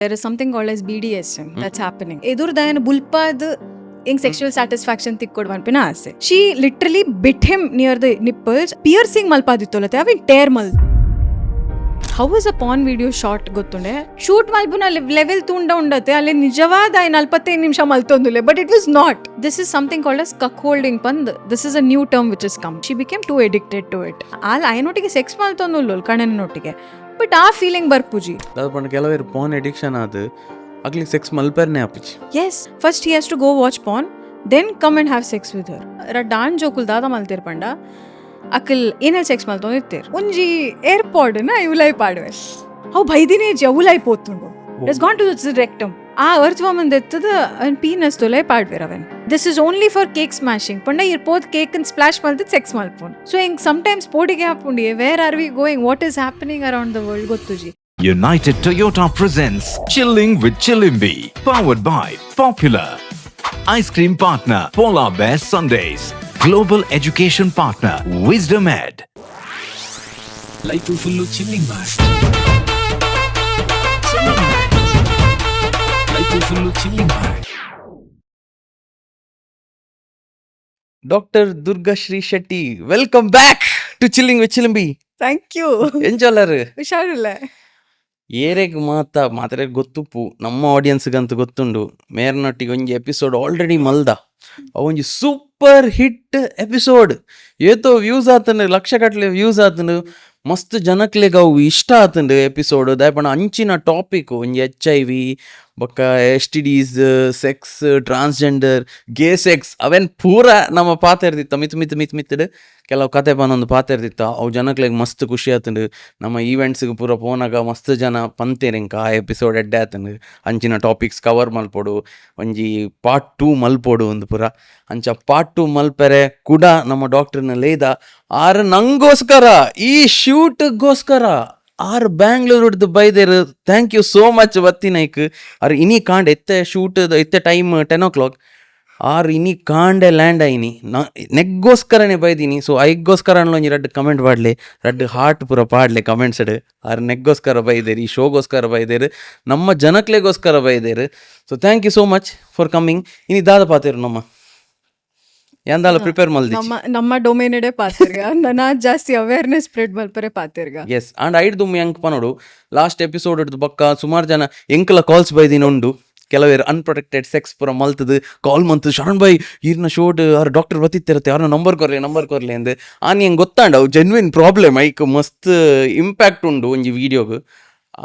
There is something called as BDSM that's happening. ಎದುರ್ದಾಯನ ಬುಲ್ಪಾದ ಹಿಂಗ್ sexual satisfaction ತಿಕ್ಕೊಡ್ ಅನ್ಪಿನ ಆಸೆ. She literally bit him near the nipples. Piercing ಮಲ್ಪಾದಿತ್ತೋಲತೆ ಅವಿನ್ ಟೇರ್ ಮಲ್. How is a porn video shot ಗೊತ್ತುಂಡೆ? Shoot ಮಲ್ಪುನ level ತುಂಡ ಉಂಡತೆ ಅಲ್ಲಿ ನಿಜವಾದ 45 ನಿಮಿಷ ಮಲ್ತೊಂದುಲೆ, but it was not. This is something called as cuckolding ಪಂದ್. This is a new term which has come. She became too addicted to it. ಆಲ್ ಐನೊಟ್ಟಿಗೆ ಸೆಕ್ಸ್ ಮಲ್ತೊಂದುಲ್ಲ ಕಣ್ಣನೊಟ್ಟಿಗೆ, ಬಟ್ ಆ ಫೀಲಿಂಗ್ ಬರ್ಪುಜಿ. ಪಂಡ ಕೆಲವೇರು porn addiction ಆದ ಅಗ್ಲಿ ಸೆಕ್ಸ್ ಮಲ್ಪರ್ನೆ ಆಪಿಚಿ. Yes, first he has to go watch porn, then come and have sex with her. ಡಾನ್ ಜೋಕುಲ್ ದಾದ ಮಲ್ತಿರ್ ಪಂಡ ಅಕಲ್ ಏನೆಲ್ ಸೆಕ್ಸ್ ಮಲ್ತೊಂದಿತ್ತೇರ್ ಒಂಜಿ ಏರ್ಪಾಡ್ ನ ಇವುಲೈ ಪಾಡ್ವೆ ಅವು ಬೈದಿನೇ ಜವುಲೈ ಪೋತುಂಡು. It's gone to the rectum. ಆ ಅರ್ಥ ಮಂದ್ ಎತ್ತದ ಅವನ್ ಪೀನಸ್ ತೊಲೈ ಪಾಡ್ವೇರ್ ಅವನ್. This is only for cake smashing ಪಂಡ ಇರ್ಪೋದ್ ಕೇಕ್ ಅನ್ ಸ್ಪ್ಲಾಶ್ ಮಲ್ತಿದ್ ಸೆಕ್ಸ್ ಮಲ್ಪೋನ್. ಸೊ ಹಿಂಗ್ ಸಮ್ಟೈಮ್ಸ್ ಪೋಡಿಗೆ ಹಾಪುಂಡಿ where are we going, what is happening around the world ಗೊತ್ತುಜಿ. United Toyota presents Chilling with Chilimbi, powered by Popular. Ice cream partner Polar Bear Sundays. Global education partner Wisdom Ed. Life full chilling bag. Life full chilling bag. Dr. Durgashri Shetty, welcome back to Chilling with Chilimbi. Thank you. ಎಂಜಾಲರ್ ಹುಷಾರಿಲ್ಲ ಏರೆಗ್ ಮಾತ್ರ ಗೊತ್ತುಪ್ಪು ನಮ್ಮ ಆಡಿಯನ್ಸ್ಗಂತೂ ಗೊತ್ತುಂಡು. ಮೇರ್ನೊಟ್ಟಿಗೆ ಒಂಜಿ episode already ಮಲ್ದ, ಒಂಜಿ super hit episode. ಏತೋ views ಆತಂಡು, ಲಕ್ಷಗಟ್ಟಲೆ views ಆತಂಡು, ಮಸ್ತ್ ಜನಕ್ಲೆಗ್ ಅವು ಇಷ್ಟ ಆತಂಡು ಎಪಿಸೋಡ್. ದಯಪಂಡ ಅಂಚಿನ ಟಾಪಿಕ್ ಒಂಜಿ HIV ಬೊಕ್ಕ STDs, ಸೆಕ್ಸ್, ಟ್ರಾನ್ಸ್ಜೆಂಡರ್, ಗೇ ಸೆಕ್ಸ್ ಅವೇನು ಪೂರ ನಮ್ಮ ಪಾತೆರ್ದಿತ್ತ ಮಿತ್ ಕೆಲವು ಕತೆ ಪನೊಂದು ಪಾತೆರ್ದಿತ್ತ. ಅವು ಜನಕ್ಲೆಗ್ ಮಸ್ತ್ ಖುಷಿ ಆತಂಡು. ನಮ್ಮ ಈವೆಂಟ್ಸ್ಗೆ ಪೂರ ಪೋನಾಗ ಮಸ್ತ್ ಜನ ಪಂತೇರಿಂಕ ಆ ಎಪಿಸೋಡ್ ಎಡ್ಡೆ ಆತಂಡು. ಅಂಚಿನ ಟಾಪಿಕ್ಸ್ ಕವರ್ ಮಲ್ಪೊಡು, ಒಂಜಿ ಪಾರ್ಟ್ 2 ಮಲ್ಪೊಡು ಒಂದು ಪೂರ. ಅಂಚ ಪಾರ್ಟ್ 2 ಮಲ್ಪೆರೆ ಕೂಡ ನಮ್ಮ ಡಾಕ್ಟರ್ನ ಲೇದ ಆರು ನಂಗೋಸ್ಕರ ಈ ಶೂಟ್ಗೋಸ್ಕರ ಆರು ಬ್ಯಾಂಗ್ಳೂರ್ದು ಬೈದೇರು. ಥ್ಯಾಂಕ್ ಯು ಸೋ ಮಚ್ ಬತ್ತಿನೈಕ್. ಆರು ಇನಿ ಕಾಂಡ್ ಎತ್ತೆ ಶೂಟ್ ಎತ್ತೆ ಟೈಮ್ 10 o'clock. ಆರು ಇನಿ ಕಾಂಡೆ ಲ್ಯಾಂಡ್ ಆಯ್ನಿ ನೆಗ್ಗೋಸ್ಕರನೇ ಬೈದೀನಿ. ಸೊ ಐಗೋಸ್ಕರ ಒಂಜಿ ರಡ್ಡು ಕಮೆಂಟ್ ಪಾಡ್ಲೆ, ರಡ್ಡು ಹಾರ್ಟ್ ಪೂರ ಪಾಡ್ಲೆ ಕಮೆಂಟ್ಸ್ ಅಡ್. ಆರು ನೆಗ್ಗೋಸ್ಕರ ಬೈದೇರು, ಈ ಶೋಗೋಸ್ಕರ ಬೈದೇರು, ನಮ್ಮ ಜನಕ್ಲೆಗೋಸ್ಕರ ಬೈದೇರು. So thank you so much for coming. ಇನಿ ದಾದ ಪಾತೇರು ನಮ್ಮ ಎಂದಾಲ ಪ್ರಿಪೇರ್ ಮಲ್ದಿ ನಮ್ಮ ಡೊಮೇನೆಡೆ ಪಾತಿರ್ಗ ನಾ ಜಾಸ್ತಿ ಅವೇರ್ನೆಸ್ ಸ್ಪ್ರೆಡ್ ಮಲ್ಪರೆ ಪಾತಿರ್ಗ. ಎಸ್ ಅಂಡ್ ಐಡ್ ದುಮ್ಮಿ ಎಂಕ್ ಪನೋಡು ಲಾಸ್ಟ್ ಎಪಿಸೋಡ್ ಹಿಡ್ದು ಬಕ್ಕ ಸುಮಾರು ಜನ ಎಂಕಲ ಕಾಲ್ಸ್ ಬೈದಿನ ಉಂಡು. ಕೆಲವೇರು ಅನ್ಪ್ರೊಟೆಕ್ಟೆಡ್ ಸೆಕ್ಸ್ ಪೂರ ಮಲ್ತದು ಕಾಲ್ ಮಂತ್ ಶರಣ್ ಬೈ ಈರ್ನ ಶೋಡ್ ಅವ್ರು ಡಾಕ್ಟರ್ ಬತ್ತಿತ್ತಿರತ್ತೆ, ಅವ್ರನ್ನ ನಂಬರ್ ಕೊರ್ಲೆ ಅಂದೆ. ಆನಿ ಹೆಂಗೆ ಗೊತ್ತಾಂಡ ಅವು ಜೆನ್ವಿನ್ ಪ್ರಾಬ್ಲಮ್ ಐಕ್ ಮಸ್ತ್ ಇಂಪ್ಯಾಕ್ಟ್ ಉಂಡು ಒಂಜಿ ವೀಡಿಯೋಗೆ.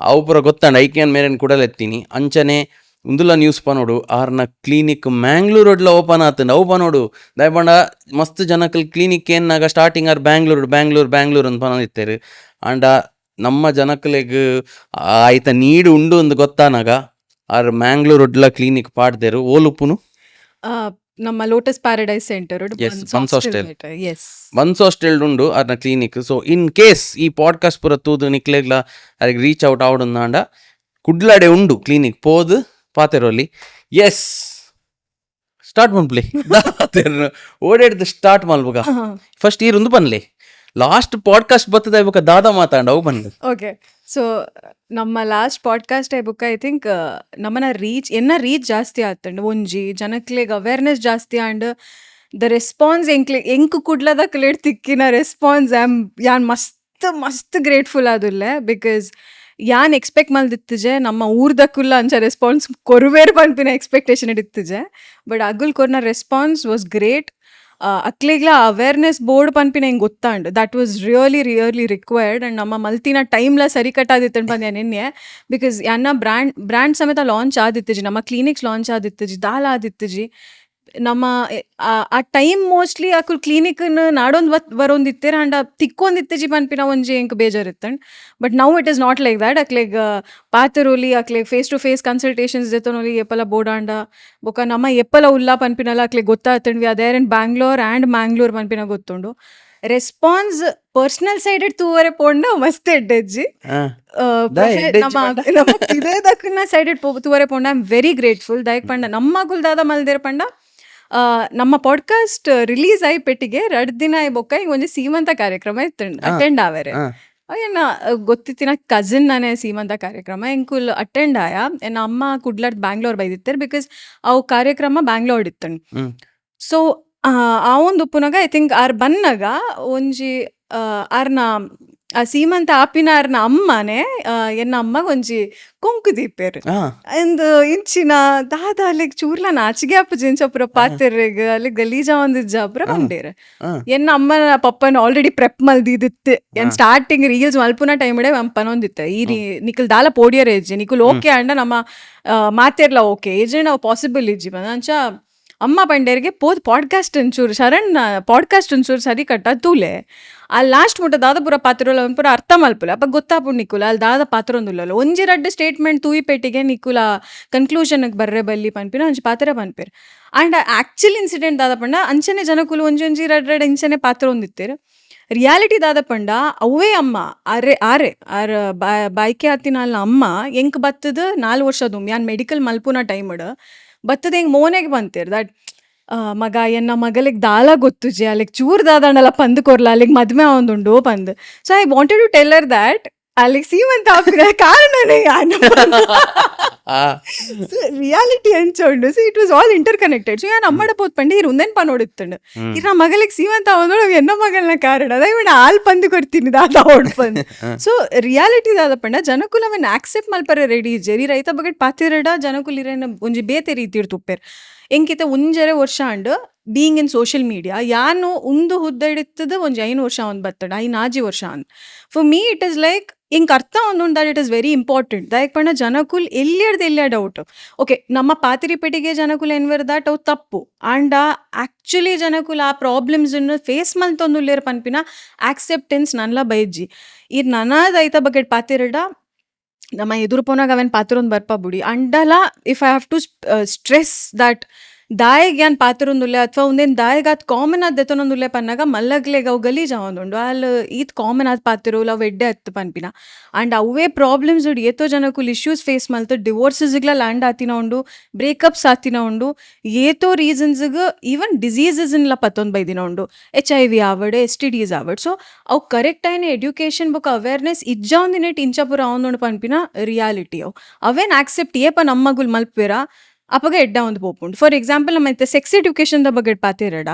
ಅವು ಪೂರ ಗೊತ್ತಾಂಡ ಐಕೆ ಮೇರೇನು ಕೂಡಲೆತ್ತೀನಿ. ಅಂಚನೆ ಉಂದುಲ ನ್ಯೂಸ್ ಪನೋಡು ಆರ್ನ ಕ್ಲಿನಿಕ್ ಮ್ಯಾಂಗ್ಳೂರೊಡ್ಲ ಓಪನ್ ಆತಂಡು. ಅವು ಪನೋಡು ದಯಪಂಡ ಮಸ್ತ್ ಜನಕ್ಕಲ್ ಕ್ಲಿನಿಕ್ ಏನಾಗ ಸ್ಟಾರ್ಟಿಂಗ್ ಆರ್ ಬ್ಯಾಂಗ್ಳೂರ್ ಅಂತ ಪನೋದಿತ್ತೇರು. ಆಂಡ ನಮ್ಮ ಜನಕ್ಕಲೆಗ್ ಆಯ್ತ ನೀಡು ಉಂಡು ಒಂದು ಗೊತ್ತಾನಾಗ ಆರ್ ಮ್ಯಾಂಗ್ಳೂರೊಡ್ಲ ಕ್ಲಿನಿಕ್ ಪಾಡ್ದೇರು. ಓಲುಪ್ಪುನು ನಮ್ಮ lotus paradise centre once hostel ಉಂಡು ಆರ್ನ ಕ್ಲಿನಿಕ್. ಸೊ ಇನ್ ಕೇಸ್ ಈ ಪಾಡ್ಕಾಸ್ಟ್ ಪೂರ ತೂದು ನಿಕ್ಲೆಗ್ಲ ಅದಕ್ಕೆ ರೀಚ್ ಔಟ್ ಆವಡುಂದಾಂಡ ಕುಡ್ಲಾಡೆ ಉಂಡು ಕ್ಲಿನಿಕ್ ಪೋದು ಪಾತೆರೋಲಿ. ಎಸ್ ಸ್ಟಾರ್ಟ್ ಮಲ್ಪ್ಲೆ ಓಡಾಡ್ದು ಸ್ಟಾರ್ಟ್ ಮಲ್ಬಗ. ಫಸ್ಟ್ ಈರೊಂದು ಬನ್ಲೆ, ಲಾಸ್ಟ್ ಪಾಡ್ಕಾಸ್ಟ್ ಬರ್ತದ ಇವಾಗ ದಾದ ಮಾತಾಡ ಅವು ಬಂದು. ಓಕೆ, ಸೊ ನಮ್ಮ ಲಾಸ್ಟ್ ಪಾಡ್ಕಾಸ್ಟ್ ಐಬುಕ್ಕ ಐ ಥಿಂಕ್ ನಮ್ಮನ ರೀಚ್ ಜಾಸ್ತಿ ಆತಂಡು. ಒಂಜಿ ಜನಕ್ಲೆಗ್ ಅವೇರ್ನೆಸ್ ಜಾಸ್ತಿ ಆಂಡ್ ದ ರೆಸ್ಪಾನ್ಸ್ ಎಂಕ್ ಕುಡ್ಲದ ಕ್ಲೇಡ್ ತಿಕ್ಕಿನ ರೆಸ್ಪಾನ್ಸ್ ಯಾನ್ ಮಸ್ತ್ ಗ್ರೇಟ್ಫುಲ್ ಆದುಲ್ಲೆ. ಬಿಕಾಸ್ ಯಾನ್ ಎಕ್ಸ್ಪೆಕ್ಟ್ ಮಲ್ದಿತ್ತಜೆ ನಮ್ಮ ಊರ್ದಕ್ಕುಲ್ಲ ಅಂಚ ರೆಸ್ಪಾನ್ಸ್ ಕೊರುವೇರ್ ಪನ್ಪಿನ ಎಕ್ಸ್ಪೆಕ್ಟೇಷನ್ ಇಡಿತ್ತಜೆ. ಬಟ್ ಅಗುಲ್ ಕೊರ್ನ ರೆಸ್ಪಾನ್ಸ್ ವಾಸ್ ಗ್ರೇಟ್. ಅಕ್ಲೆಗ್ಲ ಅವೇರ್ನೆಸ್ ಬೋರ್ಡ್ ಪನ್ಪಿನ ಹೆಂಗೆ ಗೊತ್ತಾಂಡ್ that was really required. And ನಮ್ಮ ಮಲ್ತಿನ ಟೈಮ್ಲ ಸರಿ ಕಟ್ಟಾದಿತ್ತಂಡು ಬಂದೆ ನಿನ್ನೆ. ಬಿಕಾಸ್ ಯಾನ ಬ್ರ್ಯಾಂಡ್ ಸಮೇತ ಲಾಂಚ್ ಆದಿತ್ತಜಿ, ನಮ್ಮ ಕ್ಲಿನಿಕ್ಸ್ ಲಾಂಚ್ ಆದಿತ್ತಜಿ, ದಾಲ ಆದಿತ್ತಜಿ. ನಮ್ಮ ಆ ಟೈಮ್ ಮೋಸ್ಟ್ಲಿ ಅಕುಲ್ ಕ್ಲಿನಿಕ್ನ ನಾಡೊಂದು ಬರೋಂದಿತ್ತೇರ ಆಂಡ ತಿಕ್ಕೊಂದಿತ್ತಜಿ ಪನ್ಪಿನ ಒಂಜಿ ಎಂಕ್ ಬೇಜಾರಿತ್ತಂಡ್. But now it is not like that. ಅಕ್ಲೆಗ್ ಪಾತೆರೋಲಿ ಅಕ್ಲೆಗ್ ಫೇಸ್ ಟು ಫೇಸ್ ಕನ್ಸಲ್ಟೇಷನ್ಸ್ ದೆತ್ತೋನೋಲಿ ಎಪ್ಪಲ ಬೋಡಾಂಡ ಬೊಕ ನಮ್ಮ ಎಪ್ಪಲ ಉಲ್ಲ ಪನ್ಪಿನಲ್ಲ ಅಕ್ಲೆಗ್ ಗೊತ್ತಾತಂಡ್. We are there in Bangalore and Mangalore ಪನ್ಪಿನ ಗೊತ್ತುಂಡು. ರೆಸ್ಪಾನ್ಸ್ ಪರ್ಸನಲ್ ಸೈಡೆಡ್ ತೂವರೆ ಪೋಂಡ ಮಸ್ತ್ ಎಡ್ಡೆಜ್ಜಿ. ಇದೇ ದಕ್ಕನ ಸೈಡೆಡ್ ತೂವರೆ ಪೋಂಡ ಐ ಆಮ್ ವೆರಿ ಗ್ರೇಟ್ಫುಲ್. ದಯಕ್ ಪಂಡ ನಮ್ಮ ಗುಲ್ದಾದ ಮಲ್ದೇರ್ ಪಂಡ ನಮ್ಮ ಪಾಡ್ಕಾಸ್ಟ್ ರಿಲೀಸ್ ಆಗಿ ಪೆಟ್ಟಿಗೆ 2 ದಿನ ಬೊಕ್ಕ ಈಗ ಒಂಜಿ ಸೀಮಂತ ಕಾರ್ಯಕ್ರಮ ಇತ್ತಂಡು ಅಟೆಂಡ್ ಆವೇರೆ. ಏನ ಗೊತ್ತಿತ್ತಿನ ಕಸಿನ್ ನಾನೇ ಸೀಮಂತ ಕಾರ್ಯಕ್ರಮ ಎಂಕುಲ್ ಅಟೆಂಡ್ ಆಯ ಎನ್ನ ಅಮ್ಮ ಕುಡ್ಲಡ್ ಬ್ಯಾಂಗ್ಳೂರ್ ಬೈದಿತ್ತೇರ್ ಬಿಕಾಸ್ ಅವು ಕಾರ್ಯಕ್ರಮ ಬ್ಯಾಂಗ್ಳೂರ್ ಇತ್ತಂಡ್. ಹ್ಮ್ ಸೊ ಆ ಒಂದು ಉಪ್ಪುನಗ ಐ ಥಿಂಕ್ ಆರ್ ಬನ್ನಗ ಒಂಜಿ ಆರ್ನ ಆ ಸೀಮಂತ ಆಪಿನ ಆರ್ನ ಅಮ್ಮನೆ ಎನ್ನ ಅಮ್ಮಗ್ ಒಂಜಿ ಕೊಂಕು ದೀಪೇರು ಆ ಎಂದು ಇಂಚಿನ ದಾದ ಅಲ್ಲಿಗ್ ಚೂರ್ಲ ನಾಚಿಗೆ ಆಪುಜಿ ಇಂಚಪುರ ಪಾತೆರ್ರೆಗ್ ಅಲ್ಲಿ ಗಲೀಜಾ ಒಂದಿಜ್ಜ ಅಪುರ ಬಂಡೇರು. ಆ ಎನ್ನ ಅಮ್ಮನ ಪಪ್ಪನ ಆಲ್ರೆಡಿ ಪ್ರೆಪ್ ಮಲ್ದಿದಿತ್ತು ಎನ್ ಸ್ಟಾರ್ಟಿಂಗ್ ರೀಲ್ಸ್ ಮಲ್ಪುನ ಟೈಮ್ಡೆ ಪನೊಂದಿತ್ತೆ ಈ ನಿಕಲ್ ದಾಲ ಪೋಡಿಯರ್ ಏಜ್ ನಿಕುಲ್ ಓಕೆ ಅಂಡ ನಮ್ಮ ಮಾತೆರ್ಲ ಓಕೆ ಏಜ್ ನಾವು ಪಾಸಿಬಲ್ ಇಜ್ಜಿ ಅಂಚ ಅಮ್ಮ ಪಂಡೇರಿಗೆ ಪೋದ್ ಪಾಡ್ಕಾಸ್ಟ್ ಒಂಚೂರು ಶರಣ್ ಪಾಡ್ಕಾಸ್ಟ್ ಒಂಚೂರು ಸರಿ ಕಟ್ಟ ತೂಲೆ ಆ ಲಾಸ್ಟ್ ಮುಟ್ಟ ದಾದ ಪೂರ ಪಾತ್ರೋಲ ಪೂರ ಅರ್ಥ ಮಲ್ಪುಲೆ ಅಪ್ಪ ಗೊತ್ತಾಪುಂಡು ನಿಕುಲ ಅಲ್ಲಿ ದಾದ ಪಾತ್ರ ಒಂದುಲ್ಲ ಒಂಜಿ ರಡ್ಡು ಸ್ಟೇಟ್ಮೆಂಟ್ ತೂಯಿ ಪೆಟ್ಟಿಗೆ ನಿಕುಲ ಕನ್ಕ್ಲೂಷನ್ಗೆ ಬರ್ರೆ ಬಲ್ಲಿ ಪನ್ಪಿನ ಒಂಜಿ ಪಾತ್ರ ಪನ್ಪೇರು ಆ್ಯಂಡ್ ಆ್ಯಕ್ಚುಲ್ ಇನ್ಸಿಡೆಂಟ್ ದಾದ ಪಂಡ ಅಂಚನೆ ಜನಕುಲು ಒಂಜೊಂಜಿ ರಡ್ ಇಂಚನೆ ಪಾತ್ರ ಒಂದಿತ್ತೇರು. ರಿಯಾಲಿಟಿ ದಾದ ಪಂಡ ಅವೇ ಅಮ್ಮ ಆರ್ ಬಾಯ್ಕೆ ಹತ್ತಿನ ಅಮ್ಮ ಎಂಕ್ ಬತ್ತದ 4 ವರ್ಷದ ಯಾನ್ ಮೆಡಿಕಲ್ ಮಲ್ಪುನ ಟೈಮಡ್ ಬತ್ತದ ಹೆಂಗ್ ಮೋನೆಗೆ ಬಂತೇರ್ ದಟ್ ಮಗ ಎನ್ನ ಮಗಲಿಗೆ ದಾಲ ಗೊತ್ತುಜಿ ಅಲ್ಲಿಗೆ ಚೂರ್ ದಾದಣ್ಣಲ್ಲ ಪಂದ್ ಕೊರ್ಲ ಅಲ್ಲಿಗೆ ಮದ್ಮೆ ಅವೊಂದುಂಡು ಪಂದ್. So I wanted to tell her that ಅಲ್ಲಿಗೆ ಸೀಮಂತ ಆಪಿನ ಕಾರಣನೇ ಆ ರಿಯಾಲಿಟಿ ಅಂಚೋಂಡು. So it was all interconnected. So ಯಾನ್ ಅಮ್ಮಡ ಪೋತ್ ಪಂಡಿ ಇರ್ ಉಂದೆನ್ ಪನ್ ನೋಡಿತ್ತಂಡು ಇರ್ ನಮ್ಮ ಮಗಲಿಗೆ ಸೀಮಂತ ಅವನೋಡು ಎನ್ನ ಮಗಲ್ನ ಕಾರಣ ದಯವಿಡ ಆಲ್ ಪಂದು ಕೊಡ್ತೀನಿ ದಾದ ಓಡ್ ಪಂದ್. ಸೊ ರಿಯಾಲಿಟಿ ದಾದ ಪಂಡ ಜನಕುಲ್ ಅವನ್ ಆಕ್ಸೆಪ್ಟ್ ಮಲ್ಪರೆ ರೆಡಿ ಇಜ್ಜೇರಿ ರೈತ ಬಗೆಟ್ ಪಾತಿರಡ ಜನಕುಲ್ ಇರೇನ ಒಂಜಿ ಬೇತೆ ರೀತಿ ತುಪ್ಪೇರ್ ಎಂಕಿತ ಒಂಜರೆ ವರ್ಷ and being in social media ಯಾನು ಉಂದು ಹುದ್ದ ಹಿಡಿತದ ಒಂಜಿ 5 ವರ್ಷ ಒಂದ್ ಬತ್ತಡ 5 ವರ್ಷ ಅಂದ್ for me it is like ಇಂಕ್ ಅರ್ಥ ಒಂದೊಂದು that it is very important ದಾಯಕ್ ಪಂಡ ಜನಕುಲ್ ಎಲ್ಲಿಯ ಡೌಟ್ ಓಕೆ ನಮ್ಮ ಪಾತಿರಿ ಪೆಟ್ಟಿಗೆ ಜನಕುಲ್ ಎನ್ವರ್ ದಟ್ ಅವು ತಪ್ಪು ಆ್ಯಂಡ್ ಆ್ಯಕ್ಚುಲಿ ಜನಕುಲ್ ಆ ಪ್ರಾಬ್ಲಮ್ಸ್ ಫೇಸ್ ಮಲ್ತೊಂದುಲ್ಲೇರ್ ಪನ್ಪಿನ ಆಕ್ಸೆಪ್ಟೆನ್ಸ್ ನನ್ಲ ಬೈಜ್ಜಿ ಇದು ನನ್ನದು ಐತ ಬಗೆಟ್ ಪಾತಿರಡ ನಮ್ಮ ಎದುರು ಪೋನಾಗ ಅವನ್ ಪಾತ್ರ ಒಂದು ಬರ್ಪ ಬುಡಿ ಅಂಡಲ if I have to stress that ದಾಯಿಗೆ ಯಾನ್ ಪಾತ್ರ ಒಂದುಲ್ಲೆ ಅಥವಾ ಒಂದೇನು ದಾಯಿಗೆ ಅದು ಕಾಮನ್ ಆದ ದೆತೊಂದುಲ್ಲೆ ಪನ್ನಾಗ ಮಲ್ಲಗ್ಲೆಗೆ ಅವು ಗಲೀಜ್ ಅವೊಂದುಂಡು ಅಲ್ಲಿ ಈತ್ ಕಾಮನ್ ಆದ ಪಾತಿರೋಲ್ಲ ಅವು ಎಡ್ಡೆ ಹತ್ತು ಪನ್ಪಿನ ಆ್ಯಂಡ್ ಅವೇ ಪ್ರಾಬ್ಲಮ್ಸ್ ಉಂಡು ಏತೋ ಜನಕ್ಕೂ ಇಶ್ಯೂಸ್ ಫೇಸ್ ಮಲ್ತು ಡಿವೋರ್ಸಸ್ಗಳ ಲ್ಯಾಂಡ್ ಆತಿನ ಉಂಡು ಬ್ರೇಕಪ್ಸ್ ಆತಿನ ಉಂಡು ಏತೋ ರೀಸನ್ಸ್ಗೆ ಈವನ್ ಡಿಸೀಸಸ್ನೆಲ್ಲ ಪತ್ತೊಂದು ಬೈದಿನ ಉಂಡು HIV ಆವಡ್ STDs ಆವಡ್. ಸೊ ಅವು ಕರೆಕ್ಟ್ ಆಯ್ನ ಎಡ್ಯುಕೇಷನ್ ಬುಕ್ ಅವೇರ್ನೆಸ್ ಇಜ್ಜ ಒಂದಿನೇಟ್ ಇಂಚಪುರ ಅವನೊಂಡು ಪನ್ಪಿನ ರಿಯಾಲಿಟಿ ಅವು ಅವೇನು ಆಕ್ಸೆಪ್ಟ್ ಏಪ ನಮ್ಮಗುಲ್ ಮಲ್ಪೇರ ಅಪಗ ಎಡ್ಡ ಒಂದು ಪೋಪುಂಡು. ಫಾರ್ ಎಕ್ಸಾಂಪಲ್ ನಮ್ಮ ಸೆಕ್ಸ್ ಎಡ್ಯುಕೇಷನ್ ದ ಬಗ್ಗೆ ಪಾತಿರಡ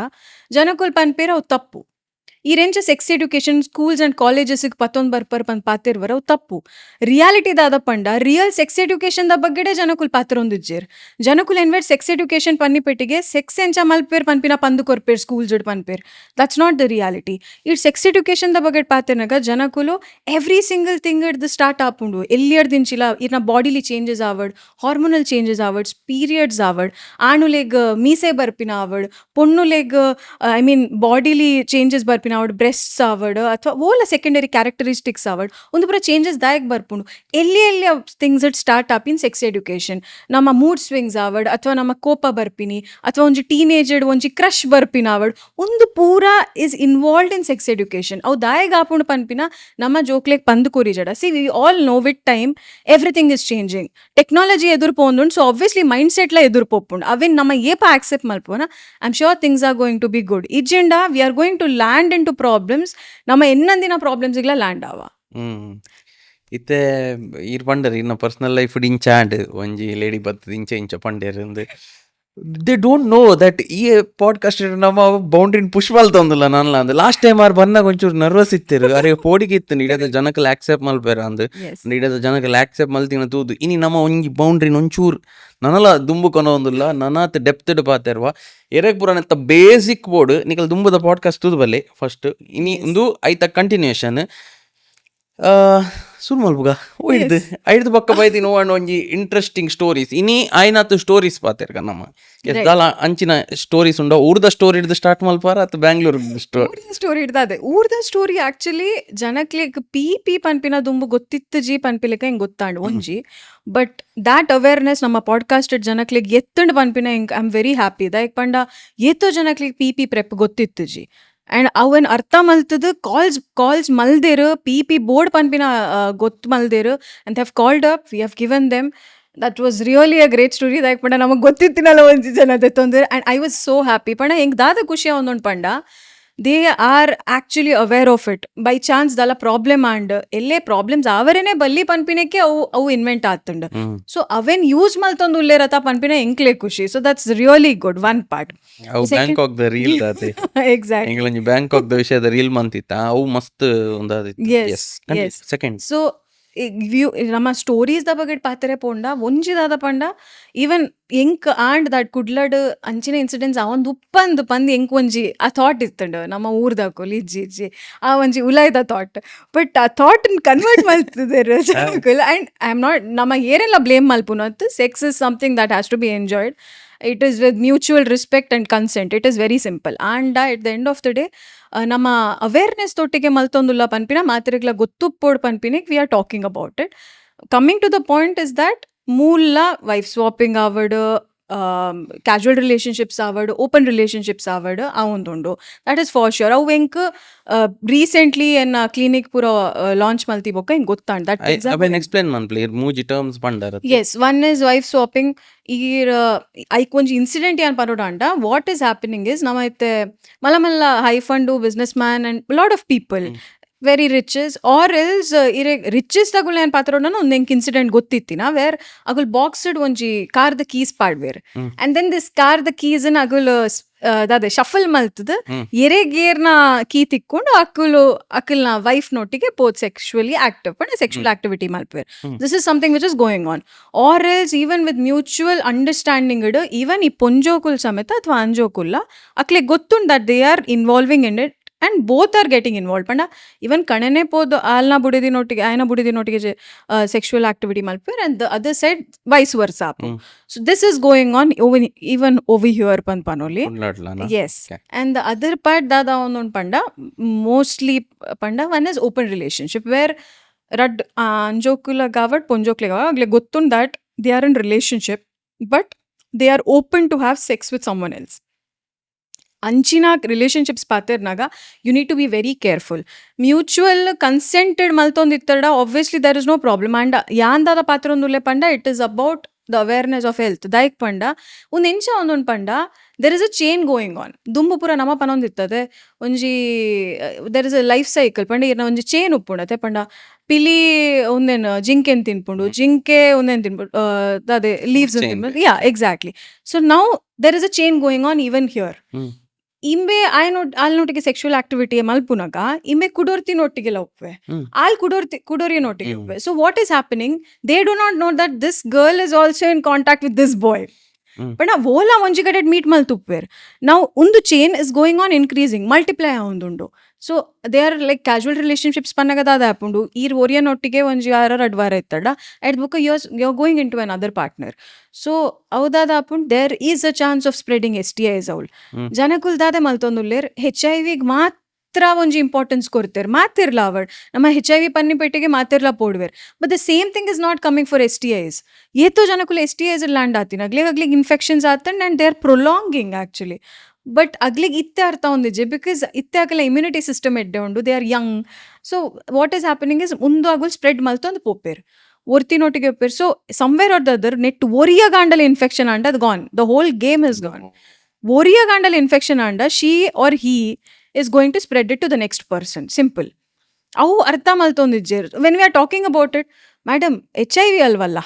ಜನಕುಲ್ ಪನ್ಪೇರ ಅವು ತಪ್ಪು ಈ ರೇಂಜ ಸೆಕ್ಸ್ ಎಡ್ಯುಕೇಷನ್ ಸ್ಕೂಲ್ಸ್ ಆ್ಯಂಡ್ ಕಾಲೇಜಸ್ಗೆ ಪತ್ತೊಂದು ಬರ್ಪರ್ ಪಂದು ಪಾತಿರ್ವರ ಅವು ತಪ್ಪು. ರಿಯಾಲಿಟಿ ದಾದ ಪಂಡ ರಿಯಲ್ ಸೆಕ್ಸ್ ಎಡ್ಯುಕೇಷನ್ ದ ಬಗ್ಗೆಡೆ ಜನಕುಲ್ ಪಾತ್ರ ಒಂದಿಜ್ಜೇರ್ ಜನಕುಲ್ ಎನ್ವೇರ್ ಸೆಕ್ಸ್ ಎಡ್ಯುಕೇಷನ್ ಪನ್ನಿ ಪೆಟ್ಟಿಗೆ ಸೆಕ್ಸ್ ಎಂಚ ಮಲ್ಪೇರ್ ಪನ್ಪಿನ ಪಂದು ಕೊರ್ಪೇರ್ ಸ್ಕೂಲ್ ಜೋಡ್ ಪನ್ಪೇರ್ ದಟ್ಸ್ ನಾಟ್ ದ ರಿಯಾಲಿಟಿ. ಈ ಸೆಕ್ಸ್ ಎಡ್ಯುಕೇಷನ್ ದ ಬಗ್ಗೆ ಪಾತಿರ್ನಾಗ ಜನಕುಲು ಎವ್ರಿ ಸಿಂಗಲ್ ಥಿಂಗ್ ಇಡ್ದು ಸ್ಟಾರ್ಟ್ ಆಪುಂಡು ಎಲ್ಲಿಯರ್ದಿಂಚಿಲ್ಲ ಇರ್ನ ಬಾಡಿಲಿ ಚೇಂಜಸ್ ಆವಡ್ ಹಾರ್ಮೋನಲ್ ಚೇಂಜಸ್ ಆವಡ್ ಪೀರಿಯಡ್ಸ್ ಆವಡ್ ಆಣುಲೆಗ್ ಮೀಸೆ ಬರ್ಪಿನ ಆವಡ್ ಪೊಣ್ಣುಲೆಗ್ ಐ ಮೀನ್ ಬಾಡಿಲಿ ಚೇಂಜಸ್ ಬರ್ಪಿನ ಆವಡ್ ಬ್ರೆಸ್ಟ್ಸ್ ಆವಡ್ ಅಥವಾ ಓಲ ಸೆಕೆಂಡರಿ ಕ್ಯಾರೆಕ್ಟರಿಸ್ಟಿಕ್ಸ್ ಆವಡ್ ಒಂದು ಪೂರ ಚೇಂಜಸ್ ದಾಯಕ್ ಬರ್ಪುಂಡು ಎಲ್ಲಿ ಥಿಂಗ್ಸ್ ಇಟ್ ಸ್ಟಾರ್ಟ್ ಆಪ್ ಇನ್ ಸೆಕ್ಸ್ ಎಡ್ಯುಕೇಷನ್. ನಮ್ಮ ಮೂಡ್ ಸ್ವಿಂಗ್ಸ್ ಆವಡ್ ಅಥವಾ ನಮ್ಮ ಕೋಪ ಬರ್ಪಿನಿ ಅಥವಾ ಒಂಜಿ ಟೀನೇಜಡ್ ಒಂಜಿ ಕ್ರಶ್ ಬರ್ಪಿನ ಆವಡ್ ಒಂದು ಪೂರ is involved in sex education ಅವು ದಾಯಗ್ ಆಪುಂಡು ಪನ್ಪಿನ ನಮ್ಮ ಜೋಕ್ಲೆಗ್ ಪಂದು ಕೋರಿಜಡ. See we all know with time everything is changing technology ಎದುರು ಪೋಂದುಂಡು. ಸೊ ಆಬ್ವಿಯಸ್ಲಿ ಮೈಂಡ್ ಸೆಟ್ಲ ಎದುರು ಪೋಪುಂಡು ಅವೇನು ನಮ್ಮ ಏಪ ಆಕ್ಸೆಪ್ಟ್ ಮಲ್ಪೋನ I am sure things are going to be good. ಇಜ್ಜಿಂಡ we are going to land into problems ನಮ್ಮ ಎನ್ನಂದಿನ ಪ್ರಾಬ್ಲಮ್ಸ್ಗಳ ಲ್ಯಾಂಡ್ ಆವ. ಇತ್ತೆ ಇರ್ ಪಂಡರ್ ಇನ್ನ ಪರ್ಸನಲ್ ಲೈಫ್ ಇಂಚಾಂಡ್ ಒಂಜಿ ಲೇಡಿ ಬತ್ತದ ಇಂಚ ಪಂಡೇರ್ ದೇ ಡೋಂಟ್ ನೋ ದಟ್ ಈ ಪಾಡ್ಕಾಸ್ಟ್ ನಮ್ಮ ಬೌಂಡ್ರಿನ್ ಪುಷ್ ಮಲ್ತೊಂದುಲ್ಲ ನನ್ಲ ಅಂದ್ ಲಾಸ್ಟ್ ಟೈಮ್ ಆರ್ ಬಂದಾಗ ಒಂಚೂರು ನರ್ವಸ್ ಇತ್ತಿರು ಅರೆ ಪೋಡಿಗೆ ಇತ್ತು ಇಡದ ಜನಕ್ಕೆ ಆಕ್ಸೆಪ್ಟ್ ಮಲ್ಪೇರ ಅಂದ್ ಇಡದ ಜನಕ್ಕೆ ಆಕ್ಸೆಪ್ಟ್ ಮಲ್ತಿನ ತೂದು ಇನಿ ನಮ್ಮ ಒಂಜಿ ಬೌಂಡ್ರಿನ್ ಒಂಚೂರು ನನಲ ದುಂಬು ಕೊನೊಂದುಲ್ಲ ನನಾತ್ ಡೆಪ್ತ್ಡ್ ಪಾತೆರ್ವ ಎರೆಗ್ ಪುರ ನೆತ್ತ ಬೇಸಿಕ್ ಬೋರ್ಡ್ ನಿಕಲ್ ದುಂಬುದ ಪಾಡ್ಕಾಸ್ಟ್ ತೂದು ಬಲ್ಲೆ ಫಸ್ಟ್ ಇನಿ ಒಂದು ಐತ ಕಂಟಿನ್ಯೂಷನ್ ಸುಲ್ ಮಲ್ಪುಗ ಒಯ್ದು ಐದು ಪಕ್ಕ ಬೈತಿ ನೋಡ್ ಒಂಜಿ ಇಂಟ್ರೆಸ್ಟಿಂಗ್ ಸ್ಟೋರೀಸ್ ಇನಿ ಆಯ್ನಾತು ಸ್ಟೋರೀಸ್ ಪಾತೆರ್ಗ ನಮ್ಮ ಎಷ್ಟಾಲ ಅಂಚಿನ ಸ್ಟೋರೀಸ್ ಉಂಡ ಊರ್ದ ಸ್ಟೋರಿ ಹಿಡ್ದು ಸ್ಟಾರ್ಟ್ ಮಲ್ಪಾರ ಅಥವಾ ಬ್ಯಾಂಗ್ಳೂರ್ ಸ್ಟೋರಿ ಹಿಡ್ದಾದೆ ಊರ್ದ ಸ್ಟೋರಿ ಆಕ್ಚುಲಿ ಜನಕ್ಲೆಗ್ ಪಿ ಪನ್ಪಿನ ದುಂಬು ಗೊತ್ತಿತ್ತು ಜಿ ಪನ್ಪಿಲೆಕ ಹಿಂಗೆ ಗೊತ್ತಾಂಡು ಒಂಜಿ ಬಟ್ ದಾಟ್ ಅವೇರ್ನೆಸ್ ನಮ್ಮ ಪಾಡ್ಕಾಸ್ಟ್ ಜನಕ್ಲೆಗ್ ಎತ್ತಂಡು ಪನ್ಪಿನ ಹಿಂಗೆ ಐ ಆಮ್ ವೆರಿ ಹ್ಯಾಪಿ ದಯಕ್ ಪಂಡ ಏತೋ ಜನಕ್ಲೆಗ್ ಪಿ ಪ್ರೆಪ್ ಗೊತ್ತಿತ್ತು ಜಿ ಆ್ಯಂಡ್ ಅವನ್ ಅರ್ಥ ಮಲ್ತದ ಕಾಲ್ಸ್ ಮಲ್ದೇರು ಪಿ ಬೋರ್ಡ್ ಪನ್ಪಿನ ಗೊತ್ತು ಮಲ್ದೇರು and have called up we have given them that was really a great story ದಯಕ್ ಪಂಡ ನಮಗೆ ಗೊತ್ತಿತ್ತಿನಲ್ಲ ಒಂಜಿ ಜನ ದೆತ್ತೊಂದು and I was so happy ಪಂಡ ಹೆಂಗೆ ದಾದ ಖುಷಿ ಒಂದೊಂದು ಪಂಡ they are actually aware of it. By chance ದಲ್ಲ ಪ್ರಾಬ್ಲಮ್ ಆಂಡ್ ಎಲ್ಲೇ ಪ್ರಾಬ್ಲಮ್ಸ್ ಆವರೇನೆ ಬಲ್ಲಿ ಪನ್ಪಿನಕ್ಕೆ ಅವು ಇನ್ವೆಂಟ್ ಆತುಂಡು. ಸೊ ಅವೆನ್ ಯೂಸ್ ಮಲ್ತೊಂದು ಉಲ್ಲೇರತ ಪನ್ಪಿನ ಎಂಕ್ಲೆ ಖುಷಿ. So that's really good one part. ಅವು ಬ್ಯಾಂಕಾಕ್ದ ರೀಲ್ ದಾತೆ ಎಕ್ಸಾಕ್ಟ್. ಎಂಗಳೊಂಜಿ ಬ್ಯಾಂಕಾಕ್ದ ವಿಷಯದ ರೀಲ್ ಮಂತಿತ್ತ ಅವು ಮಸ್ತ್ ಒಂದಾದಿತ್ತು. Yes, yes. Second so view ನಮ್ಮ ಸ್ಟೋರೀಸ್ದ ಬಗ್ಗೆ ಪಾತ್ರೆ ಪೋಂಡ ಒಂಜಿದಾದ ಪಂಡ ಈವನ್ ಎಂಕ್ ಆಂಡ್ ದಟ್ ಕುಡ್ಲಡ್ ಅಂಚಿನ ಇನ್ಸಿಡೆಂಟ್ಸ್ ಅವೊಂದು ಉಪ್ಪಂದು ಪಂದ್ ಎಂಕ್ ಒಂಜಿ ಆ ಥಾಟ್ ಇತ್ತಂಡು ನಮ್ಮ ಊರ್ದಾಕೊಲ್ ಇಜ್ಜಿ ಆ ಒಂಜಿ ಉಲಾಯ್ದ ಥಾಟ್. ಬಟ್ ಆ ಥಾಟ್ ಕನ್ವರ್ಟ್ ಮಲ್ತಿದ್ದಾರೆ ಜನಕ್ಕುಲ್. ಆ್ಯಂಡ್ ಐ ಆಮ್ ನಾಟ್ ನಮ್ಮ ಏರೆಲ್ಲ ಬ್ಲೇಮ್ ಮಲ್ಪುನತ್ತು. Sex is something that has to be enjoyed. It is with mutual respect and consent. It is very simple. And at the end of the day, ನಮ್ಮ awareness ತೊಟ್ಟಿಗೆ ಮಲ್ತೊಂದುಲ್ಲ ಪನ್ಪಿನ ಮಾತ್ರೆಗ್ಲ ಗೊತ್ತುಪ್ಪೋಡ್ ಪನ್ಪಿನಿಕ್ we are talking about it. Coming to the point is that ಮೂಲ wife swapping ಆವಡ್, casual relationships ಆವಡ್, ಓಪನ್ ರಿಲೇಷನ್ಶಿಪ್ಸ್ ಆವಡ್ ಅವೊಂದುಂಡು. That is for sure. ಅವು ಎಂಕ್ ರೀಸೆಂಟ್ಲಿ ಎನ್ನ ಕ್ಲಿನಿಕ್ ಪೂರ ಲಾಂಚ್ ಮಲ್ತಿ ಬೊಕ್ಕ ಹಿಂಗೆ ಗೊತ್ತಾಂಡ್. ದಟ್ ಅವೆನ್ ಎಕ್ಸ್ಪ್ಲೇನ್ ಮನ್ಪ್ಲಿ ಮೂಜಿ ಟರ್ಮ್ಸ್ ಪಂಡಾರ. Yes, one is wife swapping. ಈರ್ ಐಕ್ ಒಂಜಿ ಇನ್ಸಿಡೆಂಟ್ ಏನ್ ಪರೋಡಾಂಡ ವಾಟ್ ಈಸ್ ಹ್ಯಾಪನಿಂಗ್ ಇಸ್ ನಮ್ಮ ಐತೆ ಮಲ್ಲ ಮಲ್ಲ high fund business man and lot of people very riches or else ಇರೆ ರಿಚಸ್ ತಗುಲ್ ಏನ್ ಪಾತ್ರೋಡನ ಒಂದ್ ಎಂಕ್ ಇನ್ಸಿಡೆಂಟ್ ಗೊತ್ತಿತ್ತಿನ ವೇರ್ ಅಗುಲ್ ಬಾಕ್ಸ್ಡ್ ಒಂಜಿ ಕಾರ್ ದ ಕೀಸ್ ಪಾಡ್ವೇರ್. And then this car the keys ಅನ್ ಅಗುಲ್ ದಾದೆ ಶಫಲ್ ಮಲ್ತದ ಎರೆ ಗೇರ್ನ ಕೀ ತಿಕ್ಕೊಂಡು ಅಕಲ್ನ ವೈಫ್ ನೊಟ್ಟಿಗೆ ಪೋತ್ ಸೆಕ್ಷುವಲಿ ಆಕ್ಟಿವ್ ಪಂಡ ಸೆಕ್ಷುವಲ್ ಆಕ್ಟಿವಿಟಿ ಮಲ್ಪೇರ್. This is something which is going on. Or else even with mutual understanding ಇಡ್ ಈವನ್ ಈ ಪೊಂಜೋಕುಲ್ ಸಮೇತ ಅಥವಾ ಅಂಜೋಕುಲ್ಲ ಅಕ್ಲೆ ಗೊತ್ತುಂಡ್ that they are involving in it and both are getting involved. Panda even kanane pod alna budidinottige ayna budidinottige sexual activity malper and the other side vice versa. So this is going on even over here panoli. Yes. Okay. And the other part dada on panda mostly panda one is open relationship where rad anjokula gavad ponjokle agle gottun that they are in relationship but they are open to have sex with someone else. ಅಂಚಿನ relationships ಪಾತಿರ್ನಾಗ you need to be very careful. Mutual consented ಮಲ್ತೊಂದಿತ್ತಡ obviously there is no problem. And ಯಾಂದಾದ ಪಾತ್ರ ಒಂದುಲ್ಲೆ ಪಂಡ it is about the awareness of health. ದೈಕ್ ಪಂಡ ಒಂದು ಎಂಚ ಒಂದೊಂದು ಪಂಡ there is a chain going on. ದುಂಬು ಪೂರ ನಮ್ಮ ಪನೊಂದಿರ್ತದೆ ಒಂಜಿ there is a life cycle ಪಂಡ ಇರ್ನ ಒಂಜಿ ಚೇನ್ ಉಪ್ಪುಂಡತೆ ಪಂಡ ಪಿಲಿ ಒಂದೇನು ಜಿಂಕೆನ್ ತಿನ್ಪುಂಡು, ಜಿಂಕೆ ಒಂದೇನು ತಿನ್ಪುಂಡು ಅದೇ ಲೀವ್ಸ್ ತಿನ್ಪುಂಡು. Yeah exactly. So now there is a chain going on even here. ಇಂಬೆ ಆಲ್ನೊಟ್ಟಿಗೆ ಸೆಕ್ಷುವಲ್ ಆಕ್ಟಿವಿಟಿ ಮಲ್ಪುನಗ ಇಂಬೆ ಕುಡೋರ್ತಿನೊಟ್ಟಿಗೆಲ್ಲ ಉಪ್ಪೆ, ಆಲ್ ಕುಡೋರಿಯನೊಟ್ಟಿಗೆ ಉಪ್ಪೆ. So what is happening, they do not know that this girl is also in contact with this boy. But ಓಲಾ ಒಂಜಿ ಕಡೆ ಮೀಟ್ ಮಲ್ತುಪ್ಪೇರ್. ನಾವು ಒಂದು chain is going on increasing, multiply ಆವೊಂದುಂಡು. So they are like casual relationships ಪನ್ನಗ ದಾದ ಆಪುಂಡು. ಈರ್ ಒರಿಯನೊಟ್ಟಿಗೆ ಒಂಜಿ 6 ವಾರ ಇತ್ತಡ at book you going into another partner. So ಅವದಾದ ಆಪುಂಡು there is a chance of spreading STIs ಅವಳು ಜನಕುಲ್ ದಾದೆ ಮಲ್ತೊಂದುಲ್ಲೇರ್. HIV ಮಾತ್ರ ಒಂಜಿ ಇಂಪಾರ್ಟೆನ್ಸ್ ಕೊಡ್ತೇರ್, ಮಾತಿರ್ಲ ಅವಡ್ ನಮ್ಮ HIV ಪನ್ನಿ ಪೆಟ್ಟಿಗೆ ಮಾತಿರ್ಲ ಪೋಡ್ವೇರ್. But the same thing is not coming for STIs. ಏತೋ ಜನಕುಲ್ STIs ಲ್ಯಾಂಡ್ ಆತಿನ ಅಗ್ಲಿಗೆ ಇನ್ಫೆಕ್ಷನ್ಸ್ ಆತಂಡ್ and they are prolonging actually. But ಅಗ್ಲಿಗೆ ಇತ್ತೆ ಅರ್ಥ ಒಂದಿಜ್ಜೆ ಬಿಕಾಸ್ ಇತ್ತೆ ಆಗಲ್ಲ ಇಮ್ಯುನಿಟಿ ಸಿಸ್ಟಮ್ ಎಡ್ಡೆ ಉಂಡು, they are young. So what is happening is ಮುಂದು ಆಗುಲ್ ಸ್ಪ್ರೆಡ್ ಮಲ್ತೊಂದು ಪೋಪೇರ್ ಒರ್ತಿನೊಟ್ಟಿಗೆ ಒಪ್ಪೇರ್. So somewhere or the other ನೆಟ್ ಒರಿಯ ಗಾಂಡಲ್ ಇನ್ಫೆಕ್ಷನ್ ಅಂಡ್ ಅದು gone, the whole game is gone. ಒರಿಯ ಗಾಂಡಲ್ ಇನ್ಫೆಕ್ಷನ್ ಅಂಡ she or he is going to spread it to the next person. Simple. ಅವು ಅರ್ಥ ಮಲ್ತೊಂದಿಜ್ಜೇರ್. When we are talking about it, madam HIV ಅಲ್ವಲ್ಲ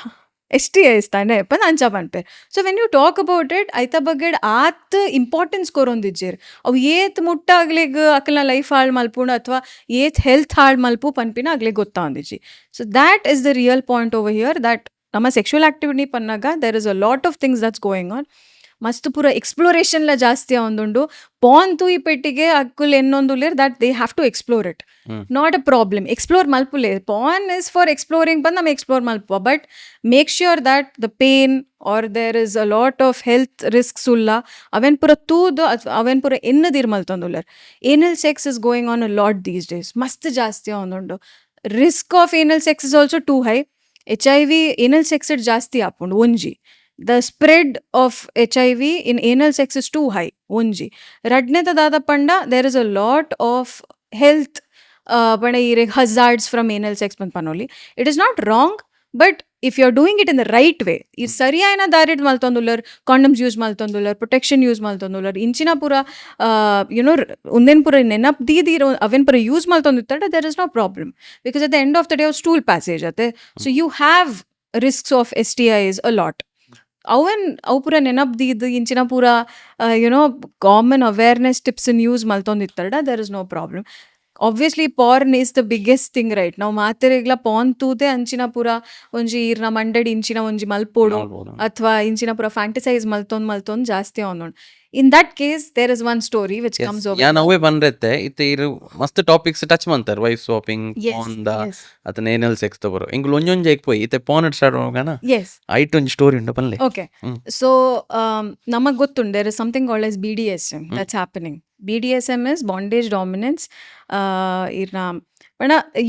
STIs ತಾನೆ ಪಂದ್ ಅಂಚ ಪನ್ಪೇರ್. So when you talk about it ಐತ ಬಗ್ಗೆ ಆತ್ ಇಂಪಾರ್ಟೆನ್ಸ್ ಕೊರೊಂದಿಜ್ಜೇರ್. ಅವು ಏತ್ ಮುಟ್ಟಾಗ್ಲಿಗ್ ಅಕಲ್ನ ಲೈಫ್ ಹಾಳು ಮಲ್ಪುಂಡು ಅಥವಾ ಏತ್ ಹೆಲ್ತ್ ಹಾಳು ಮಲ್ಪು ಪನ್ಪಿನ ಆಗ್ಲಿಗೆ ಗೊತ್ತಾಂದಿಜ್ಜಿ. So that is the real point over here, that ನಮ್ಮ ಸೆಕ್ಷುವಲ್ ಆಕ್ಟಿವಿಟಿ ಪನ್ನಾಗ there is a lot of things that's going on. ಮಸ್ತ್ ಪೂರ ಎಕ್ಸ್ಪ್ಲೋರೇಷನ್ಲ ಜಾಸ್ತಿ ಒಂದುಂಡು. ಪಾನ್ ತೂ ಈ ಪೆಟ್ಟಿಗೆ ಅಕ್ಕುಲ್ ಎನ್ನೊಂದುಲ್ಲೇರ್ that they have to explore it, not a problem. Explore ಮಲ್ಪುಲೇ, ಪಾನ್ ಇಸ್ ಫಾರ್ ಎಕ್ಸ್ಪ್ಲೋರಿಂಗ್ ಬಂದು ನಮ್ಮ ಎಕ್ಸ್ಪ್ಲೋರ್ ಮಲ್ಪುವ. But make sure that the pain are there is a lot of health risks ಉಲ್ಲ ಅವೆನ್ ಪೂರ ತೂದು ಅವೆನ್ ಪೂರ ಎನ್ನದಿರ್ ಮಲ್ತೊಂದುಲ್ಲೇರ್. ಏನಲ್ sex is going on a lot these days, ಮಸ್ತ್ ಜಾಸ್ತಿ ಒಂದುಂಡು. ರಿಸ್ಕ್ ಆಫ್ ಏನಲ್ sex is also two high. HIV ಏನಲ್ ಸೆಕ್ಸ್ ಇಡ್ ಜಾಸ್ತಿ ಆಪುಂಡು ಒಂಜಿ. The spread of HIV in anal sex is too high. ಒಂಜಿ ರಡ್ನೆತ ದಾದ ಪಂಡ there is a lot of health ಪಂಡ hazards from anal sex ಪಂದ್ ಪನೋಲಿ. It is not wrong, but if you are doing it in the right way, ಈ ಸರಿಯಾದ ದಾರಿಡ್ ಮಲ್ತೊಂದುಲ್ಲರ್, ಕಾಂಡಮ್ಸ್ ಯೂಸ್ ಮಲ್ತೊಂದುಲ್ಲರ್, ಪ್ರೊಟೆಕ್ಷನ್ ಯೂಸ್ ಮಲ್ತೊಂದುಲ್ಲರ್, ಇಂಚಿನ ಪೂರ ಯುನೋ ಉಂದೆನ್ ಪೂರ ನೆನಪ್ ದೀದಿರೋ ಅವೆನ್ ಪೂರ ಯೂಸ್ ಮಲ್ತೊಂದಿತ್ತಡ there is no problem, because at the end of the day stool passage ಅತ್ತೆ. So you have risks of STIs a lot. ಅವು ಪೂರ ನೆನಪ್ದಿದ್ದು ಇಂಚಿನ ಪೂರ ಯುನೋ ಕಾಮನ್ ಅವೇರ್ನೆಸ್ ಟಿಪ್ಸನ್ನು ಯೂಸ್ ಮಲ್ತೊಂದಿತ್ತಡ there is no problem. Obviously porn is the biggest thing right. ನಾವು ಮಾತೆರೆಗ್ಲ porn ತೂತೆ ಅಂಚಿನ ಪೂರ ಒಂಜಿ ಇರ್ನ ಮಂಡಡಿ ಇಂಚಿನ ಒಂಜಿ ಮಲ್ಪೋಡು ಅಥವಾ ಇಂಚಿನ ಪೂರ ಫ್ಯಾಂಟಸೈಸ್ ಮಲ್ತೊಂದು ಜಾಸ್ತಿ ಆವೊಂದುಂಡು. In that case there is one story which comes over. ಯಾನ್ ಅವೇ ಬಂದ್ರತ್ತೆ ಇತ್ತೆ ಇರು ಮಸ್ತ್ ಟಾಪಿಕ್ಸ್ ಟಚ್ ಮಾಡ್ತಾರೆ, ವೈಫ್ ಸ್ವಾಪಿಂಗ್, ಪಾನ್ದ ಅತನ ಏನಲ್ ಸೆಕ್ಸ್ ತಗೋರು ಇಂಗ್ಲ ಒಂಜೊಂಜೆ ಎಕ್ಪೋಯಿ ಇತ್ತೆ ಪಾನ್ ಸ್ಟಾರ್ಟ್ ಹೋಗಣ ಎಸ್ ಐಟ್ ಒಂಜಿ ಸ್ಟೋರಿ ಉಂಡು ಪನ್ಲೆ. ಓಕೆ, ಸೊ ನಮಗ್ ಗೊತ್ತುಂಡು there is something called as BDSM that's happening. BDSM is bondage dominance.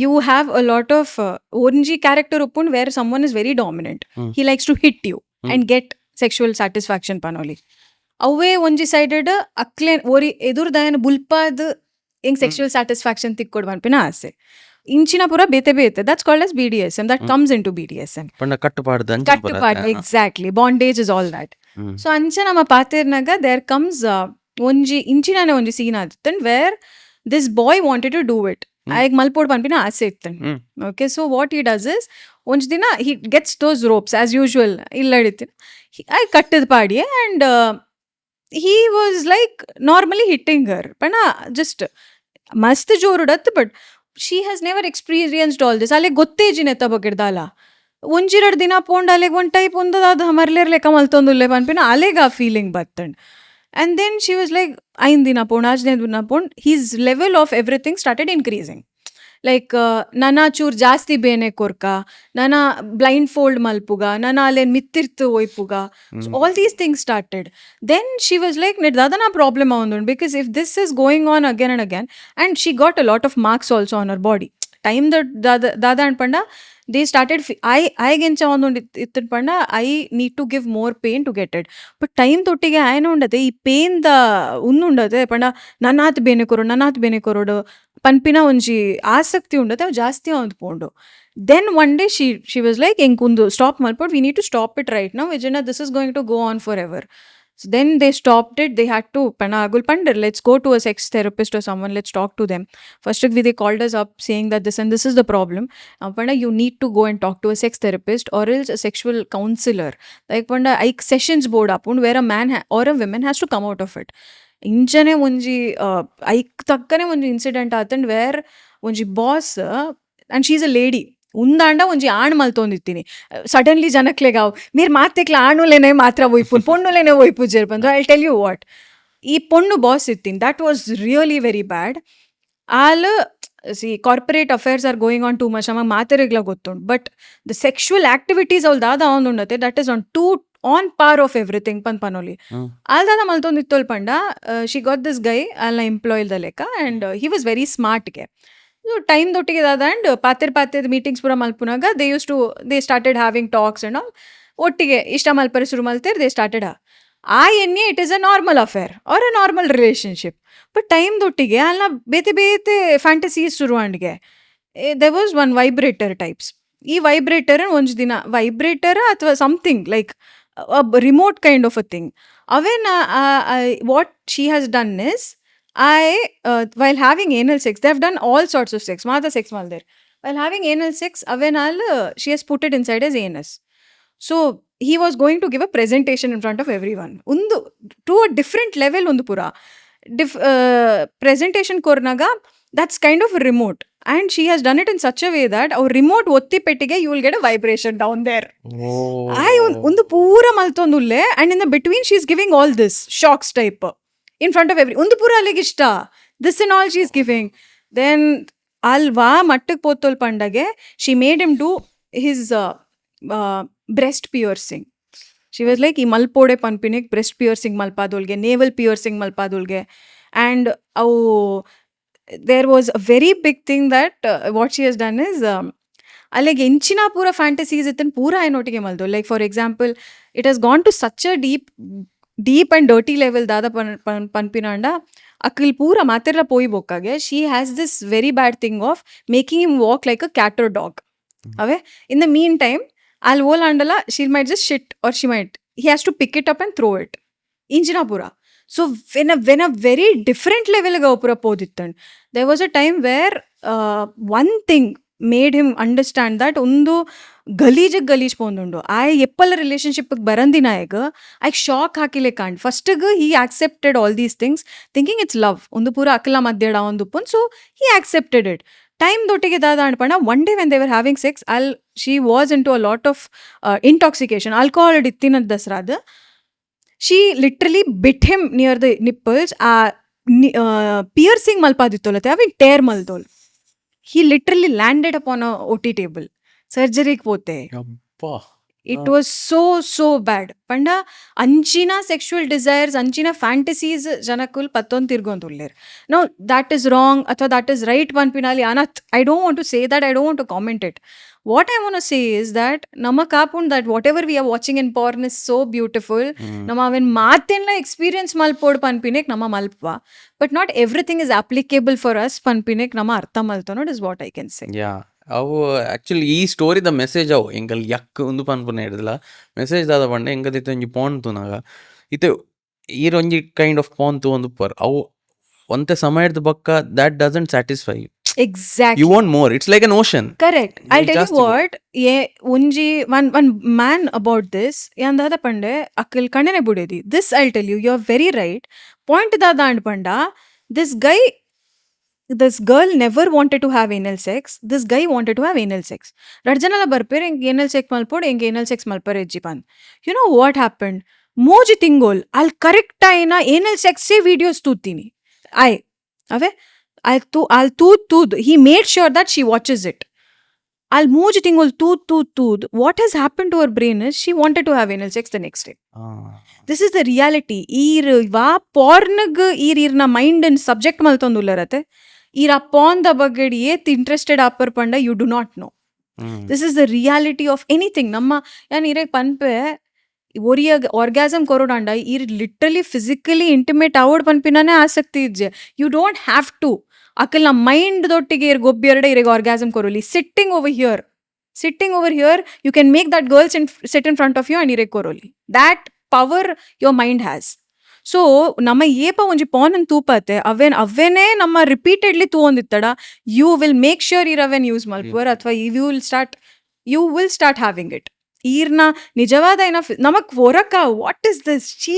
You have a lot of onji character uppund where someone is very dominant. He likes to hit you and get sexual satisfaction panoli. Away onji sided akle ori edur dayana bulpad ing sexual satisfaction tikkod banpina ase. Inchina pura bete that's called as BDSM. That comes into BDSM. ಪಂಡ ಕಟ್ಟುಪಾಡ್ದು ಅಂಚ Kattupad, exactly. Bondage is all that. So ancha nama patirnaga there comes ಒಂಜಿ ಇಂಚಿನಾನೆ ಒಂಜಿ scene ಆದಿತ್ತಂಡ್ where this boy wanted to do it. ಆಯ್ಗ ಮಲ್ಪೋಡ್ ಪನ್ಪಿನ ಆಸೆ ಇತ್ತಂಡ್. Okay, so what he does is ಒಂಜ್ ದಿನ he gets those ropes as usual ಇಲ್ಲ ಹಿಡಿತೀನಿ ಆಯ್ಗ ಕಟ್ಟದ ಪಾಡಿ and he was like normally hitting her ಪಣ ಜಸ್ಟ್ ಮಸ್ತ್ ಜೋರುಡತ್. But she has never experienced all this. ಅಲ್ಲೇ ಗೊತ್ತೇಜಿನ ಎತ್ತ ಬಗಿಡ್ದಾಲ ಒಂಜಿರಡು ದಿನ ಪೋಂಡ್ ಅಲೆಗ್ ಒಂದ್ ಟೈಪ್ ಒಂದದ ಮರ್ಲೇರ್ ಲೆಕ್ಕ ಮಲ್ತೊಂದುಲ್ಲೆ ಪನ್ಪಿನ ಅಲೆಗ ಆ feeling ಬತ್ತಂಡ್. And then she was like, "Ain dina pon, aaj dina pon." His level of everything started increasing. Like, nana chur jasti bene korka, nana blindfold malpuga, nana alen mittirtu oipuga. So all these things started. Then she was like, "Net dadana problem avundun, because if this is going on again and again," and she got a lot of marks also on her body. Time that dada and panda they started I ಗೆಂಚ ಒಂದೊಂದು ಇತ್ತದ ಪಂಡ I need to give more pain to get it. But ತೊಟ್ಟಿಗೆ ಆಯ್ನ ಉಂಡತೆ ಈ pain the ಉಂದುಂಡತೆ ಪಂಡ ನನ್ನಾತ್ ಬೇನೆ ಕೊರೋಡು ಪನ್ಪಿನ ಒಂಜಿ ಆಸಕ್ತಿ ಉಂಡತೆ ಅವು ಜಾಸ್ತಿ ಪೋಂಡು. Then one day she was like ಹೆಂಗ್ ಕುಂದು ಸ್ಟಾಪ್ ಮಲ್ಪೋಡ್, we need to stop it right now, ವಿಜಯನ this is going to go on forever. So then they stopped it. They had to agul pandar, let's go to a sex therapist or someone, let's talk to them. First they called us up saying that this and this is the problem. Panda, you need to go and talk to a sex therapist or else a sexual counselor. Like panda ik sessions board upund where a man or a woman has to come out of it. Inchane onji ik takkane onji incident happened where onji boss and she's a lady ಉಂದಾಂಡ ಒಂಜಿ ಆಣ್ ಮಲ್ತೊಂದಿತ್ತೀನಿ. Suddenly ಜನಕ್ಲೆಗಾವ್ Mir ಮಾತೆಕ್ಲ ಆಣುಲೇನೆ ಮಾತ್ರ ಒಯ್ಪುನ್ ಪೊಣ್ಣುಲೇನೆ ಒಯ್ಪುಜೇರ್ ಬಂದು. I tell you what, ಈ ಪೊಣ್ಣು boss ಇತ್ತೀನಿ, that was really very bad. Also corporate affairs are going on too much, ನಮಗೆ ಮಾತೆರೆಗ್ಲ ಗೊತ್ತುಂಡು. ಬಟ್ ದ ಸೆಕ್ಷುವಲ್ ಆಕ್ಟಿವಿಟೀಸ್ ಅವ್ಳು ದಾದ ಅವನುಂಡತೆ that is on par of everything ಪನ್ಪನೋಲಿ. ಆಲ್ದಾದ ಮಲ್ತೊಂದಿತ್ತೋಲ್ ಪಂಡ ಶಿ ಗಾಟ್ ದಿಸ್ ಗೈ ಅಲ್ನ ಎಂಪ್ಲಾಯ್ದ ಲೆಕ್ಕ ಆ್ಯಂಡ್ ಹಿ ವಾಸ್ ವೆರಿ ಸ್ಮಾರ್ಟ್ಗೆ. ಟೈಮ್ ದೊಟ್ಟಿಗೆ ದಾದ ಆ್ಯಂಡ್ ಪಾತೆರ್ ಮೀಟಿಂಗ್ಸ್ ಪೂರ ಮಲ್ಪುನಾಗ they started having talks and all. ಒಟ್ಟಿಗೆ ಇಷ್ಟ ಮಲ್ಪರೆ ಶುರು ಮಲ್ತೇರ್ ದೇ ಸ್ಟಾರ್ಟೆಡ್ ಆ ಎನ್ನಿ it is a normal affair or a normal relationship. But time ದೊಟ್ಟಿಗೆ ಅಲ್ಲ ಬೇತೆ ಫ್ಯಾಂಟಸೀಸ್ ಶುರು ಅಂಡ್ಗೆ there was one vibrator types. ಈ ವೈಬ್ರೇಟರ್ ಒಂಜ್ ದಿನ ವೈಬ್ರೇಟರ್ ಅಥವಾ something like remote kind of a thing ಅವೇನ್ what she has done is while having anal sex, they have done all sorts of sex, mata sex mal there. While having anal sex, avenal she has put it inside his anus. So he was going to give a presentation in front of everyone. Undu to a different level undu pura presentation kornaga, that's kind of a remote, and she has done it in such a way that our remote otti pettige you will get a vibration down there. Undu pura maltondulle, and in the between she is giving all this shocks type in front of undu pura alige ishta, this and all she is giving. Then alva mattak potol pandage she made him do his breast piercing. She was like ee malpode panpinik breast piercing malpadolge, navel piercing malpadolge, and there was a very big thing that what she has done is ಅಲ್ಲಿಗೆ ಎಂಚಿನ ಪೂರ fantasies ಇತ್ತನ್ ಪೂರ ಏನೊಟ್ಟಿಗೆ ಮಲ್ದು. Like for example it has gone to such a deep and dirty level ದಾದ ಪನ್ಪಿನಾಂಡ ಅಕ್ಕಿಲ್ ಪೂರ ಮಾತೆಲ್ಲ ಪೋಯಿ ಬೊಕ್ಕಾಗೆ she has this very bad thing of making him walk like a cat or dog. ಅವೇ ಇನ್ ದ ಮೀನ್ ಟೈಮ್ ಅಲ್ಲಿ ಓಲಾಂಡಲ she might just shit or she might he has to pick it up and throw it ಇಂಚಿನ ಪೂರ. So when a very different ಲೆವೆಲ್ಗೆ ಅವು ಪೂರ ಪೋದಿತ್ತಂಡ್. There was a time where one thing made him understand that ಒಂದು ಗಲೀಜ್ ಪೋಂದುಂಡು ಎಪ್ಪಲ ರಿಲೇಷನ್ಶಿಪ್ಗೆ ಬರಂದಿನ ಈಗ hike shock ಹಾಕಿಲೆ ಕಾಂಡ್. ಫಸ್ಟಿಗೆ he accepted all these things thinking it's love ಒಂದು ಪೂರ ಅಕಲ ಮಧ್ಯಡ ಒಂದು ಉಪ್ಪುನ್. So he accepted it. Time ದೊಟ್ಟಿಗೆ ದಾದ ಅನ್ಪಣ್ಣ one day when they were having sex she was into a lot of intoxication alcohol ಇತ್ತಿನದ ದಸರಾದ. She literally bit him near the nipples. ಆ ಪಿಯರ್ಸಿಂಗ್ ಮಲ್ಪಾದಿತ್ತೋಲತ್ತೆ ಅವಿನ್ ಟೇರ್ ಮಲ್ದೋಲ್. He literally landed upon a OT table. ಸರ್ಜರಿಗೆ ಪೋತೆ. ಅಬ್ಬಾ. ಇಟ್ ವಾಸ್ ಸೋ ಬ್ಯಾಡ್. ಪಂಡ ಅಂಚಿನ ಸೆಕ್ಷುವಲ್ ಡಿಸೈರ್ಸ್ ಅಂಚಿನ ಫ್ಯಾಂಟಸೀಸ್ ಜನಕ್ಕುಲ್ ಪತ್ತೊಂದು ತಿರ್ಗೊಂದುಲ್ಲೇರ್. ನೋ ದ್ಯಾಟ್ ಇಸ್ ರಾಂಗ್ ಅಥವಾ ದ್ಯಾಟ್ ಇಸ್ ರೈಟ್ ಪನ್ಪಿನಲ್ಲಿ ಅನತ್. I don't want to say that, I don't want to comment it. What I want to say is that ನಮ್ಮ ಕಾಪುಂಡ್ that whatever we are watching in porn is so beautiful. ನಮ್ಮ ಅವೆನ್ ಮಾತೆಲ್ಲ experience ಮಲ್ಪೋಡ್ ಪನ್ಪಿನೆಕ್ ನಮ್ಮ ಮಲ್ಪವ. But not everything is applicable for us ಪನ್ಪಿನೆಕ್ ನಮ್ಮ ಅರ್ಥ ಮಲ್ತನೋಡ್ is what I can say. Yeah ಅವು ಆ್ಯಕ್ಚುಲಿ ಈ ಸ್ಟೋರಿದ ಮೆಸೇಜ್ ಅವು ಎಂಕಲ್ ಯಕ್ ಒಂದು ಪನ್ಪುನ ಹಿಡ್ದಿಲ್ಲ ಮೆಸೇಜ್ ದಾದ ಪಂಡ ಎಂಕದಿತ್ತು ಒಂಜಿ ಪಾನ್ ತೂನಾಗ ಇತ್ತೆ ಈರೊಂಜಿ ಕೈಂಡ್ ಆಫ್ ಪಾನ್ ತೂ ಒಂದು ಪರ್ ಅವು ಒಂತೆ ಸಮಯದ ಬಕ್ಕ that doesn't satisfy you. Exactly. You want more. It's like an ocean. Correct. I'll tell you ಜಾಸ್ತಿ what. One man about this. Yandada pande akil kandene budedi. This I'll tell you. You're very right. Point dada and panda. This girl never wanted to have anal sex. This guy wanted to have anal sex. Rajjanala barpere anal sex malpod anal sex malpare jipan. You know what happened? Moji tingol. I'll correct aina anal sex se videos tutini. Ave I'll tooth. He made sure that she watches it. I'll mooji tingol tooth. What has happened to her brain is she wanted to have anal sex the next day. This is the reality. Va pornag na mind and subject maltondullarate. A porn da bagadi et interested upper panda you do not know. This is the reality of anything. Namma yan ire panpe orgasm korodanda literally physically intimate avod panpinane ಆಸಕ್ತಿ ಇಜ್ಜೆ. You don't have to. ಅಕಲ್ನ mind ದೊಟ್ಟಿಗೆ ಗೊಬ್ಬಿ ಎರಡೆ ಇರೆಗೆ orgasm ಕೊರೋಲಿ. Sitting over here you can make that girls sit in front of you and ಇರೆಗೆ ಕೊರೋಲಿ. That power your mind has. So ನಮ್ಮ ಏಪ ಒಂಜಿ ಪಾನ್ ಅನ್ ತೂಪತ್ತೆ ಅವೇನೇ ನಮ್ಮ ರಿಪೀಟೆಡ್ಲಿ ತೂವೊಂದಿತ್ತಡ ಯು ವಿಲ್ ಮೇಕ್ ಶ್ಯೂರ್ ಇರವೆನ್ ಯೂಸ್ ಮಲ್ಪುವರ್ ಅಥವಾ you will start having it. ಈರ್ನ ನಿಜವಾದ ಏನ ನಮಕ್ ಹೊರಕ ವಾಟ್ ಇಸ್ ದಿಸ್ ಚೀ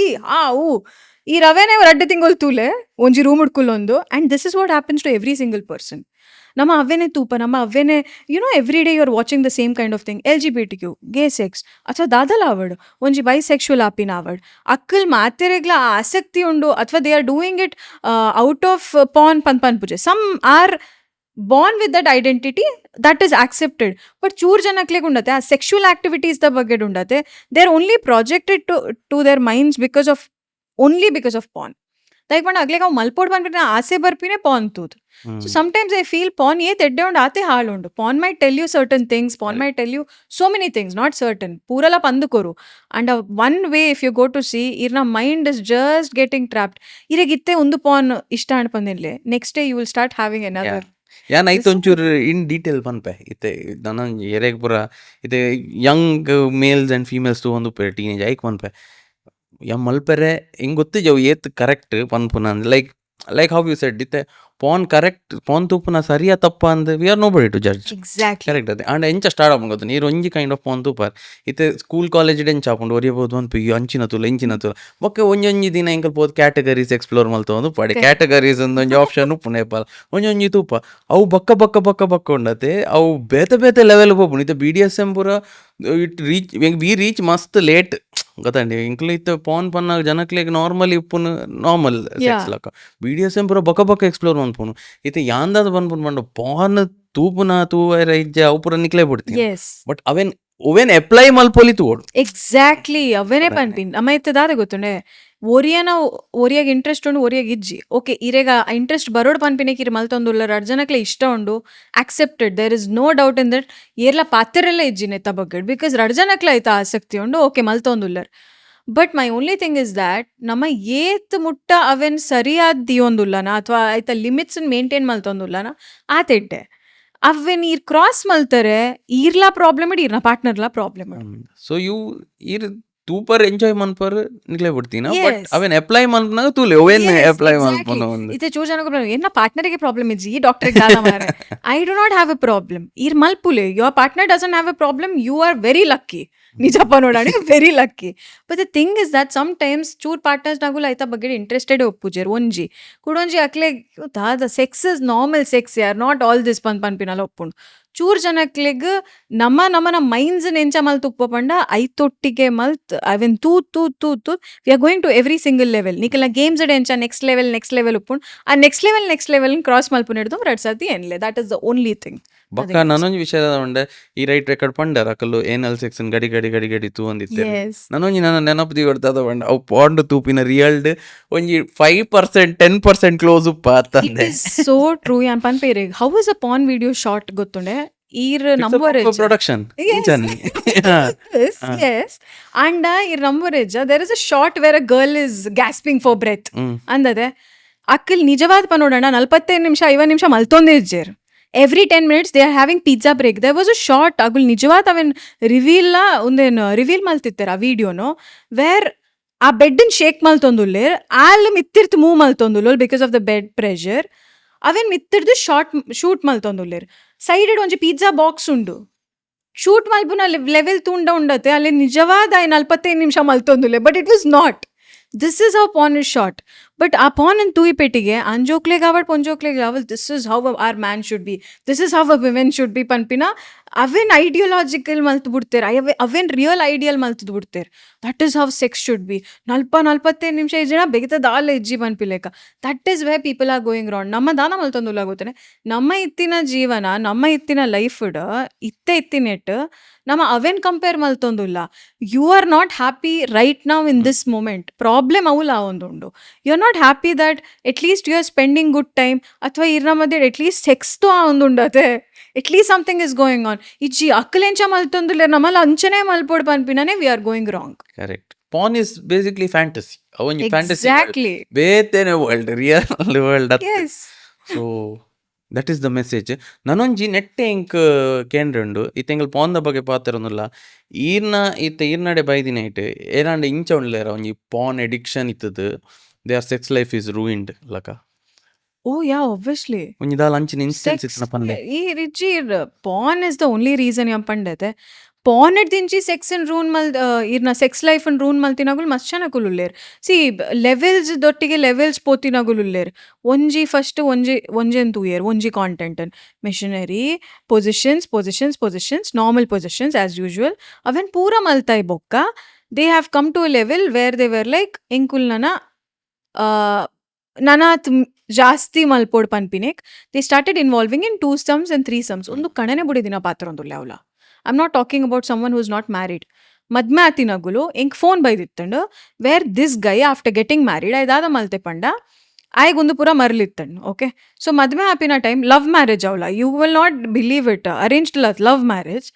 ಈ ರವೆನೇ ರಡ್ಡು ತಿಂಗಳು ತೂಲೆ ಒಂಜಿ ರೂಮ್ ಉಡ್ಕುಲ್ಲೊಂದು. And this is what happens to every single person. ನಮ್ಮ ಅವೇನೇ ತೂಪ ನಮ್ಮ ಅವೇನೇ every day you are watching the same kind of thing. LGBTQ gay sex ಅಥವಾ ದಾದಲ ಆವಡ್ ಒಂಜಿ ಬೈಸೆಕ್ಷುವಲ್ ಆಪಿನ ಆವಡ್ ಅಕ್ಕಲ್ ಮಾತೆರೆಗ್ಲ ಆಸಕ್ತಿ ಉಂಡು ಅಥವಾ they are doing it out of porn ಪನ್ಪುಜೆ. Some are born with that identity that is accepted. But ಚೂರ್ ಜನಕ್ಲೆ ಉಂಡತೆ ಆ ಸೆಕ್ಷುವಲ್ ಆಕ್ಟಿವಿಟೀಸ್ ದ ಬಗ್ಗೆ ಉಂಡತೆ they are only projected to their minds because of porn. Like ಪಂಡ ಅಗ್ಲೇಗ ಅವು ಮಲ್ಪೋಡ್ ಬಂದ್ಬಿಟ್ಟು ಆಸೆ ಬರ್ಪಿನೇ ಪಾನ್ ತೂದ್. So sometimes I feel porn ತೆಡ್ಡೆ ಉಂಡು ಆತೆ ಹಾಳುಂಡು. Porn may tell you certain things, porn may tell you so many things, not certain ಪೂರಲ ಪಂದುಕೊರು. And one way if you go to see ಇರ್ನ mind is just getting trapped. ಇರೆಗಿತ್ತೆ ಒಂದು porn ಇಷ್ಟ ಅನ್ಪಂದಿನ್ಲೆ next day you will start having another. ಯಾನ್ ಐತೆ ಒಂಚೂರು in detail ಪನ್ಪೆ ಇತ್ತೆ ನನ್ನ ಎರೆಗ್ ಪೂರ ಇತ್ತೆ ಯಂಗ್ ಮೇಲ್ಸ್ ಆ್ಯಂಡ್ ಫೀಮೇಲ್ಸ್ ತು ಒಂದು ಟೀನೇಜ್ ಐಕ್ ಪನ್ಪೆ ಯಮ್ ಮಲ್ಪೆರೆ ಹಿಂಗೆ ಗೊತ್ತಿಜವು ಏತ್ ಕರೆಕ್ಟ್ ಪನ್ಪುನ ಲೈಕ್ ಹೌ ಯು ಸೆಡ್ ಇತ್ತೆ ಪಾನ್ ಕರೆಕ್ಟ್ ಪಾನ್ ತೂಪುನ ಸರಿಯಾ ತಪ್ಪ ಅಂದ್ we are nobody to judge. Correct ಅದೇ ಅಂಡ್ ಎಂಚ ಸ್ಟಾರ್ಟ್ ಆಪುಂಡು ಗೊತ್ತು ನೀರು ಒಂಜಿ ಕೈಂಡ್ ಆಫ್ ಪಾನ್ ತೂಪರ್ ಇತ್ತೆ ಸ್ಕೂಲ್ ಕಾಲೇಜ್ ಎಂಚ ಆಪುಂಡು ಒರಿಯಬಹುದು ಅನ್ಪಿ ಅಂಚಿನ ತೂಲ ಇಂಚಿನ ತೂಲ ಬೊಕ್ಕ ಒಂಜೊಂಜಿ ದಿನ ಎಂಕಲ್ ಪೋದು ಕ್ಯಾಟಗರೀಸ್ ಎಕ್ಸ್ಪ್ಲೋರ್ ಮಲ್ತೊಂದು ಪಡೆ ಕ್ಯಾಟಗರೀಸ್ ಒಂದೊಂಜಿ ಆಪ್ಷನ್ ಪುಣೆಪಾಲ್ ಒಂಜೊಂಜಿ ತೂಪ ಅವು ಬಕ್ಕ ಉಂಡತೆ ಅವು ಬೇತೆ ಲೆವೆಲ್ ಪೋಪುಂಡು. ಇತ್ತೆ BDSM ಪೂರ ಇಟ್ ರೀಚ್ ಮಸ್ತ್ ಲೇಟ್ ಗೊತ್ತಂಡಿ ಇಂಕ್ಲು ಇತ್ತೆ ಪಾನ್ ಪನ್ನ ಜನಕ್ಲೆಗ್ ನಾರ್ಮಲಿ ಉಪ್ಪುನು ನಾರ್ಮಲ್ ಸೆಕ್ಸ್ ಲಕ್ಕ BDSM ಪೂರ ಬಕ್ಕ ಎಕ್ಸ್ಪ್ಲೋರ್ ಮನ್ಪುನು. ಇತ್ತೆ ಯಾಂದಾದ ಪನ್ಪುನು ಪಂಡ ಪಾನ್ ತೂಪುನ ತೂವರ ಇಜ್ಜೆ ಅವು ಪೂರ ನಿಕ್ಲೆ ಬಿಡ್ತೀನಿ. ಬಟ್ ಅವೇನ್ ಅಪ್ಲೈ ಮಲ್ಪೊಲಿ ತೂಡು ಎಕ್ಸಾಕ್ಟ್ಲಿ ಅವೇನೇ ಪನ್ಪಿನ್ ಅಮ್ಮ ಇತ್ತದಾದ ಗೊತ್ತುಂಡೆ ಒರಿಯಾಗ ಇಂಟ್ರೆಸ್ಟ್ ಉಂಡು ಒರಿಯಾಗ ಇಜ್ಜಿ ಓಕೆ ಇರೆಗ ಇಂಟ್ರೆಸ್ಟ್ ಬರೋಡ್ ಪನ್ಪಿನೇಕ್ ಇರ್ ಮಲ್ತೊಂದುಲ್ಲ ಅರ್ಜನಕ್ಲೆ ಇಷ್ಟ ಉಂಡು accepted. There is no doubt in that ಏರ್ಲ ಪಾತ್ರೆಲ್ಲ ಇಜ್ಜಿನ ಎತ್ತ ಬಗ್ಗೆಡ್ ಬಿಕಾಸ್ ರಡ್ಜನಕ್ಲೆ ಆಯ್ತಾ ಆಸಕ್ತಿ ಉಂಡು ಓಕೆ ಮಲ್ತೊಂದುಲ್ಲರ್. But my only thing is that ನಮ್ಮ ಏತ್ ಮುಟ್ಟ ಅವೆನ್ ಸರಿಯಾದ ದಿಯೊಂದುಲ್ಲನ ಅಥವಾ ಆಯ್ತಾ ಲಿಮಿಟ್ಸ್ ಮೇಂಟೈನ್ ಮಲ್ತೊಂದುಲ್ಲನ ಆತೆಡ್ಡೆ ಅವೆನ್ ಈರ್ ಕ್ರಾಸ್ ಮಲ್ತಾರೆ ಈರ್ಲಾ ಪ್ರಾಬ್ಲಮ್ ಇಡ್ ಈರ್ನ ಪಾರ್ಟ್ನರ್ಲಾ ಪ್ರಾಬ್ಲಮ್ ಇಡ್. ಸೊ ಯು ಇರ್ ತೂಪರ್ ಎಂಜಾಯ್ ಮನ್ಪರ್ ನಿಕ್ಲೆ ಬಿಡ್ತೀನ ಬಟ್ Yes. ಅವೆನ್ ಅಪ್ಲೈ ಮನ್ಪನಾಗ ತೂಲೆ ಅವೇನ್ Yes, ಅಪ್ಲೈ exactly. ಮನ್ಪನ ಒಂದು ಇತ್ತೆ ಚೂರ್ ಜನಕ್ಕೆ ಪ್ರಾಬ್ಲಮ್ ಏನ ಪಾರ್ಟ್ನರಿಗೆ ಪ್ರಾಬ್ಲಮ್ ಇಜ್ಜಿ ಈ ಡಾಕ್ಟರ್ಗೆ ದಾದ ಮಾರೆ. I do not have a problem ಈರ್ ಮಲ್ಪುಲೆ your partner doesn't have a problem you are very lucky. ನಿಜಪ್ಪ ನೋಡಾಣಿ very lucky. But the thing is that sometimes ಚೂರ್ ಪಾರ್ಟ್ನರ್ಸ್ ನಾಗುಲ ಐತ ಬಗ್ಗೆ ಇಂಟ್ರೆಸ್ಟೆಡ್ ಒಪ್ಪುಜೇರ್ ಒಂಜಿ ಕುಡೊಂಜಿ ಅಕ್ಲೆ ದಾದ ಸೆಕ್ಸ್ ಇಸ್ ನಾರ್ಮಲ್ ಸೆಕ್ಸ್ ಯಾರ್ ನಾಟ್ ಆಲ್ ದಿಸ್ ಪನ್ಪಿನಲ್ಲ ಒಪ್ಪುಂಡು. ಚೂರ್ ಜನಕ್ಲೆಗ್ ನಮ್ಮನ ಮೈಂಡ್ಸ್ ಎಂಚ ಮಲ್ತ್ ಉಪ್ಪ ಪಂಡ ಐತೊಟ್ಟಿಗೆ ಮಲ್ತ್ ಅವೆನ್ ತೂತ್ we are going to every single level ನಿಕಲ ಗೇಮ್ಸ್ ಎಂಚ ನೆಕ್ಸ್ಟ್ ಲೆವೆಲ್ ಉಪ್ಪುಂಡು ಆ ನೆಕ್ಸ್ಟ್ ಲೆವೆಲ್ ಕ್ರಾಸ್ ಮಲ್ಪುನ ಹಿಡ್ದು ರಡ್ ಸರ್ತಿ ಎನ್ಲೆ that is the only thing. ಬೊಕ್ಕ ನನೊಂಜಿ ವಿಷಯದ ಉಂಡೆ ಈ ರೈಟ್ ರೆಕಾರ್ಡ್ ಪಂಡರ್ ಅಕಲ್ಲು ಏನಲ್ ಸೆಕ್ಷನ್ ಗಡಿ ತೂ ಅಂದಿತ್ತೆ Yes. ನನೊಂಜಿ ನನ್ನ ನೆನಪು ಹೊಡ್ತದ ಪಂಡ ಅವು ಪಾಂಡ್ ತೂಪಿನ ರಿಯಲ್ಡ್ ಒಂಜಿ 5% 10% ಕ್ಲೋಸ್ ಉಪ್ಪ It ಅತ್ತಂದೆ is so true ಯಾನ್ ಪನ್ಪೇರೆ how is a porn video short ಗೊತ್ತುಂಡೆ ಈರ್ number production yes and ir number age there is a shot where a girl is gasping for breath andade ಅಕ್ಕಲ್ ನಿಜವಾದ ಪನೋಡಣ 45 ನಿಮಿಷ 50 ನಿಮಿಷ ಮಲ್ತೊಂದೇ ಇಜ್ಜೇರ್ every 10 minutes they are having pizza break. there was a shot ಅಗುಲ್ ನಿಜವಾದ ಅವೆನ್ reveal ಒಂದೇನು reveal ಮಲ್ತಿತ್ತಾರ ಆ ವಿಡಿಯೋನು where ಆ ಬೆಡ್ಡನ್ ಶೇಕ್ ಮಲ್ತೊಂದುಲ್ಲೇರ್ ಆಲ್ ಮಿತ್ತಿರ್ತು ಮೂವ್ ಮಲ್ತೊಂದುಲ್ಲೋಲ್ because of the bed pressure ಅವೆನ್ ಮಿತ್ತಿರ್ದು ಶೂಟ್ ಮಲ್ತೊಂದುಲ್ಲೇರ್ ಸೈಡೆಡ್ ಒಂಜಿ ಪಿಜ್ಜಾ ಬಾಕ್ಸ್ ಉಂಡು ಶೂಟ್ ಮಲ್ಪುನ ಲೆವೆಲ್ ತೂಂಡ ಉಂಡತೆ ಅಲ್ಲಿ ನಿಜವಾದ 45 ನಿಮಿಷ ಮಲ್ತೊಂದುಲ್ಲೆ but it was not. This is how porn is short. But ಆ ಪಾನ್ ಅನ್ ತೂಯಿ ಪೆಟ್ಟಿಗೆ ಅಂಜೋಕ್ಲೆಗ್ ಅವಡ್ ಪೊಂಜೋಕ್ಲೆಗ್ ಅವಲ್ this is how our man should be this is how a women should be ಪನ್ಪಿನ ಅವೇನ್ ಐಡಿಯಾಲಜಿಕಲ್ ಮಲ್ತು ಬಿಡ್ತೇರ್ ಅವೇನ್ ರಿಯಲ್ ಐಡಿಯಲ್ ಮಲ್ತದ್ ಬಿಡ್ತೇರ್. That is how sex should be 45 ನಿಮಿಷ ಇಜ್ಜಿನ ಬೆಗಿತದ ಆಲ್ ಇಜ್ಜಿ ಪನ್ಪಿಲೇಕ that is way people are going round. ನಮ್ಮ ದಾನ ಮಲ್ತೊಂದುಲ್ಲ ಗೊತ್ತೇನೆ ನಮ್ಮ ಇತ್ತಿನ ಜೀವನ ನಮ್ಮ ಇತ್ತಿನ ಲೈಫ್ ಇತ್ತಿನೆಟ್ ನಮ್ಮ ಅವೇನ್ ಕಂಪೇರ್ ಮಲ್ತೊಂದುಲ್ಲ. You are not happy right now in this moment problem ಅವಲ್ಲ ಒಂದುಂಡು. You are not happy that at least you are spending good time ಅಥವಾ ಇರ್ನ ಮಧ್ಯೆ ಎಟ್ಲೀಸ್ಟ್ ಸೆಕ್ಸ್ತು ಆ ಒಂದುಂಡತೆ at least something is going on. ಇಜ್ಜಿ ಅಕ್ಕಲೆಂಚ ಮಲ್ತೊಂದುಲ್ಲ ನಮ್ಮಲ್ಲಿ ಅಂಚನೆ ಮಲ್ಪೋಡ್ ಪನ್ಪಿನೇ we are going wrong. Correct. Porn is basically fantasy ಅವೊಂಜಿ ಫ್ಯಾಂಟಸಿ Exactly. ಬೇತೆನೆ ವರ್ಲ್ಡ್ ರಿಯಲ್ ವರ್ಲ್ಡ್ ಅತ್ತೆ. Yes. So that is the message. ನನೊಂಜಿ ನೆಟ್ಟೆ ಇಂಕ್ ಕೇಂದ್ರಂಡು ಇತ್ತೆಂಗಲ್ ಪಾನ್ದ ಬಗ್ಗೆ ಪಾತೆರೊಂದುಲ್ಲ ಈರ್ನಡೆ ಬೈದಿನ ಇಟ್ ಏನಾಂಡ ಇಂಚ ಉಂಡ್ಲೇರ ಒಂಜಿ ಪಾನ್ ಎಡಿಕ್ಷನ್ ಇತ್ತದು their sex life is ruined ಲಕ Oh yeah, obviously. ಒಂಜಿ ದಾಲ ಅಂಚಿನ ಇನ್ಸ್ಟೆನ್ಸ್ Sex ಇತ್ತನ ಪಂದೆ ಈ ರಿಚಿ porn is the only reason ಯಂ ಪಂಡತೆ ಪಾನ್ ಇಡ್ ದಿಂಚಿ ಸೆಕ್ಸ್ ಇನ್ ರೂನ್ ಮಲ್ ಇರ್ನ ಸೆಕ್ಸ್ ಲೈಫ್ ಇನ್ ರೂನ್ ಮಲ್ತಿನಾಗುಲ್ ಮಸ್ತ್ ಜನಕುಲುಲ್ಲೇರ್. ಸಿ ಲೆವೆಲ್ಸ್ ದೊಟ್ಟಿಗೆ ಲೆವೆಲ್ಸ್ ಪೋತಿನಾಗುಲುಲ್ಲೇರ್ ಒಂಜಿ ಫಸ್ಟ್ ಒಂಜೆನ್ ತೂಯೇರ್ ಒಂಜಿ content missionary positions normal positions as usual ಅವೆನ್ ಪೂರ ಮಲ್ತಾಯ್ ಬೊಕ್ಕ they have come to a level where they were like ಎಂಕುಲ್ ನನಾತ್ ಜಾಸ್ತಿ ಮಲ್ಪೋಡ್ ಪನ್ಪಿನೆಕ್ they started involving in 2 sums and 3 sums. ಒಂದು ಕಣನೆ ಬುಡಿದಿನ ಪಾತ್ರ ಒಂದುಲ್ಲೆ ಅವಲ I am not talking about someone who is not married. ಮದ್ಮೆ ಆತಿನಗುಲು ಎಂಕ್ ಫೋನ್ ಬೈದಿತ್ತಂಡು where this guy after getting married ಐದಾದ ಮಲ್ತೆ ಪಂಡ ಆಯ್ಗೊಂದು ಪೂರ ಮರಲಿತ್ತಂಡು. ಓಕೆ ಸೊ ಮದ್ಮೆ ಆಪಿನ ಟೈಮ್ ಲವ್ ಮ್ಯಾರೇಜ್ ಅವಲ you will not believe it arranged love marriage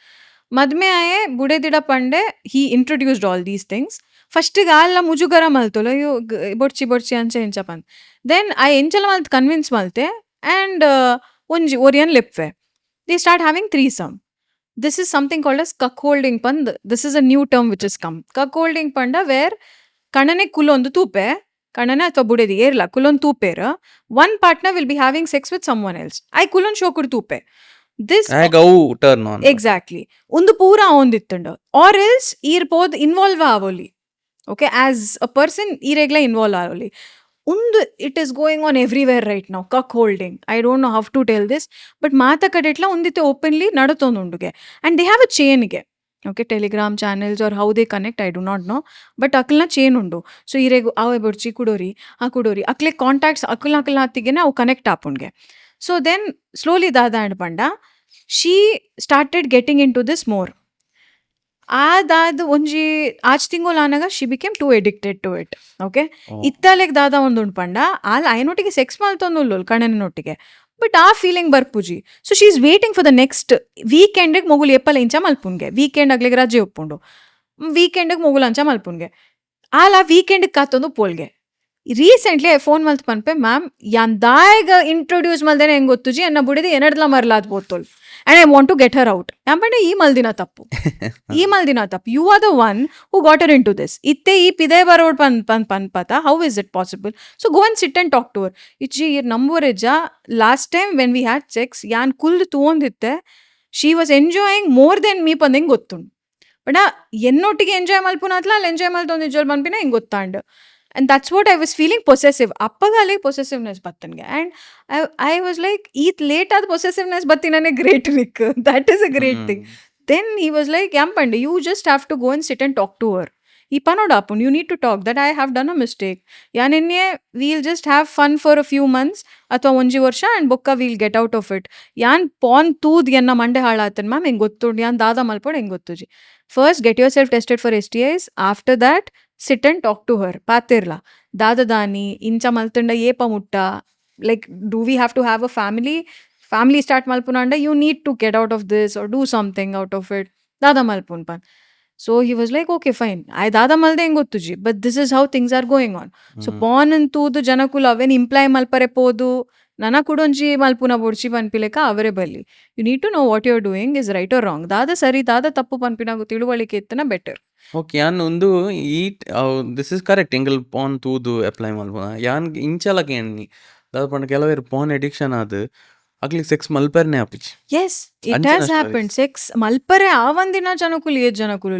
ಮದ್ಮೆ ಆಯೆ ಬುಡೆದಿಡ ಪಂಡೆ he introduced all these things. ಫಸ್ಟಿಗೆ ಆಲ್ಲ ಮುಜುಗರ ಮಲ್ತೊಲ ಅಯ್ಯೋ ಬೊಡ್ಚಿ ಅಂಚೆ ಎಂಚ ಪಂದ್ ದೆನ್ ಆ ಎಂಚಲ ಮಲ್ತ್ ಕನ್ವಿನ್ಸ್ ಮಲ್ತೆ ಆ್ಯಂಡ್ ಒಂಜಿ ಒರಿಯನ್ ಲೆಪ್ವೆ they start having 3 sum. This is something called as cuckolding pand. This is a new term which has come. Cuckolding panda where kanane kulondu toope kanane athwa budedi erla kulon toopera one partner will be having sex with someone else. I kulon shokur toope. This ಹೇಗೆ ಅವು turn on exactly ಒಂದು ಪೂರ ಒಂದಿತ್ತಂಡು or else ಈರ್ ಪೋದ್ involve ಆವೋಲಿ. Okay as a person ಈರೆಗ್ಲ involve ಆವೋಲಿ ಒಂದು it is going on everywhere right ನಾವು cuckolding I don't know how to tell this but ಮಾತ ಕಡೆಟ್ಲ ಒಂದಿತ್ತೆ ಓಪನ್ಲಿ ನಡತೊಂದುಂಡುಗೆ ಆ್ಯಂಡ್ ದೇ ಹ್ಯಾವ್ ಅ ಚೇನ್ಗೆ. Okay telegram channels are how they connect I do not know but ಅಕ್ಲನ chain ಉಂಡು. ಸೊ ಈರೆಗು ಅವೆ ಬಡ್ಚಿ ಕುಡೋರಿ ಅಕ್ಲೆ ಕಾಂಟ್ಯಾಕ್ಟ್ಸ್ ಅಕ್ಲ ಹತ್ತಿಗೆನೆ ಅವು ಕನೆಕ್ಟ್ ಆಪುಣ್ಗೆ. ಸೊ ದೆನ್ ಸ್ಲೋಲಿ ದಾದ ಅಂಡ್ ಪಂಡ she started getting in to this more. ಆದಾದ ಒಂಜಿ ಆಚ್ ತಿಂಗೋಲ್ ಆನಾಗ she became to addicted to it. Okay ಇತ್ತಲೆಗ್ ದಾದ ಒಂದುಂಡು ಪಂಡ ಆಲ್ ಐನೊಟ್ಟಿಗೆ ಸೆಕ್ಸ್ ಮಲ್ತೊಂದುಲ್ಲೋಲ್ ಕಣನೊಟ್ಟಿಗೆ ಬಟ್ ಆ ಫೀಲಿಂಗ್ ಬರ್ಪುಜಿ. So she is waiting for the next ವೀಕೆಂಡಿಗೆ ಮೊಗುಲು ಎಪ್ಪಲ ಇಂಚ ಮಲ್ಪುನ್ಗೆ ವೀಕೆಂಡ್ ಆಗ್ಲಿಗೆ ರಜೆ ಒಪ್ಪುಂಡು ವೀಕೆಂಡಿಗೆ ಮೊಗುಲು ಅಂಚ ಮಲ್ಪುನ್ಗೆ ಆಲ್ ಆ ವೀಕೆಂಡಿಗೆ ಕಾತೊಂದು ಪೋಲ್ಗೆ ರೀಸೆಂಟ್ಲಿ ಐ ಫೋನ್ ಮಲ್ತ್ ಪನ್ಪೆ ಮ್ಯಾಮ್ ಯಾಂದಾಯ್ಗ ಇಂಟ್ರೊಡ್ಯೂಸ್ ಮಲ್ದೇನೆ ಹೆಂಗ್ ಗೊತ್ತುಜಿ ಎನ್ನ ಬುಡಿದು ಎನಡ್ಲ ಮರ್ಲಾದ್ ಬೋತೋಳು and I want to get her out ಯಾಂಪಂಡೆ ಈ ಮಲ್ದಿನ ತಪ್ಪು you are the one who got her in to this ಇತ್ತೆ ಈ ಪಿದೆ ಬರೋಡ್ ಪನ್ಪತ how is it possible so go and sit and talk to her ಇಜ್ಜಿ ಇರ್ ನಂಬುವರೆಜ್ಜ last time when we had sex ಯಾನ್ ಕುಲ್ದು ತೂಂದಿತ್ತೆ she was enjoying more then me ಪಂದೆಂಗ್ ಗೊತ್ತುಂಡು ಬಟ್ ಎನ್ನೊಟ್ಟಿಗೆ ಎಂಜಾಯ್ ಮಲ್ಪುನಾತ್ಲ ಅಲ್ಲಿ ಎಂಜಾಯ್ ಮಲ್ತೊಂದು ನಿಜಲ್ ಪನ್ಪಿನ ಹಿಂಗೆ ಗೊತ್ತಾಂಡು and that's what I was feeling possessive appagali possessiveness battange and I was like eat late ad possessiveness battinane great Nick that is a great thing then he was like yampande you just have to go and sit and talk to her ಈ ಪನೋಡ್ ಆಪುಂಡು you need to talk that I have done a mistake ಯಾನೆನ್ನೆ we'll just have fun for a few months ಅಥವಾ ಒಂಜಿ ವರ್ಷ and ಬೊಕ್ಕ we'll get out of it ಯಾನ್ PAN ತೂದ್ ಎನ್ನ ಮಂಡೆ ಹಾಳಾತನ್ ma'am ಹೆಂಗ್ ಗೊತ್ತುಂಡು ಯಾನ್ ದಾದ ಮಲ್ಪೋಡ್ ಹೆಂಗ್ ಗೊತ್ತುಜಿ first get yourself tested for STIs after that sit and talk to her ಪಾತಿರ್ಲ ದಾದದಾನಿ ಇಂಚ ಮಲ್ತಂಡ ಏಪ ಮುಟ್ಟ like do we have to have a family start ಮಲ್ಪುನಂಡ you need to get out of this or do something out of it ದಾದ ಮಲ್ಪುನ್ ಪನ್ so he was like okay fine ಆಯ್ ದಾದ ಮಲ್ದೆ ಹೆಂಗ್ ಗೊತ್ತುಜಿ but this is how things are going on so PAN ಅಂತೂದು ಜನಕುಲು ಅವೇನ್ ಇಂಪ್ಲೈ ಮಲ್ಪರೆ ಪೋದು ನನ ಕುಡೊಂಜಿ ಮಲ್ಪುನ ಬೊಡ್ಚಿ ಪನ್ಪಿಲೆಕ ಅವರೇ ಬಲ್ಲಿ you need to know what you are doing is right or wrong ದಾದ ಸರಿ ದಾದ ತಪ್ಪು ಪನ್ಪಿನ ತಿಳುವಳಿಕೆ ಇತ್ತನ ಬೆಟರ್ ಓಕೆ ಯಾನ್ ಒಂದು ಈ this is correct angle PAN ತೂದು ಅಪ್ಲೈ ಮಲ್ಪುನ ಯಾನ್ ಇಂಚಲಕ್ಕೆ ಎಣ್ಣಿ ದಾದ ಪಂಡ ಕೆಲವೇರು ಪಾನ್ ಎಡಿಕ್ಷನ್ ಆದ್ ಅಗ್ಲಿ ಸೆಕ್ಸ್ ಮಲ್ಪರ್ನೆ ಆಪಿಚ್ Yes, it ಅಂಚನ has happened. Sex ಮಲ್ಪರೆ ಆವಂದಿನ ಜನಕುಲು ಏಜ್ ಜನಕುಲು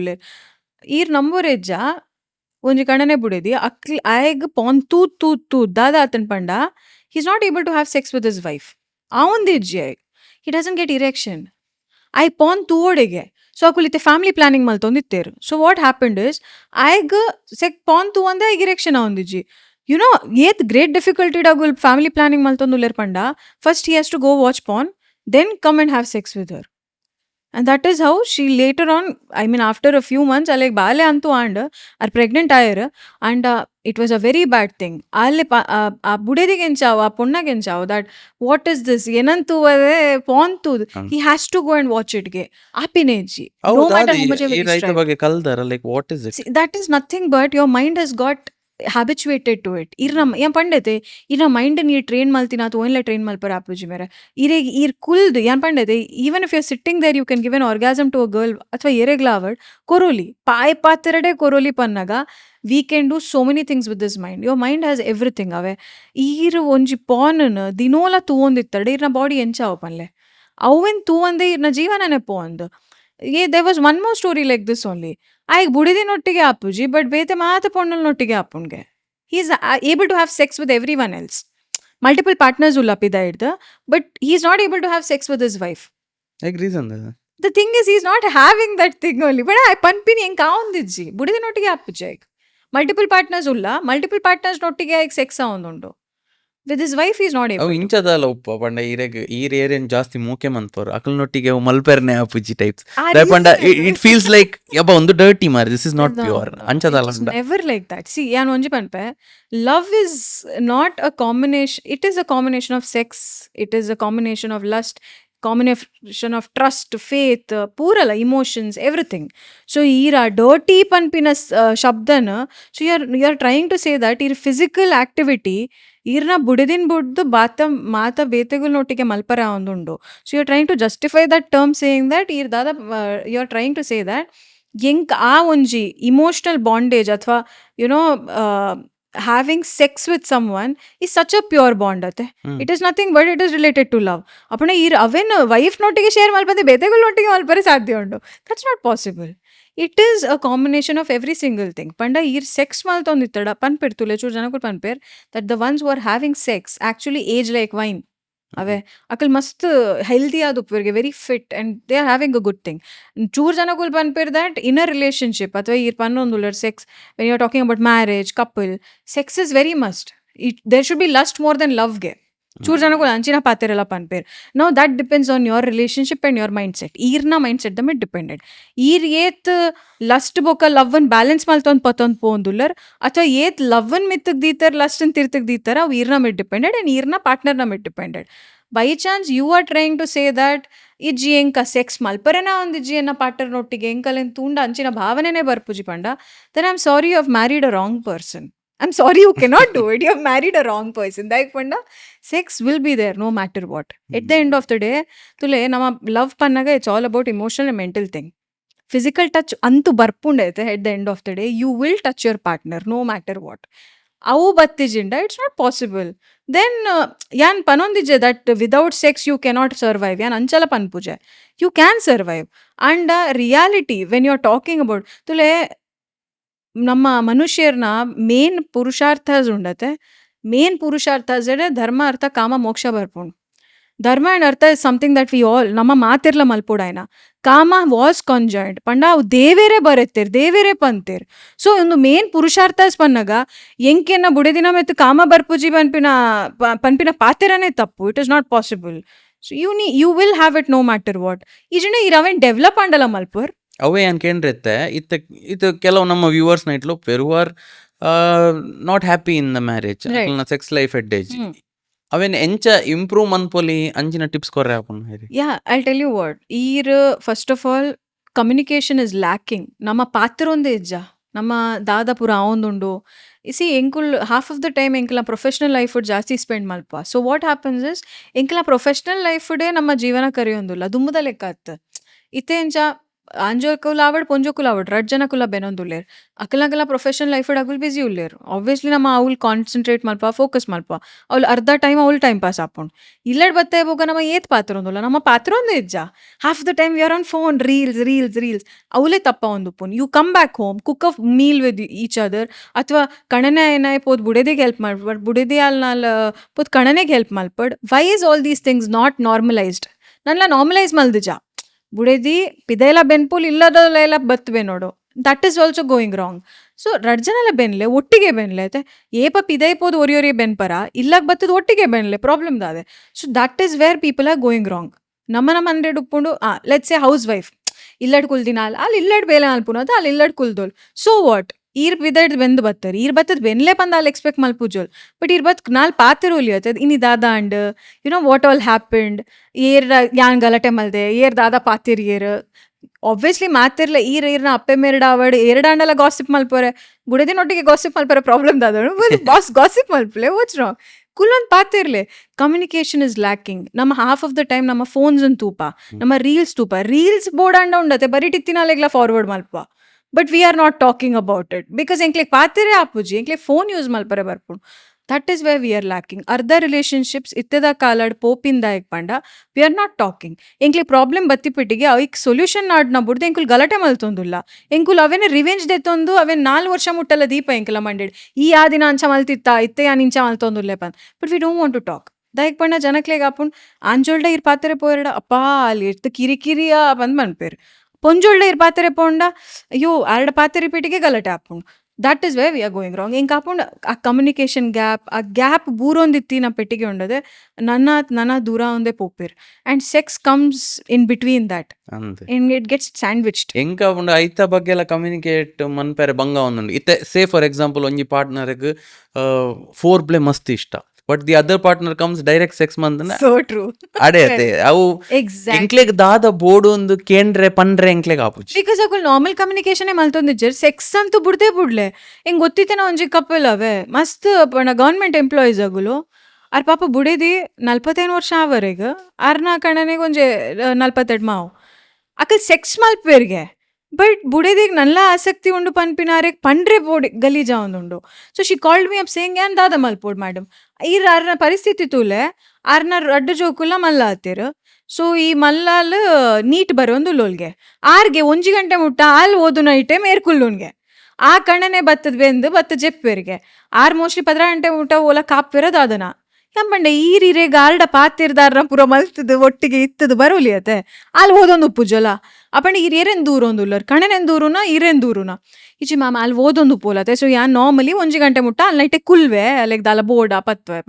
ಈರ್ ನಂಬುರೆಜ್ಜ ಒಂಜಿ ಕಣನೆ ಬುಡೆದಿ ಅಕ್ಲಿ ಆಯಗ್ ಪಾನ್ ತೂದ್ ದಾದ ಆತನ್ ಪಂಡ he's not able to have sex with his wife. ಆವಂದಿಜ್ಜಿ ಆಯ್ he doesn't get erection. ಆಯ್ ಪಾನ್ ತೂವೊಡೆಗೆ ಸೊ ಅಕುಲಿತೆ ಫ್ಯಾಮಿಲಿ ಪ್ಲಾನಿಂಗ್ ಮಲ್ತೊಂದಿತ್ತೇರು ಸೊ ವಾಟ್ ಹ್ಯಾಪನ್ಡ್ ಇಸ್ ಆಯ್ಗ ಪಾನ್ ತೂವಂದೆ ಆಯ್ಗ ಇರೆಕ್ಷನ್ ಆವಂದಿಜ್ಜಿ you know ಏತ್ ಗ್ರೇಟ್ ಡಿಫಿಕಲ್ಟಿ ಅಗುಲ್ ಫ್ಯಾಮಿಲಿ ಪ್ಲಾನಿಂಗ್ ಮಲ್ತೊಂದುಲ್ಲೆರ್ ಪಂಡ first he has to go watch porn then come and have sex with her and that is how she later on I mean after a few months alek baale antu and are pregnant ayere and it was a very bad thing alle a budedigen enchav a ponnagen enchav that what is this enantu ade porn tu he has to go and watch it ge apineji no matter how much ಈ ರೈತ ಬಗ್ಗೆ ಕಲ್ದಾರ like what is it See, that is nothing but your mind has got habituated to it yan pandete ira mind ni train maltina to only train malpar apuji mere ir kuldu yan pandete even if you're sitting there you can give an orgasm to a girl athwa ereglavard koroli pai patirade koroli pannaga we can do so many things with this mind your mind has everything ave ir onji porn dinola tuondittade irna body enchav panle awen tuonde irna jeevanane pond there was one more story like this only ಆಯ್ಗ ಬುಡಿದಿನೊಟ್ಟಿಗೆ ಆಪುಜಿ but ಬೇತೆ ಮಾತ ಪೊಣ್ಣಲ್ನೊಟ್ಟಿಗೆ ಆಪುಂಡ್ಗೆ he is able to have sex with everyone else multiple partners ullapida idda but he is not able to have sex with his wife like reason the thing is he is not having that thing only but I panpini enka ondijji budidinottige ಆಪುಜಿ ಆಯ್ಗ multiple partners multiple partners ನೊಟ್ಟಿಗೆ ಆಯ್ಗ sex ಆವೊಂದುಂಡು with his wife he is not able ಅವು ಇಂಚದಲ್ಲ ಉಪ್ಪ ಪಂಡ ಈರ್ area and ಜಾಸ್ತಿ ಮೂಕೆ ಮನ್ಪರ್ ಅಕಲ್ನೊಟ್ಟಿಗೆ ಅವು ಮಲ್ಪರ್ನೆ ಆಪುಜಿ types ಪಂಡ ಇಟ್ ಫೀಲ್ಸ್ ಲೈಕ್ ಯಬ್ಬ ಒಂದು ಡರ್ಟಿ ಮಾರ್ ದಿಸ್ ಇಸ್ ನಾಟ್ ಪ್ಯೂರ್ ಅಂಚದಲ್ಲ It's never like that. See, yan onji panpe, love is not a combination. It is a combination of sex. It is a combination of lust, combination of trust, faith, purala emotions, everything. So, ira dirty panpina shabdana. So, you're trying to say that your physical activity, irna budidin buddu mata betegul nottige malpara ondundo. So, you're trying to justify that term saying that you're trying to say that ಎಂಕ್ ಆ ಒಂಜಿ emotional bondage ಅಥವಾ you know having sex with someone is such a pure bond ಅತ್ತೆ it is nothing but it is related to love ಅಪ್ಪಣ ಅವೇನು wife ನೊಟ್ಟಿಗೆ share ಮಲ್ಪದೆ ಬೇತೆಗಳು ನೊಟ್ಟಿಗೆ ಮಲ್ಪರೆ ಸಾಧ್ಯ ಉಂಡು that's not possible it is a combination of every single thing ಪಂಡ sex ಮಲ್ತೊಂದಿತ್ತಡ ಪನ್ಪಿರ್ತುಲೆ ಚೂರು ಜನಕ್ಕೂ ಪನ್ಪೇರ್ that the ones were having sex actually age like wine ಅವೆ ಅಕಲ್ ಮಸ್ತ್ ಹೆಲ್ದಿ ಆದ ಉಪ್ಪಿಗೆ very fit and they are having a good thing ಚೂರ್ ಜನಕುಲ್ ಪನ್ಪೇರ್ ದಟ್ ಇನ್ ಅ ರಿಲೇಶನ್ಶಿಪ್ ಅಥವಾ ಈ ಪನ್ನೊಂದುಲ್ಲರ್ sex when you are talking about marriage couple sex is very must there should be lust more then ಲವ್ಗೆ ಚೂರ್ ಜನಕುಲ್ ಅಂಚಿನ ಪಾತೆರೆಲ್ಲ ಪನ್ಪೇರ್ no that depends on your relationship and your mind set ಈರ್ನ ಮೈಂಡ್ ಸೆಟ್ ದ ಮಿಟ್ ಡಿಪೆಂಡೆಡ್ ಈರ್ ಏತ್ ಲಸ್ಟ್ ಬೊಕ ಲವ್ವನ್ ಬ್ಯಾಲೆನ್ಸ್ ಮಲ್ತೊಂದು ಪತ್ತೊಂದು ಪೋಂದುಲ್ಲರ್ ಅಥವಾ ಏತ್ ಲವ್ವನ್ ಮಿತ್ತಗ್ ದೀತರ್ ಲಸ್ಟನ್ ತಿರ್ತಗ್ ದೀತರ ಅವು ಈರ್ನ ಮಿಟ್ ಡಿಪೆಂಡೆಡ್ ಅಂಡ್ ಈರ್ನ ಪಾರ್ಟ್ನರ್ನ ಮಿಟ್ depended by chance you are trying to say that ಇಜ್ಜಿ ಎಂಕ ಸೆಕ್ಸ್ ಮಲ್ಪರೆನ ಒಂದಿಜ್ಜಿ ಎನ್ನ ಪಾರ್ಟ್ನರ್ನೊಟ್ಟಿಗೆ ಎಂಕಲೆನ್ ತೂಂಡ ಅಂಚಿನ ಭಾವನೆನೇ ಬರ್ಪುಜಿ ಪಂಡ then I am sorry you have married a wrong person I'm sorry, you cannot do it. You have married a wrong person. Like panda, sex will be there no matter what. At the end of the day, tule nama love pannaga, it's all about emotional and mental thing. Physical touch antu barpundete. At the end of the day, you will touch your partner no matter what. Avu battijinda, it's not possible. Then yan panondije that without sex you cannot survive. Yan anchala panpuje. You can survive. And reality when you're talking about tule ನಮ್ಮ ಮನುಷ್ಯರ್ನ main ಪುರುಷಾರ್ಥ ಉಂಡತೆ main ಪುರುಷಾರ್ಥ ಜಡೆ ಧರ್ಮ ಅರ್ಥ ಕಾಮ ಮೋಕ್ಷ ಬರ್ಪುಂಡು ಧರ್ಮ ಅಂಡ್ ಅರ್ಥ is something that we all ನಮ್ಮ ಮಾತಿರ್ಲ ಮಲ್ಪುಡಾಯ್ನ ಕಾಮ ವಾಸ್ ಕಾಂಜಾಯಿಂಟ್ ಪಂಡ ಅವು ದೇವೇರೇ ಬರೆತ್ತೇರ್ ದೇವೇರೇ ಪಂತೇರ್ ಸೊ ಒಂದು ಮೇನ್ ಪುರುಷಾರ್ಥ ಪನ್ನಗ ಎಂಕೆನ್ನ ಬುಡೆದಿನ ಮೆತ್ತು ಕಾಮ ಬರ್ಪುಜಿ ಪನ್ಪಿನ ಪಾತೆರನೇ ತಪ್ಪು it is not possible so you will have it no matter what ಈ ಜನ ಇರವೇನ್ ಡೆವಲಪ್ ಆಂಡಲ ಮಲ್ಪುರ್ ಅವೇ ಅನ್ಕೇಂಡ್ರತ್ತೆ ಇದು ಕೆಲವು ನಮ್ಮ ವ್ಯೂವರ್ಸ್ನ ಇಟ್ಲು ಪೆರು are not happy in the marriage sex life ಎಡ್ ಏಜ್ ಅವೇನ್ ಎಂಚ ಇಂಪ್ರೂವ್ ಮನ್ಪೊಲಿ ಅಂಚಿನ ಟಿಪ್ಸ್ ಕೊರ್ರೆ ಆಪುಂಡು yeah I tell you what ಈರ್ first of all communication is lacking ನಮ್ಮ ಪಾತ್ರ ಒಂದೇ ಇಜ್ಜ ನಮ್ಮ ದಾದ ಪೂರ ಅವೊಂದುಂಡು ಸಿ ಎಂಕುಲ್ ಹಾಫ್ ಆಫ್ ದ ಟೈಮ್ ಎಂಕಲ ಪ್ರೊಫೆಷನಲ್ ಲೈಫ್ ಜಾಸ್ತಿ ಸ್ಪೆಂಡ್ ಮಲ್ಪ ಸೊ ವಾಟ್ ಹ್ಯಾಪನ್ಸ್ ಇಸ್ ಎಂಕಲ ಪ್ರೊಫೆಷನಲ್ ಲೈಫ್ಡೇ ನಮ್ಮ ಜೀವನ ಕರೆಯೊಂದುಲ್ಲ ದುಂಬುದ ಲೆಕ್ಕ ಅತ್ತ ಇತ್ತೆ ಎಂಚ ಆಂಜೋಕುಲ ಆವಡ್ ಪೊಂಜೋಕುಲ ಆವಡ್ ರಡ್ ಜನಕುಲ ಬೆನೊಂದುಲ್ಲೇರ್ ಅಕಲ್ನಕಲ ಪ್ರೊಫೆಷನಲ್ ಲೈಫಡ್ ಅಕುಲ್ ಬಿಸಿ ಉಲ್ಲೇರ್ ಆಬ್ವಿಯಸ್ಲಿ ನಮ್ಮ ಅವ್ಲ್ ಕಾನ್ಸಂಟ್ರೇಟ್ ಮಲ್ಪ ಫೋಕಸ್ ಮಲ್ಪ ಅವ್ಲ್ ಅರ್ಧ ಟೈಮ್ ಅವ್ಲ್ ಟೈಮ್ ಪಾಸ್ ಆಪುಂಡು ಇಲ್ಲಡ್ ಬತ್ತೆ ಬೋಗ ನಮ್ಮ ಏತ್ ಪಾತ್ರ ಒಂದುಲ್ಲ ನಮ್ಮ ಪಾತ್ರ ಒಂದೇ ಇಜ್ಜ half the time we are on phone reels ಅವಲೇ ತಪ್ಪ ಒಂದು ಪುನ್ you come back home cook a meal with each other ಅಥವಾ ಕಣನೆ ಏನಾಯ್ ಪೋದ್ ಬುಡೆದಿಗೆ ಹೆಲ್ಪ್ ಮಾಡ್ಬಾರ್ದು ಬುಡೆದಿ ಅಲ್ನಾಲ್ ಪೋದ್ ಕಣನೆಗೆ ಹೆಲ್ಪ್ ಮಲ್ಪಡ್ why is all these things not normalized ನನ್ಲ ನಾರ್ಮಲೈಸ್ ಮಲ್ದಿಜ ಬುಡೆದಿ ಪಿದೆಲ್ಲ ಬೆನ್ಪುಲ್ ಇಲ್ಲದೆಲ್ಲ ಬತ್ವೆ ನೋಡು that is also going wrong so ರಡ್ಜನೆಲ್ಲ ಬೆನ್ಲೆ ಒಟ್ಟಿಗೆ ಬೆನ್ಲೆ ಐತೆ ಏಪ ಪಿದೈಪೋದು ಒರಿಯೊರಿ ಬೆನ್ಪರ ಇಲ್ಲಾಗ ಬತ್ತದ ಒಟ್ಟಿಗೆ ಬೆನ್ಲೆ ಪ್ರಾಬ್ಲಮ್ ದಾದೆ so that is where people are going wrong ನಮ್ಮ ಹಂಡ್ರೆಡ್ ಉಪ್ಪುಂಡು ಲೆಟ್ಸ್ ಎ ಹೌಸ್ ವೈಫ್ ಇಲ್ಲಡ್ ಕುಲ್ದಿನ ಅಲ್ಲಿ ಇಲ್ಲಡ್ ಬೇಲೆ ಅಲ್ಪುನದ ಅಲ್ಲಿ ಇಲ್ಲಡ್ ಕುಲ್ದೋಲ್ ಸೊ ವಾಟ್ ಈರ್ ಬಿದಡ್ ಬೆಂದ್ ಬತ್ತರ್ ಈರ್ ಬತ್ತದ ಬೆನ್ಲೆ ಪಂದ ಅಲ್ಲಿ ಎಕ್ಸ್ಪೆಕ್ಟ್ ಮಲ್ಪುಜೋಲ್ ಬಟ್ ಈರ್ ಬತ್ ನಾಲ್ ಪಾತಿರೋಲಿ ಆಯ್ತದ ಇನಿ ದಾದ ಅಂಡ್ you know what all happened ಏರ್ ಯಾನ್ ಗಲಾಟೆ ಮಲ್ದೆ ಏರ್ ದಾದ ಪಾತಿರ್ ಏರ್ ಆಬ್ವಿಯಸ್ಲಿ ಮಾತಿರ್ಲ ಈರ್ನ ಅಪ್ಪೆ ಮೇರ್ಡ ಅವಡ್ ಎರಡಾಂಡಲ ಗಾಸಿಪ್ ಮಲ್ಪರೆ ಬುಡೆದಿನೊಟ್ಟಿಗೆ ಗಾಸಿಪ್ ಮಲ್ಪರೆ ಪ್ರಾಬ್ಲಮ್ ದಾದಳು ಬಾಸ್ ಗಾಸಿಪ್ ಮಲ್ಪಲೆ ವಾಟ್ಸ್ ರಾಂಗ್ ಕುಲ್ಲೊಂದು ಪಾತಿರ್ಲೆ ಕಮ್ಯುನಿಕೇಶನ್ ಇಸ್ ಲ್ಯಾಕಿಂಗ್ ನಮ್ಮ ಹಾಫ್ ಆಫ್ ದ ಟೈಮ್ ನಮ್ಮ ಫೋನ್ಸ್ ತೂಪ ನಮ್ಮ ರೀಲ್ಸ್ ಬೋರ್ಡ್ ಉಂಡತೆ ಬರೀ ಟಿತ್ತಿನಾಲೆಗ್ಲ ಫಾರ್ವರ್ಡ್ ಮಲ್ಪ but we are not talking about it because ಎಂಕ್ಲೆ ಪಾತಿರೇ ಆಪುಜಿ ಎಂಕ್ಲೆ ಫೋನ್ ಯೂಸ್ ಮಲ್ಪರೆ ಬರ್ಪುಂಡು that is way we are lacking ಅರ್ಧ ರಿಲೇಷನ್ಶಿಪ್ಸ್ ಇತ್ತೆದ ಕಾಲಡ್ ಪೋಪಿಂದ ಪಂಡ ವಿ ಆರ್ ನಾಟ್ ಟಾಕಿಂಗ್ ಎಂಕ್ಲೆ ಪ್ರಾಬ್ಲಮ್ ಬತ್ತಿಪಿಟ್ಟಿಗೆ ಅವಕ್ಕೆ ಸೊಲ್ಯೂಷನ್ ನಾಡ್ನ ಬುಡ್ದು ಎಂಕುಲ್ ಗಲಾಟೆ ಮಲ್ತೊಂದುಲ್ಲ ಎಂಕುಲ್ ಅವೇನೆ ರಿವೆಂಜ್ ದೆತ್ತೊಂದು ಅವೇನ್ 4 ವರ್ಷ ಮುಟ್ಟಲ್ಲ ದೀಪ ಎಂಕಲ ಮಂಡಿಡ್ ಈ ಆ ದಿನ ಅಂಚ ಮಲ್ತಿತ್ತ ಇತ್ತೆ ಆ ನಿಂಚ ಮಲ್ತೊಂದುಲ್ಲೆ ಪಂದ್ but we don't want to talk ದಯಕ್ ಪಂಡ ಜನಕ್ಲೆಗ್ ಆಪುಂಡು ಆಂಜೋಲ್ಡ ಇರ್ ಪಾತ್ರೆ ಪೋಯರ್ಡ ಅಪ್ಪಾ ಅಲ್ಲಿ ಎತ್ತು ಕಿರಿಕಿರಿಯ ಬಂದ್ ಮನ್ಪೇರು ಪೊಂಜೊಳ್ಳೆ ಇರ್ ಪಾತ್ರೆ ಪೋಂಡ ಅಯ್ಯೋ ಅರ್ಡ ಪಾತ್ರೆ ಪೀಟಿಗೆ ಗಲಾಟೆ ಆಪುಂಡು that is way we are going wrong ಎಂಕ್ ಆಪುಂಡು ಆ ಕಮ್ಯುನಿಕೇಶನ್ ಗ್ಯಾಪ್ ಬೂರೊಂದಿತ್ತಿ ನಾ ಪೆಟ್ಟಿಗೆ ಉಂಡದೆ ನನ್ನ ದೂರ ಒಂದೇ ಪೋಪೇರ್ and sex comes in between that it gets sandwiched ಎಂಕ ಉಂಡು ಐತ ಬಗ್ಗೆ ಎಲ್ಲ ಕಮ್ಯುನಿಕೇಟ್ ಮನ್ಪೆರೆ ಬಂಗ ಒಂದುಂಡು ಇತ್ತೆ ಸೇ ಫಾರ್ ಎಕ್ಸಾಂಪಲ್ ಒಂಜಿ ಪಾರ್ಟ್ನರ್ಗ್ ಫೋರ್ ಪ್ಲೇ ಮಸ್ತ್ ಇಷ್ಟ but the other partner comes direct sex ಮಂತನ ಸೋ ಟ್ರೂ ಅಡೆ ಅತೆ ಅವು ಎಂಕ್ಲೆಗ್ ದಾದ ಬೋರ್ಡ್ ಒಂದು ಕೇಂಡ್ರೆ ಪಂಡ್ರೆ ಎಂಕ್ಲೆಗ್ ಆಪುಜಿ ಬಿಕಾಸ್ ಅಕುಲ್ ನಾರ್ಮಲ್ ಕಮ್ಯುನಿಕೇಶನ್ ಮಲ್ತೊಂದಿಜ್ಜರ್ ಸೆಕ್ಸ್ ಅಂತೂ ಬುಡ್ದೇ ಬುಡ್ಲೆ ಹೆಂಗ್ ಗೊತ್ತಿತ್ತೇನ ಒಂಜಿ ಕಪಲ್ ಅವೇ ಮಸ್ತ್ ಗೌರ್ಮೆಂಟ್ ಎಂಪ್ಲಾಯೀಸ್ ಅಗುಲು ಆರ್ ಪಾಪ ಬುಡೇದಿ 45 ವರ್ಷ ಆವರೆಗೆ ಆರ್ನ ಕಣ್ಣನೆಗೆ ಒಂಜಿ 42 ಮಾವು ಅಕಲ್ ಸೆಕ್ಸ್ ಮಲ್ಪೇರ್ಗೆ ಬಟ್ ಬುಡೇದಿಗೆ ನಲ್ಲ ಆಸಕ್ತಿ ಉಂಡು ಪನ್ಪಿನಾರೆಗ್ ಪಂಡ್ರೆ ಬೋಡಿ ಗಲೀಜ ಒಂದುಂಡು so she called me up saying ಏನ್ ದಾದ ಮಲ್ಪೋಡ್ ಮೇಡಮ್ ಈರ್ ಆರ್ನ ಪರಿಸ್ಥಿತಿ ತೂಲೆ ಆರ್ನ ಅಡ್ಡ ಜೋಕುಲ್ಲ ಮಲ್ಲ ಹತ್ತಿರ ಸೊ ಈ ಮಲ್ಲಾಲ್ ನೀಟ್ ಬರೋಂದು ಲೋಲ್ಗೆ ಆರ್ಗೆ 1 ಗಂಟೆ ಮುಟ್ಟ ಆಲ್ ಓದು ನೈಟೆ ಮೇರ್ಕುಲ್ಲುನ್ಗೆ ಆ ಕಣ್ಣನೆ ಬತ್ತದ ಬೆಂದು ಬತ್ತ ಜೆಪ್ಪೇರಿಗೆ ಆರ್ ಮೋಸ್ಟ್ಲಿ 15 ಗಂಟೆ ಮುಟ್ಟ ಓಲ ಕಾಪಿರೋದಾದನ ಕಂಪಂಡೆ ಈರಿರೇಗ ಆರ್ಡ ಪಾತಿರ್ದಾರ ಪೂರ ಮಲ್ತದ ಒಟ್ಟಿಗೆ ಇತ್ತದ ಬರೋಲಿ ಅತೆ ಅಲ್ಲಿ ಓದೊಂದು ಉಪ್ಪುಜಲ ಅಪ್ಪಂಡೆ ಈರೇನ್ ದೂರ ಒಂದುಲ್ಲರ್ ಕಣನೆನ್ ದೂರುನ ಈರೇನ್ ದೂರುನ ಇಚಿ ಮಾಮ ಅಲ್ಲಿ ಓದೊಂದು ಉಪ್ಪುಲತೆ ಸೊ ಯಾನ್ ನಾರ್ಮಲಿ 1 ಗಂಟೆ ಮುಟ್ಟ ಅಲ್ಲಿ ನೈಟೆ ಕುಲ್ವೆ ಅಲ್ಲಿಗೆ ದಾಲ ಬೋರ್ಡ ಪತ್ವೆ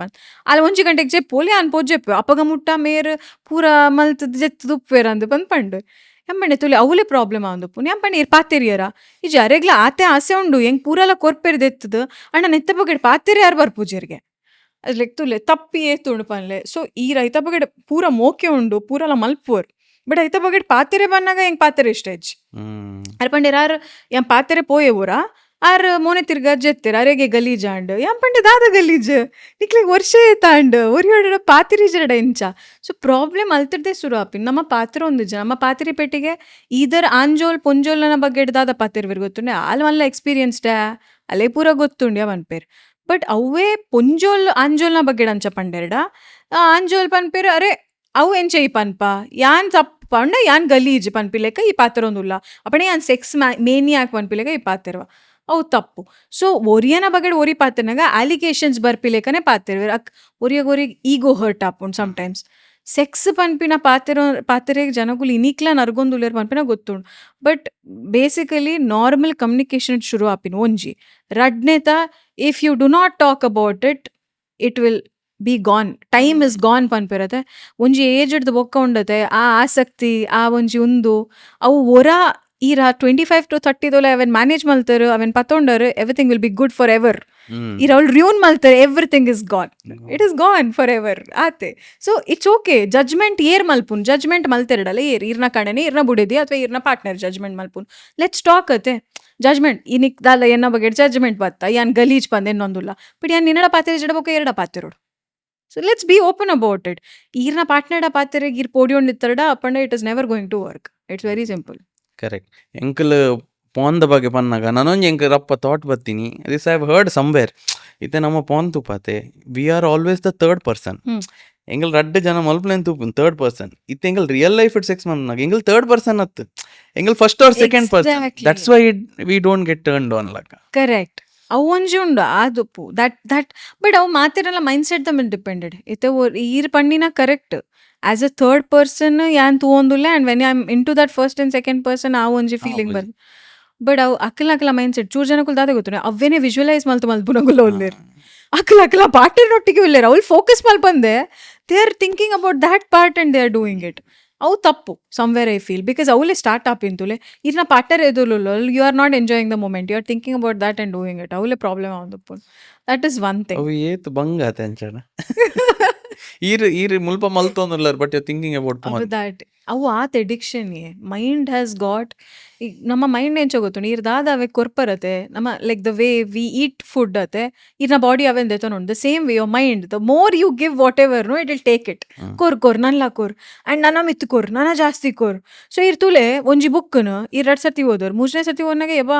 ಅಲ್ಲಿ 1 ಗಂಟೆಗೆ ಜೆಪ್ಪೋಲಿ ಅನ್ ಪೋದ್ ಜೆಪ್ಪೆ ಅಪ್ಪಗ ಮುಟ್ಟ ಮೇರ್ ಪೂರ ಮಲ್ತದ ಜೆತ್ತದ ಉಪ್ಪೇರ ಅಂದು ಪಂಡು ಎಂಬಣ್ಣೆ ತುಲಿ ಅವಲೇ ಪ್ರಾಬ್ಲಮ್ ಆಂದುಪ್ಪು ಎಂಬಣ್ಣೆ ಇರ್ ಪಾತೆರಿಯರ ಈಜಿ ಅರೆಗ್ಲ ಆತೆ ಆಸೆ ಉಂಡು ಹೆಂಗ್ ಪೂರಲ ಕೊರ್ಪೆರ್ ದೆತ್ತದ ಅಣ್ಣ ನೆತ್ತ ಬಗೆಡ್ ಪಾತೆರಿ ಯಾರು ಬರ್ಪೂಜೆರ್ಗೆ ಅದ್ಲೆಕ್ ತುಲೆ ತಪ್ಪಿ ಏತುಂಡು ಪನ್ಲೆ ಸೊ ಈ ರೈತ ಬಗೆಡ್ ಪೂರ ಮೋಕೆ ಉಂಡು ಪೂರಲ ಮಲ್ಪುವರ್ ಬಟ್ ಐತ ಬಗೆಡ್ ಪಾತೆರೆ ಬನ್ನಾಗ ಹೆಂಗ್ ಪಾತೆರೆ ಇಷ್ಟ ಹೆಜ್ಜಿ ಅರ್ಪಂಡೆ ಯಾರು ಎಂ ಪಾತೆರೆ ಪೋಯೆ ಊರ ಆರ್ ಮೋನೆ ತಿರ್ಗ ಜೆತ್ತಿರ ಅರೆಗೆ ಗಲೀಜ ಅಂಡ್ ಪಂಡೆ ದಾದ ಗಲೀಜ್ ನಿಕ್ಲೆಗ್ ವರ್ಷ ಏತಾಂಡ್ ಒರಿಯೋಡ ಪಾತಿರಿ ಜರಡ ಎಂಚ. ಸೊ ಪ್ರಾಬ್ಲಮ್ ಅಲ್ತಿರ್ದೆ ಶುರು ಆಪಿನ್ ನಮ್ಮ ಪಾತ್ರ ಒಂದು ಜನ ನಮ್ಮ ಪಾತಿರಿ ಪೆಟ್ಟಿಗೆ ಈದರ್ ಆಂಜೋಲ್ ಪೊಂಜೋಲ್ನ ಬಗ್ಗೆ ದಾದ ಪಾತಿರ್ವಿರ್ ಗೊತ್ತುಂಡೆ ಆಲ್ ಮಲ್ಲ ಎಕ್ಸ್ಪೀರಿಯನ್ಸ್ಡೆ ಅಲ್ಲೇ ಪೂರ ಗೊತ್ತುಂಡ್ಯ ಪನ್ಪೇರ್. ಬಟ್ ಅವೇ ಪೊಂಜೋಲ್ ಆಂಜೋಲ್ನ ಬಗ್ಗೆ ಅಂಚ ಪಂಡೆರ್ಡ ಆಂಜೋಲ್ ಪನ್ಪೇರ್ ಅರೆ ಅವು ಎಂಚ ಈ ಪನ್ಪ ಯಾನ್ ತಪ್ಪ ಪಂಡ ಯಾನ್ ಗಲೀಜ್ ಪನ್ಪಿಲೆಕ್ಕ ಈ ಪಾತ್ರ ಒಂದುಲ್ಲ ಅಪಣೆ ಯಾನ್ ಸೆಕ್ಸ್ ಮೇನಿಯಾಕ್ ಪನ್ಪಿಲೆಕ್ಕ ಈ ಪಾತಿರ್ವ ಅವು ತಪ್ಪು. ಸೊ ಒರಿಯನ ಬಗ್ಗೆ ಒರಿ ಪಾತ್ರನಾಗ ಅಲಿಗೇಷನ್ಸ್ ಬರ್ಪಿಲೇಕನೆ ಪಾತಿರ್ವೇರ್ ಅಕ್ ಒರಿಯಗ್ ಈಗೋ ಹರ್ಟ್ ಆಪುಂಡ್ ಸಮ್ಟೈಮ್ಸ್. ಸೆಕ್ಸ್ ಪನ್ಪಿನ ಪಾತ್ರೆಗೆ ಜನಗಳು ಇನಿಕ್ಲ ನರ್ಗೊಂದುಲ್ಲೇರ್ ಪನ್ಪಿನ ಗೊತ್ತುಂಡು. ಬಟ್ ಬೇಸಿಕಲಿ ನಾರ್ಮಲ್ ಕಮ್ಯುನಿಕೇಶನ್ ಶುರು ಆಪಿನ ಒಂಜಿ ರಡ್ನೆತ if you do not talk about it will be gone. Time is gone ಪನ್ಪಿರತ್ತೆ. ಒಂಜಿ ಏಜ್ ಹಿಡ್ದು ಬೊಕ್ಕ ಉಂಡತೆ ಆ ಆಸಕ್ತಿ ಆ ಒಂಜಿ ಉಂದು ಅವು ಒರ ಈರ 25 to 30 ಅವೆನ್ ಮ್ಯಾನೇಜ್ ಮಲ್ತರು ಅವೆನ್ ಪತ್ತೊಂಡರು everything will be good for ever. ಈರ ಅವ್ಳು ರ್ಯೂನ್ ಮಲ್ತಾರೆ everything is gone. It is gone for ever ಆತೆ. So it's okay. ಜಜ್ಮೆಂಟ್ ಏರ್ ಮಲ್ಪುನ್ ಜಜ್ಮೆಂಟ್ ಮಲ್ತೆರಡಲ್ಲ ಏರ್ ಈರ್ನ ಕಣನೆ ಈರ್ನ ಬುಡಿದಿ ಅಥವಾ ಈರ್ನ ಪಾರ್ಟ್ನರ್ ಜಜ್ಮೆಂಟ್ ಮಲ್ಪುನ್ ಲೆಟ್ಸ್ ಟಾಕ್ ಅತೆ ಜಜ್ಮೆಂಟ್ ಇನಿಕ್ ದಾಲ ಎನ್ನ ಬಗ್ಗೆ ಜಜ್ಮೆಂಟ್ ಬತ್ತ ಯಾನ್ ಗಲೀಜ್ ಪಂದ್ ಎನ್ನೊಂದುಲ್ಲ ಬಟ್ ಯಾನ್ ನಿನ್ನಡ ಪಾತ್ರೆ ಜಡಬೇಕು ಎರಡ ಪಾತ್ರೆರೋಡು. So let's be open about it. ಈರ್ನ ಪಾರ್ಟ್ನರ್ಡ ಪಾತ್ರೆಗೆ ಈರ್ ಪೋಡಿಯೊಂಡಿತ್ತರಡ ಅಪ್ಪಂಡ it is never going to work. It's very simple. Correct. ಎಂಕಲ್ ಪೋನ್ದ ಬಗ್ಗೆ ಪನ್ನಾಗ ನಾನೊಂದು ಎಂಕ್ ರಪ್ಪ ಥಾಟ್ ಬರ್ತೀನಿ this I have heard somewhere ಇತ್ತೆ ನಮ್ಮ ಪೋನ್ ತುಪಾತೆ we are always the third person. ಎಂಗಲ್ ರಡ್ಡ್ ಜನ ಮಲ್ಪಲೇನ್ ತೂಪುನ್ ಥರ್ಡ್ ಪರ್ಸನ್ ಇತ್ತೆ ಎಂಗಲ್ ರಿಯಲ್ ಲೈಫ್ ಇಟ್ ಸೆಕ್ಸ್ ಮನ್ನಾಗ ಎಂಗಲ್ ಥರ್ಡ್ ಪರ್ಸನ್ ಅತ್ತು angle first or second person. Exactly. That's why we don't get turned on ಲಕ್ಕ. ಕರೆಕ್ಟ್. ಅವು ಒಂಜಿ ಉಂಡು ಆದುಪ್ಪು ದಟ್ ಬಟ್ ಅವು ಮಾತಿರಲ್ಲ ಮೈಂಡ್ ಸೆಟ್ ದ ಮೇಲೆ ಡಿಪೆಂಡೆಡ್ ಇತ್ತೆ ಈರ್ ಪಣ್ಣಿನ correct as a third person ಯಾನ್ ತೂವೊಂದುಲ್ಲ and when I am in to that first and second person ಆ ಒಂಜಿ ಫೀಲಿಂಗ್ ಹೌದು. ಬರ್ದು. ಬಟ್ ಅವು ಅಕ್ಕಲ ಮೈಂಡ್ ಸೆಟ್ ಚೂರು ಜನಕ್ಕೂ ದಾದ ಗೊತ್ತು ಅವೇನೇ ವಿಜುವಲೈಸ್ ಮಲ್ಪುನಗುಲ್ಲ ಉಲ್ಲೇರ್ ಅಕ್ಕಲ ಪಾರ್ಟ್ನರೊಟ್ಟಿಗೆ ಉಲ್ಲೇರ್ ಅವ್ಳು ಫೋಕಸ್ ಮಲ್ಪಂದೆ they are thinking about that part and they are doing it. ಅವು ತಪ್ಪು ಸಮ್ವೇರ್ ಐ ಫೀಲ್ ಬಿಕಾಸ್ ಅವಲೇ ಸ್ಟಾರ್ಟ್ ಆಪಿಂತುಲೆ ಇರ್ನ ಪಾರ್ಟ್ನರ್ ಎದುರುಲ್ಲ you are not enjoying the moment you are thinking about that and doing it ಅವಲೇ problem ಆಗುದು. That is one thing. ಅವು ಏತ್ ಬಂಗ ಅಂಚನ ಈರ್ ಮುಲ್ಪ ಮಲ್ತೊಂದುಲ್ಲರ್ but you thinking about phone. That ಅವು ಆತ್ ಎಡಿಕ್ಷನ್ ಮೈಂಡ್ ಹ್ಯಾಸ್ ಗಾಟ್ ಈಗ ನಮ್ಮ ಮೈಂಡ್ ಎಂಚ ಗೊತ್ತು ನೀರ್ ದಾದ ಅವೆ ಕೊರ್ಪರತೆ ನಮ್ಮ like the way we eat food ಅತೆ ಇರ್ನ ಬಾಡಿ ಅವೆನ್ ದೇತ ನೋಡ್ the same way your mind the more you give whatever no it will take it ಕೊರ್ ನಲ್ಲ ಕೊರ್ ಆ್ಯಂಡ್ ನನ್ನ ಮಿತ್ತು ಕೊರ್ ನನ್ನ ಜಾಸ್ತಿ ಕೊರ್. ಸೊ ಇರ್ ತುಲೆ ಒಂಜಿ ಬುಕ್ನು ಈ 2 ಸರ್ತಿ ಓದೋರು 3ನೇ ಸರ್ತಿ ಓದ್ನಾಗ ಯಬ್ಬ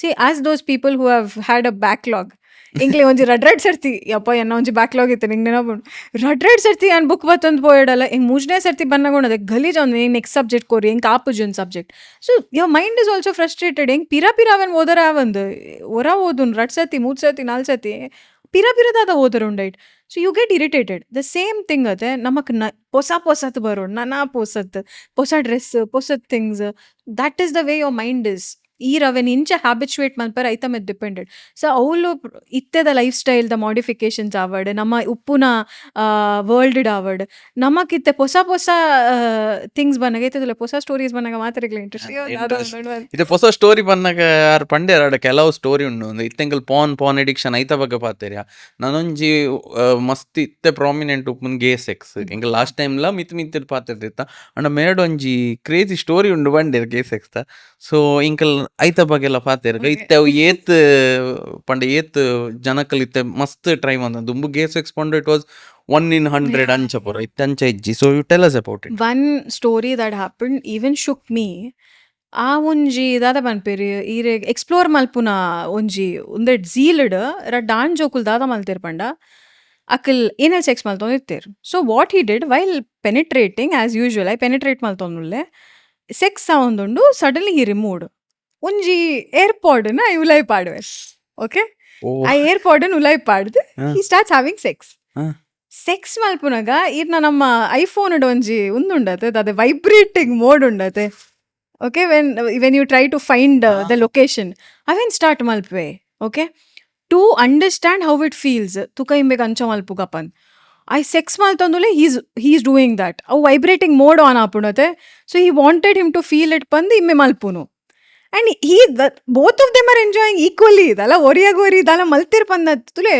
see as those people who have had a backlog ಇಂಕ್ಲೆ ಒಂಜಿ ರಡ್ ಸರ್ತಿ ಯಪ್ಪ ಎನ್ನ ಒಂಜಿ ಬ್ಯಾಕ್ಲಾಗ್ ಇತ್ತು ನಿಂಗೆ ನೆನಪುಂಡು ರಡ್ ಸರ್ತಿ ಏನು ಬುಕ್ ಬತ್ತೊಂದು ಪೋಯಡಲ್ಲ ಹಿಂಗೆ 3ನೇ ಸರ್ತಿ ಬಂದಾಗೊಂಡದೆ ಗಲೀಜ್ ಒಂದು ಹಿಂಗೆ ನೆಕ್ಸ್ಟ್ ಸಬ್ಜೆಕ್ಟ್ ಕೋರಿ ಹೆಂಗೆ ಕಾಪುಜ್ ಒಂದು subject. So your mind is also frustrated ಹೆಂಗೆ ಪಿರ ಅವನ್ ಓದರ ಒಂದು ಹೊರ ಓದುನ್ 2 ಸರ್ತಿ 3 ಸರ್ತಿ 4 ಸರ್ತಿ ಪಿರದಾದ ಓದರ ಉಂಡೈಟ್. So you get irritated. The same thing ಅತೆ ನಮಕ್ ಪೊಸತ್ ಬರೋಣ ನಾನಾ ಹೊಸ ಡ್ರೆಸ್ ಹೊಸದ್ things that is the way your mind is. ಈರ್ ಅವೆನ್ ಇಂಚ ಹ್ಯಾಬಿಚುವೇಟ್ ಮಲ್ಪರ ಐತ ಮೇಲೆ ಡಿಪೆಂಡೆಡ್. ಸೊ ಅವಳು ಇತ್ತೆದ ಲೈಫ್ ಸ್ಟೈಲ್ ದ ಮಾಡಿಫಿಕೇಶನ್ಸ್ ಆವಡ್ ನಮ್ಮ ಉಪ್ಪುನ ವರ್ಲ್ಡ್ ಆವಡ್ ನಮಕಿತ್ತೆ ಹೊಸ ಥಿಂಗ್ಸ್ ಬಂದಾಗ ಐತದಲ್ಲ ಹೊಸ ಸ್ಟೋರೀಸ್ ಬಂದಾಗ ಮಾತ್ರ ಇಂಟ್ರೆಸ್ಟ್. ಇದು ಹೊಸ ಸ್ಟೋರಿ ಬಂದಾಗ ಯಾರು ಪಂಡೆ ಎರಡು ಕೆಲವು ಸ್ಟೋರಿ ಉಂಡು ಒಂದು ಇತ್ತೆಂಗಲ್ ಪಾನ್ ಎಡಿಕ್ಷನ್ ಐತ ಬಗ್ಗೆ ಪಾತೆರ್ಯ ನಾನೊಂಜಿ ಮಸ್ತ್ ಇತ್ತೆ ಪ್ರಾಮಿನೆಂಟ್ ಉಪ್ಪುನ್ ಗೇ ಸೆಕ್ಸ್ ಎಂಗಲ್ ಲಾಸ್ಟ್ ಟೈಮ್ಲ ಮಿತ್ ಪಾತಿರ್ತಿತ್ತ ಅಂಡ ಮೇಡೊಂಜಿ ಕ್ರೇಜಿ ಸ್ಟೋರಿ ಉಂಡು ಬಂಡೇರ್ ಗೇ ಸೆಕ್ಸ್ ದ. ಸೊ ಇಂಕಲ್ ಐತ ಬಗೆಲ್ಲ ಪಾತೆರ್ಗ ಇತ್ತೆ ಅವು ಏತ್ ಪಂಡ ಏತ್ ಜನಕಲ್ ಇತ್ತೆ ಮಸ್ತ್ ಟ್ರೈ ಮಂದ ದುಂಬು ಗೇ ಸೆಕ್ಸ್ ಪಂಡ ಇಟ್ ವಾಸ್ 1 in 100 ಅಂಚ ಪುರ ಇತ್ತೆ ಅಂಚ ಇಜ್ಜಿ. So you tell us about it. One story that happened even shook me ಆ ಒಂಜಿ ದಾದ ಪನ್ಪೇರಿ ಈರೆ ಎಕ್ಸ್ಪ್ಲೋರ್ ಮಲ್ಪುನ ಒಂಜಿ ಒಂದೆಡ್ ಝೀಲ್ಡ್ ಡಾನ್ ಜೋಕುಲ್ ದಾದ ಮಲ್ತೇರ್ ಪಂಡ ಅಕಲ್ ಏನೆಲ್ ಸೆಕ್ಸ್ ಮಲ್ತೊಂದಿರ್ತೇರು. So what he did while penetrating as usual I penetrate ಮಲ್ತೊಂದುಲ್ಲೆ ಸೆಕ್ಸ್ ಸೌಂದುಂಡು ಸಡನ್ಲಿ ಹಿ ರಿಮೂವ್ಡ್ ಒಂಜಿ ಏರ್ಪಾಡ್ನ ಐ ಉಲೈ ಪಾಡುವೆ. ಓಕೆ ಆ ಏರ್ಪಾಡ್ನ ಉಲೈ ಪಾಡ್ದು ಹಿ ಸ್ಟಾರ್ಟ್ಸ್ ಹ್ಯಾವಿಂಗ್ ಸೆಕ್ಸ್ ಮಲ್ಪುನಾಗ ಇರ್ನ ನಮ್ಮ ಐಫೋನ್ ಒಂಜಿ ಉಂದುಂಡತೆ ಅದೇ ವೈಬ್ರೇಟಿಂಗ್ ಮೋಡ್ ಉಂಡತೆ. Okay when you try to find the location ಅವೇನ್ ಸ್ಟಾರ್ಟ್ ಮಲ್ಪುವೆ. Okay to understand how it feels ತುಕ ಇಂಬೆಗ್ ಅಂಚ ಮಲ್ಪುಗಪ್ಪನ್ ಐ ಸೆಕ್ಸ್ ಮಲ್ತೊಂದುಲೆ ಹೀಸ್ ಡೂಯಿಂಗ್ ದಟ್ ಅವು ವೈಬ್ರೇಟಿಂಗ್ ಮೋಡ್ ಆನ್ ಆಪುಣತೆ. So he wanted him to feel it ಪಂದು ಇಮ್ಮೆ ಮಲ್ಪುನು and both of them are enjoying equally ಇದಲ್ಲ ಒರಿಯಾಗೋರಿ ಇದಲ್ಲ ಮಲ್ತಿರ್ ಪಂದತ್ತುಲೆ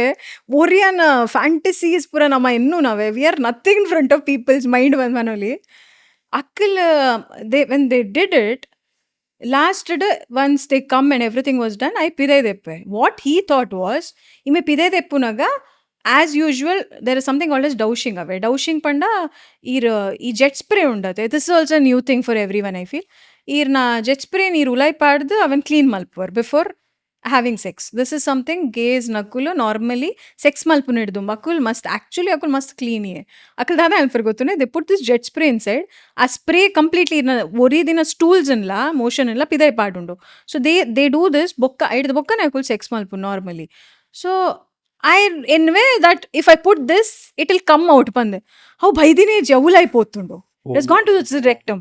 ಒರಿಯನ್ ಫ್ಯಾಂಟಸೀಸ್ ಪೂರ ನಮ್ಮ ಇನ್ನೂ ನಾವೇ we are nothing in front of people's mind ಬಂದ್ ಮನೋಲಿ ಅಕ್ಕಲ್ when they did it Last day, once they come and everything was done, I pide deppe. What he thought was, ime pide deppunaga, as usual, there is something called as douching away. Douching panda, ee jet spray undate. This is also a new thing for everyone, I feel. Na jet spray ನೀರು ಉಲಾಯ್ ಪಾಡ್ದು ಅವನ್ clean ಮಲ್ಪುವರ್ before having sex. This is something gays nakulu normally sex malpuniddu makul must actually akul must clean ye akal dada helper gottune they put this jet spray inside a spray completely oridina stools inla motion illa pidai padundo so they do this bokka idda bokka na akul sex malpu normally so I in way that if I put this it will come out pande how bhaidine javulai potundo it has gone to the rectum.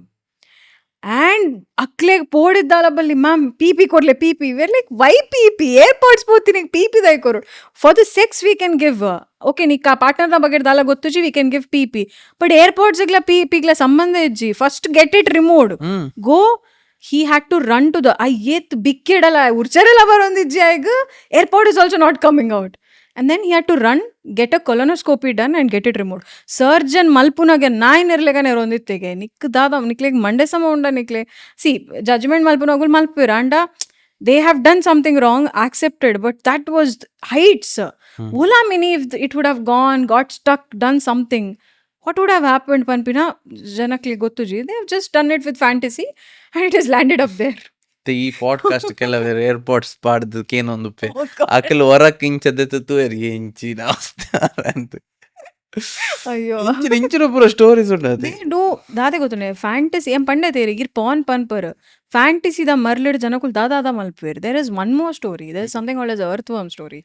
And ಅಕ್ಲೆಗ್ ಪೋಡಿದ್ದಾಲ ಬಲ್ಲಿ ma'am ಪಿ ಕೊರ್ಲೆ ಪಿ where like why ಪಿ AirPods ಪೋತಿ ನಿಂಗೆ ಪಿ ದೈ ಕೊರು for the sex we can give okay ನೀ ಪಾರ್ಟ್ನರ್ನ ಬಗ್ಗೆ ದಾಲ ಗೊತ್ತುಜಿ ವಿ ಕ್ಯಾನ್ ಗಿವ್ ಪಿ ಬಟ್ ಏರ್ಪಾಡ್ಸ್ ಇಗ್ಲ ಪಿಗ್ಲ ಸಂಬಂಧ ಇಜ್ಜಿ first get it removed go he had to run to the ಏತ್ ಬಿಕ್ಕಿಡಲ್ಲ ಉರ್ಚರೆಲ್ಲ ಬರೋಂದಿಜ್ಜಿ ಆಗ AirPod is also not coming out. And then he had to run, get a colonoscopy done and get it removed. Surgeon malpunage nine nerlega neronditege nik dada nikleg Monday sama unda nikle. See, judgment malpunagul malpiranda. They have done something wrong, accepted, but that was heights. Ola mini if it would have gone, got stuck, done something. What would have happened, Panpina? Janakli Gotuji. They have just done it with fantasy and it has landed up there. ಈ podcast ಕೆಲವರು airports ಪಾಡ್ದಕ್ಕೇನೊಂದು Akal ಹೊರಕ್ ಇಂಚದೆತ್ತು ಎಂಚಿನ ಅಂತ ಅಯ್ಯೋ ಇಂಚಿನ ಪೂರ stories ಉಂಟು do ದಾದೆ ಗೊತ್ತುಂಡೆ fantasy ಏನ್ ಪಂಡೆ ತೇರಿ ಗಿರ್ ಪಾನ್ ಪನ್ಪರ್ ಫ್ಯಾಂಟಸಿದ ಮರ್ಲಿಡ್ ಜನಕುಲ್ ದಾದಾದ ಮಲ್ಪೇರ್ there is one more story there is something called as earthworm story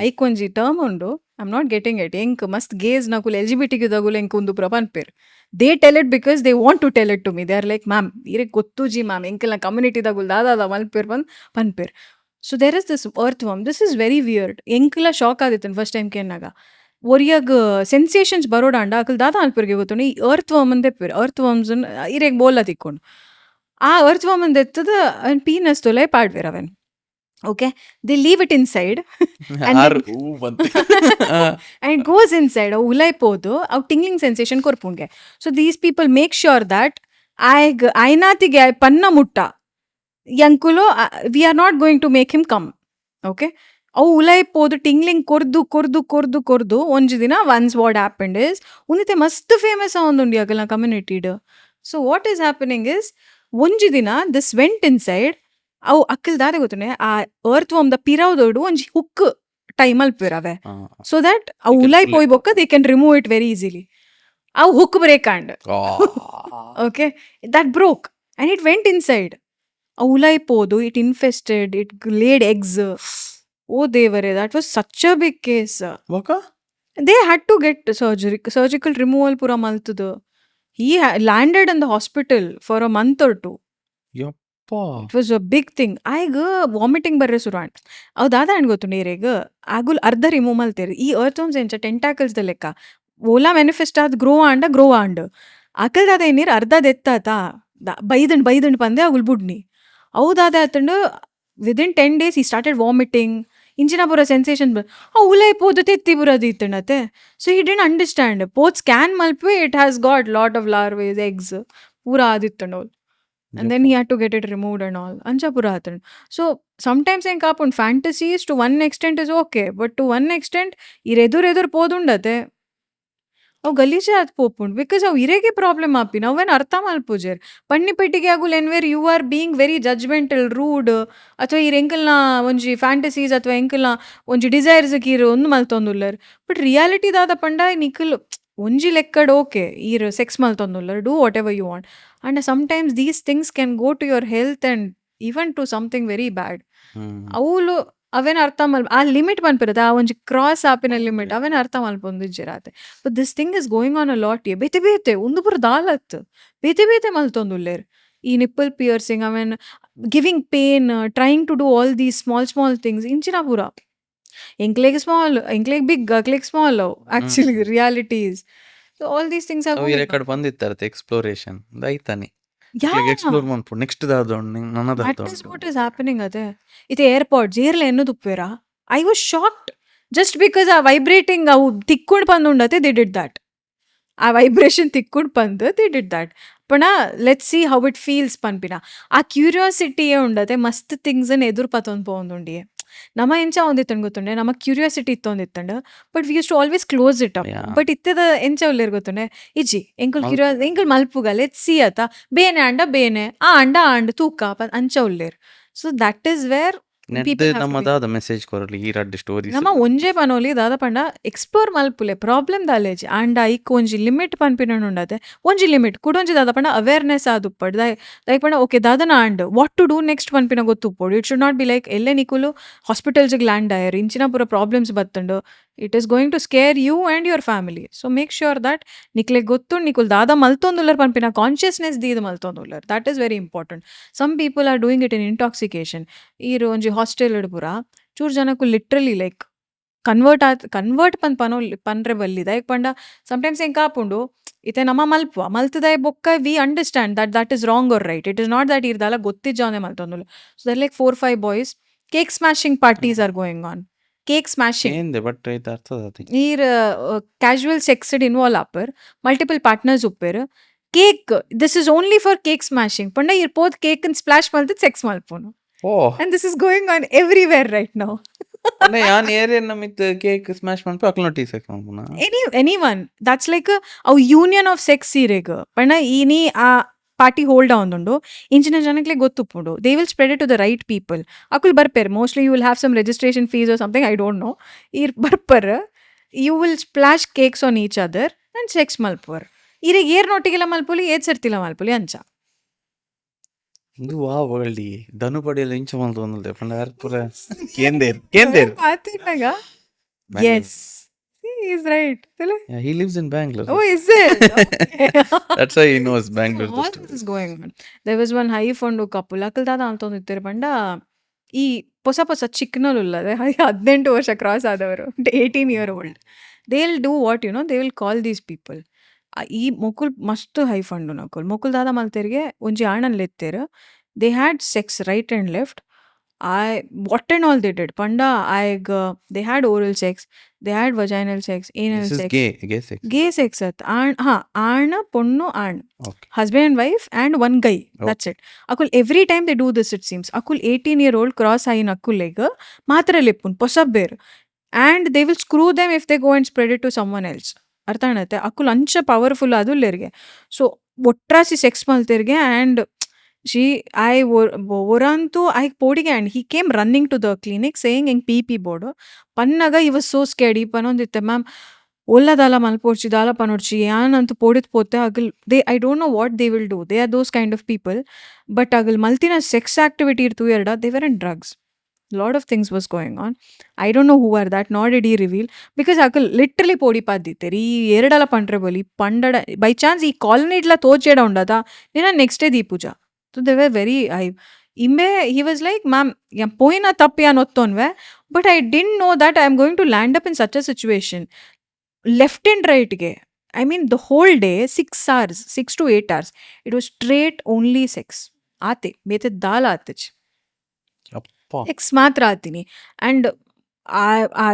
ಐಕೊಂಜಿ ಟರ್ಮ್ ಉಂಡು I am not getting it ಎಂಕ್ ಮಸ್ತ್ ಗೇಸ್ ನಕುಲ್ ಎಲ್ಜಿಬಿಟಿಗೆ ದಗುಲ್ ಎಂಕ್ ಒಂದು ಪನ್ಪೇರ್ they tell it because they want to tell it to me. They are like, ma'am, ire gottuji ma'am, enkelna community dagul dada malpir panpir. So there is this earthworm. This is very weird. Enkla shock adittan first time kenaga. Oriyag sensations barodanda akal dada malpirge gottuni earthworm ande pir earthworms ireg bolla tikkondu. ಆ earthworm ande ettadu and penis tolai padver aven. Okay, they leave it inside and it goes inside ulai podu aw tingling sensation korpunge. So these people make sure that ainatige panna mutta yankulo we are not going to make him come. Okay, aw ulai podu tingling kordu onju dina once what happened is unite mast famous avandundi agala community do. So what is happening is onju dina this went inside ಅವು ಅಕ್ಕಲ್ ದಾರೆ ಗೊತ್ತನೆ ಆ earthworm ದ ಪಿರಾವ್ದೋಡು ಒಂಜಿ hook time ಅಲ್ಪಿರವೆ so that ಅವು ಉಲೈ ಪೋಯ್ ಬೊಕ್ಕ they can remove it very easily. ಅವು hook break and okay that broke and it went inside. ಅವು ಉಲೈ ಪೋದು it infested it laid eggs. ಓ ದೇವರೇ, that was such a big case. They had to get surgical removal ಪೂರ ಮಲ್ತದು. He landed in the hospital for a month or two. It was a big thing. ಆಗ vomiting ಬರ್ರೆ ಶುರು and ಅವು ದಾದ and ಗೊತ್ತು ನೀರೇಗ ಆಗುಲ್ ಅರ್ಧ ರಿಮೂವ್ ಮಲ್ತೇರಿ ಈ earthworms ಎಂಚ ಟೆಂಟಾಕಲ್ಸ್ ದ ಲೆಕ್ಕ ಓಲಾ ಮ್ಯಾನಿಫೆಸ್ಟ್ ಆದ್ ಗ್ರೋ ಆಂಡ್ ಅಕಲ್ ದಾದ ಏನಿರ್ ಅರ್ಧ ದೆತ್ತಾತ ಬೈದಂಡ್ ಪಂದೆ ಅಗುಲ್ ಬುಡ್ನಿ ಅವು ದಾದ ಆತಂಡು within 10 days he started vomiting ಇಂಚಿನ ಪೂರ ಸೆನ್ಸೇಷನ್ ಉಲೈ ಪೋದು ತೆತ್ತಿ ಪೂರದು ಇತ್ತಂಡತೆ. ಸೊ he didn't understand ಪೋದ್ ಸ್ಕ್ಯಾನ್ ಮಲ್ಪೆ it has got lot of larvaes eggs ಪೂರ ಆದಿತ್ತಂಡು. And then he had to get it removed and all. Ancha pura hatan. So sometimes en kapun fantasies to one extent is okay, but to one extent edur podundate. Aw galiche at popund because aw irege problem api now when artha malpujer. Panni pettige agul enwhere you are being very judgmental, rude athwa ee enkelna onji fantasies athwa enkelna onji desires kiru ondu maltondullar. But reality dada panda nikul ಒಂಜಿ ಲೆಕ್ಕಡ್ okay ಈರ್ sex ಮಲ್ತೊಂದುಲ್ಲರ್ do whatever you want and sometimes these things can go to your health and even to something very bad. ಅವಳು ಅವೇನು ಅರ್ಥ ಆ limit ಬಂದ್ಬಿರುತ್ತೆ ಆ ಒಂಜಿ ಕ್ರಾಸ್ ಆಪಿನ ಲಿಮಿಟ್ ಅವೇನು ಅರ್ಥ ಮಲ್ಪೊಂದಿಜ್ಜಿರತ್ತೆ. But this thing is going on a lot ಬೇತೆ ಒಂದು ಪುರ ದಾಲತ್ ಬೇತೆ ಮಲ್ತೊಂದುಲ್ಲೇರ್ ಈ ನಿಪ್ಪಲ್ ಪಿಯರ್ಸಿಂಗ್ ಅವೇನ್ giving pain trying to do all these small things ಇಂಚಿನ ಪೂರ ಎಂಕ್ಲೆಗ್ ಸ್ಮಾಲ್ ಎಂಕ್ಲೆಗ್ ಬಿಗ್ ಅಕ್ಲೆಗ್ small actually realities. So all these things are ಈ ರೆಕಾರ್ಡ್ ಬಂದಿತ್ತಾರತೆ ಎಕ್ಸ್ಪ್ಲೋರೇಷನ್ ದೈತಾನೆ ಎಕ್ಸ್ಪ್ಲೋರ್ ಮಾಡ್ಪು ನೆಕ್ಸ್ಟ್ ದಾದೊಂಡು ನನ್ನದ that is what is happening ಅದೇ ಇದು ಏರ್ಪಾಡ್ಸ್ ಏರ್ಲ ಎನ್ನದು ಉಪ್ಪೇರ I was shocked just because ಆ ವೈಬ್ರೇಟಿಂಗ್ ಅವು ತಿಕ್ಕೊಂಡು ಬಂದುಂಡತೆ ದೇ ಡಿಡ್ ದಟ್ ಆ ವೈಬ್ರೇಷನ್ ತಿಕ್ಕೊಂಡು ಬಂದು ದೇ ಡಿಡ್ ದಟ್ ಪಣ let's see how it feels ಪನ್ಪಿನ ಆ ಕ್ಯೂರಿಯಾಸಿಟಿಯೇ ಉಂಡತೆ ಮಸ್ತ್ ಥಿಂಗ್ಸನ್ನು ಎದುರು ಪತ್ತೊಂದು ಪೋಂದುಂಡಿಯೆ ನಮ ಎಂಚ ಒಂದಿತ್ತಂಡು ಗೊತ್ತುಂಡೆ ನಮ ಕ್ಯೂರಿಯಾಸಿಟಿ ಇತ್ತೊಂದಿತ್ತಂಡು but we use to always close it up Yeah. But ಇತ್ತದ ಎಂಚ ಉಲ್ಲೇರ್ ಗೊತ್ತುಂಡೆ ಇಜ್ಜಿ ಎಂಕುಲ್ ಎಂಕುಲ್ ಮಲ್ಪುಗ ಲೆಟ್ಸ್ ಸಿ ಅತ ಬೇನೆ ಅಂಡ ಬೇನೆ ಆ ಅಂಡ ತೂಕ ಅಂಚ ಉಲ್ಲೇರ್ ಸೊ ದಟ್ ಈಸ್ ವೇರ್ ನೆಡ್ದು ನಮ್ಮ ದಾದ ಮೆಸೇಜ್ ಕೊರಲಿ ಈ ರಡ್ಡ್ ಸ್ಟೋರೀಸ್ ನಮ್ಮ ಒಂಜೆ ಪನೋಲಿ ದಾದ ಪಂಡ ಎಕ್ಸ್ಪ್ಲೋರ್ ಮಲ್ಪುಲೆ ಪ್ರಾಬ್ಲಮ್ ದಾಲೇಜ್ ಆಂಡ ಐಕ್ ಒಂಜಿ ಲಿಮಿಟ್ ಪನ್ಪಿನ ಉಂಡತೆ ಒಂಜಿ ಲಿಮಿಟ್ ಕುಡೊಂಜಿ ದಾದ ಪಂಡ ಅವೇರ್ನೆಸ್ ಆದುಪ್ಪಡ್ ದೈಕ್ ಪಂಡ ಓಕೆ ದಾದನ and what to do next ಪನ್ಪಿನ ಗೊತ್ತುಪ್ಪೋಡು it should not be like ಎಲ್ಲೆ ನಿಕುಲು ಹಾಸ್ಪಿಟಲ್ಸ್ಗೆ ಲ್ಯಾಂಡ್ ಆಯರ್ ಇಂಚಿನ ಪೂರ ಪ್ರಾಬ್ಲಮ್ಸ್ ಬತ್ತಂಡು it is going to scare you and your family so make sure that ನಿಕ್ಲೆ ಗೊತ್ತು ನಿಕುಲ್ ದಾದ ಮಲ್ತೊಂದುಲ್ಲರ್ ಪನ್ಪಿನ ಕಾನ್ಷಿಯಸ್ನೆಸ್ ದೀದ್ ಮಲ್ತೊಂದುಲ್ಲರ್ that is very important some people are doing it in intoxication ಈರು ಒಂಜಿ ಹಾಸ್ಟೆಲ್ ಪೂರ ಚೂರು ಜನಕ್ಕೂ ಲಿಟ್ರಲಿ ಲೈಕ್ ಕನ್ವರ್ಟ್ ಪನ್ರೆ ಬಲ್ಲಿದ ಈಗ ಪಂಡ ಸಮ್ಟೈಮ್ಸ್ ಹೆಂಗೆ ಕಾಪುಂಡು ಇತ್ತೆ ನಮ್ಮ ಮಲ್ತದ ಬೊಕ್ಕ we understand that is wrong or right it is not that ಇರ್ದಲ್ಲ ಗೊತ್ತಿಜ್ಜಾನೆ ಮಲ್ತೊಂದುಲ್ಲ so there like 4-5 boys cake smashing parties are going on cake smashing ఏంది బట్ అయితే అర్థం ನೀರ್ ಕ್ಯಾಶುವಲ್ ಸೆಕ್ಸ್ಡ್ ಇನ್ವಾಲ್ವ್ ಆಪರ್ ಮಲ್ಟಿಪಲ್ ಪಾರ್ಟ್ನರ್ಸ್ ಉಪ್ಪೇರ್ cake this is only for cake smashing ಪಂಡ ಇರ್ಪೋದ್ ಕೇಕ್ ಸ್ಪ್ಲಾಶ್ ಮಲ್ತದ್ ಸೆಕ್ಸ್ ಮಲ್ಪೋನು oh and this is going on everywhere right now అంటే యాన్ ఏరియా మిత్ కేక్ స్మాష్ పన్పి అక్ల టీ సెక్స్ అనుకున్నా anyone that's like a union of sex ಸೀರೆಗ್ ಪಂಡ ಈನಿ ಆ ಪಾರ್ಟಿ ಹೋಲ್ಡ್ ಆವೊಂದುಂಡು ಇಂಚಿನ ಜನಕ್ಲೆ ಗೊತ್ತುಪ್ಪುಂಡು they will spread it to the right people ಅಕುಲ್ ಬರ್ಪೇರ್ mostly you will have some registration fees or something I don't know ಈರ್ ಬರ್ಪರ್ you will splash cakes on each other and sex ಮಲ್ಪುವರ್ ಈರಿಗೆ ಏರ್ ನೋಟಿಗೆಲ್ಲ ಮಲ್ಪುಲಿ ಏದ್ ಸರ್ತಿಲ್ಲ ಮಲ್ಪುಲಿ ಅಂಚ ಇದು ವಾ ವರ್ಲ್ಡಿ ಧನು ಪಡೆಯಲ್ಲ ಇಂಚ ಮಲ್ತು ಒಂದಲ್ದೆ ಪಂಡ ಯಾರು ಪೂರ ಕೇಂದೇರ್ ಪಾತಿನಾಗ yes is right he lives in Bangalore. Oh is it That's why he knows Bangalore. All this is going on. There was one high fund couple. Akal ದಾದ ಅಂತಂದಿರ್ತಾರೆ ಪಂಡ ಈ ಹೊಸ ಚಿಕ್ಕನಲ್ ಉಲ್ಲದೆ 18 ವರ್ಷ ಕ್ರಾಸ್ ಆದವರು 18-year-old they will do what they will call these people ಈ ಮೊಕುಲ್ ಮಸ್ತ್ high fund Nakul ಮೊಕುಲ್ ದಾದ ಮಲ್ತೆರ್ಗೆ ಒಂಜಿ ಆಣನ್ ಲೆತ್ತೇರು they had sex right and left what and all they did panda they had oral sex, they had vaginal sex, anal This is sex, gay sex. gay sex at aana ponnu and Okay. husband and wife and one guy, that's it. Akul every time they do this, it seems akul 18-year-old cross ayin akul lega matra leppun posabber and they will screw them if they go and spread it to someone else. ಅರ್ಥ ಆಗತ್ತೆ ಅಕುಲ್ ಅಂಚ powerful ಅದು ಲೇರ್ಗೆ so ಒಟ್ರಾಸಿ sex ಮಲ್ತೆರ್ಗೆ and she I orantu I podige and he came running to the clinic saying in PP board pannaga he was so scared panonditte ma'am olla dala malporchi dala panorchi yanantu podit pote agil they I don't know what they will do, they are those kind of people, but agil maltina sex activity irtu erda they were in drugs, lot of things was going on. I don't know who are that, nor did he reveal, because akul literally podi padditeri ಎರಡಲ ಪಂಡ್ರೆ ಬೋಲಿ ಪಂಡಡ by chance ಈ colony ಇಡ್ಲ ತೋಚೇಡ ಉಂಡದ ನಿನ್ನ next day ದೀಪೂಜಾ. So they were very he was like, ma'am, poina tappi anottonve, but I didn't know that I am going to land up in such a situation. Left and right ge. I mean the whole day 6 to 8 hours. It was straight only sex. Aate mete dal aatech. ಅಪ್ಪ Sex matra atini and ಆ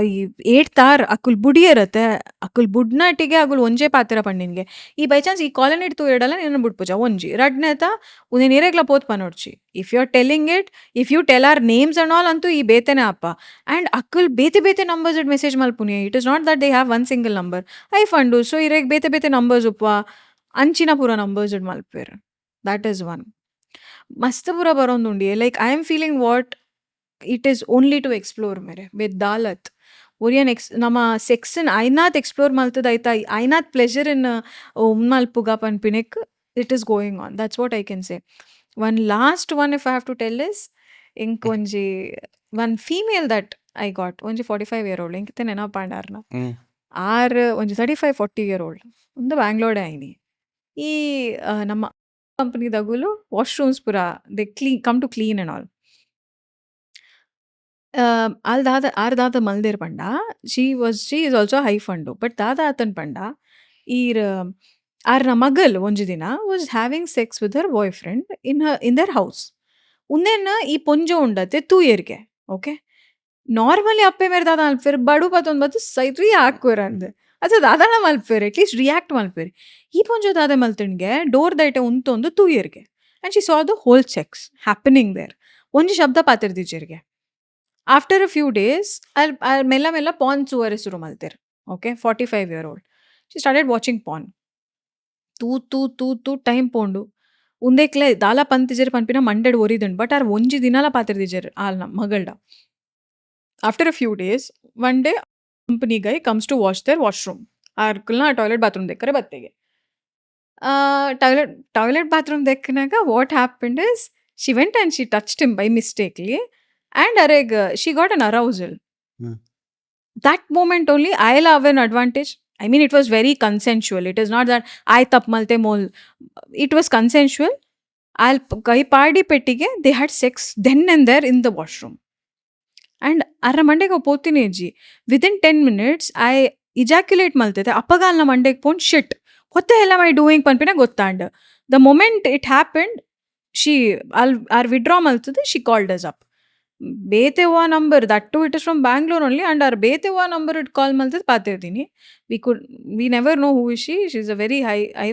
8th hour Akul ಬುಡಿ ಇರತ್ತೆ ಅಕುಲ್ ಬುಡ್ನಾಟಿಗೆ ಅಕುಲ್ ಒಂಜೇ ಪಾತ್ರ ಪಂಡಿನ್ಗೆ ಈ by chance ಈ colony ಇಡ್ತು ಇಡಲ್ಲ ನೀನು ಬಿಡ್ಪುಜ ಒಂಜಿ ರಡ್ನೇತ ಉನಿ ನೀರೆಗ್ಲ ಪೋತ್ ಪನೋಡ್ಚಿ if you are telling it if you tell our names and all ಅಂತೂ ಈ ಬೇತೆನೆ ಅಪ್ಪ ಆ್ಯಂಡ್ ಅಕುಲ್ ಬೇತೆ ನಂಬರ್ಸ್ ಇಡ್ ಮೆಸೇಜ್ ಮಲ್ಪುನಿ it is not that they have one single number ಐ ಫಂಡು ಸೊ ಇರೆಗ್ ಬೇತೆ ನಂಬರ್ಸ್ ಉಪ್ಪ ಅಂಚಿನ ಪೂರ ನಂಬರ್ಸ್ ಇಡ್ ಮಲ್ಪೇರ್ ದಟ್ ಈಸ್ ಒನ್ ಮಸ್ತ್ ಪೂರ ಬರೋಂದುಂಡಿ like I am feeling what it is only to explore mere bedalat oriyan nama sex in ainat explore maltad aita ainat pleasure in malpuga panpinek it is going on, that's what I can say. One last one if I have to tell is inkonji one female that I got onji 45-year-old inkite nena pandarna ar onji 35-40-year-old undu Bangalore aini ee nama company dagulu washrooms pura they come to clean and all. ಆರ್ ದಾದ ಮಲ್ದೇರ್ ಪಂಡ she is also high ಫಂಡು but ದಾದ ಆತನ್ ಪಂಡ ಆರ್ನ ಮಗಲ್ ಒಂಜಿ ದಿನ was having sex with her boyfriend in their house ಉಂದೆನ್ನ ಈ ಪೊಂಜ ಉಂಡತೆ ತೂಯರ್ಗೆ ಓಕೆ ನಾರ್ಮಲಿ ಅಪ್ಪೆ ಮೇರೆ ದಾದ ಅಲ್ಫಿರ್ ಬಡು ಪತ್ತೊಂದು ಬತ್ತು ಸೈತ್ರಿ ಹಾಕ್ವರ್ ಅಂದೆ ಅದು ದಾದಾನ ಮಲ್ಪೇರು ಅಟ್ಲೀಸ್ಟ್ ರಿಯಾಕ್ಟ್ ಮಲ್ಪೇರು ಈ ಪೊಂಜ ದಾದ ಮಲ್ತಣ್ಗೆ ಡೋರ್ ದೈಟೆ ಉಂತೊಂದು ತೂಯರ್ಗೆ and she saw the whole sex happening there ಒಂಜಿ ಶಬ್ದ ಪಾತಿರ್ದಿಜ್ಜೆರ್ಗೆ ಆಫ್ಟರ್ ಅ ಫ್ಯೂ ಡೇಸ್ ಅಲ್ಲಿ ಮೆಲ್ಲ ಮೆಲ್ಲ ಪಾನ್ ಚೂವರೆ ಶುರು ಮಲ್ತೇರು okay 45-year-old she started watching porn ತೂ ಟೈಮ್ ಪೋಂಡು ಉಂದೇಕ್ಲೆ ದಾಲ ಪಂತಿಜರ್ ಪನ್ಪಿನ ಮಂಡೆಡ್ ಒರಿದಂಡು ಬಟ್ ಆರ್ ಒಂಜಿ ದಿನಾಲ ಪಾತಿರ್ದಿಜ್ಜೆರ್ ಆಲ್ನ ಮಗಳ್ಡ after a few days one day company guy comes to wash their washroom ಆರ್ಕಲ್ನ ಟಾಯ್ಲೆಟ್ ಬಾತ್ರೂಮ್ ದೆಕ್ಕರೆ ಬತ್ತೆಗೆ ಟಾಯ್ಲೆಟ್ ಬಾತ್ರೂಮ್ ದೆಕ್ಕನಾಗ what happened is she went and she touched him by mistakenly and ಅರೆಗ್ she got an arousal Hmm. that moment only I'll have an advantage. I mean, it was very consensual. It is not that I tap malte mol. It was consensual. I'll kai party pettige. They had sex then and there in the washroom. And arra mandega potine ji. Within 10 minutes, I ejaculate malte. Appagalna mandeg pon shit. What the hell am I doing? Panpina gottanda. The moment it happened, I'll withdraw malte. She called us up. ಬೇತೆವ್ವ number that too it is from Bangalore only and ಆರ್ ಬೇತೆವ್ವ number it call ಮಲ್ತದ್ ಪಾತಿರ್ತೀನಿ we never know who is she is a very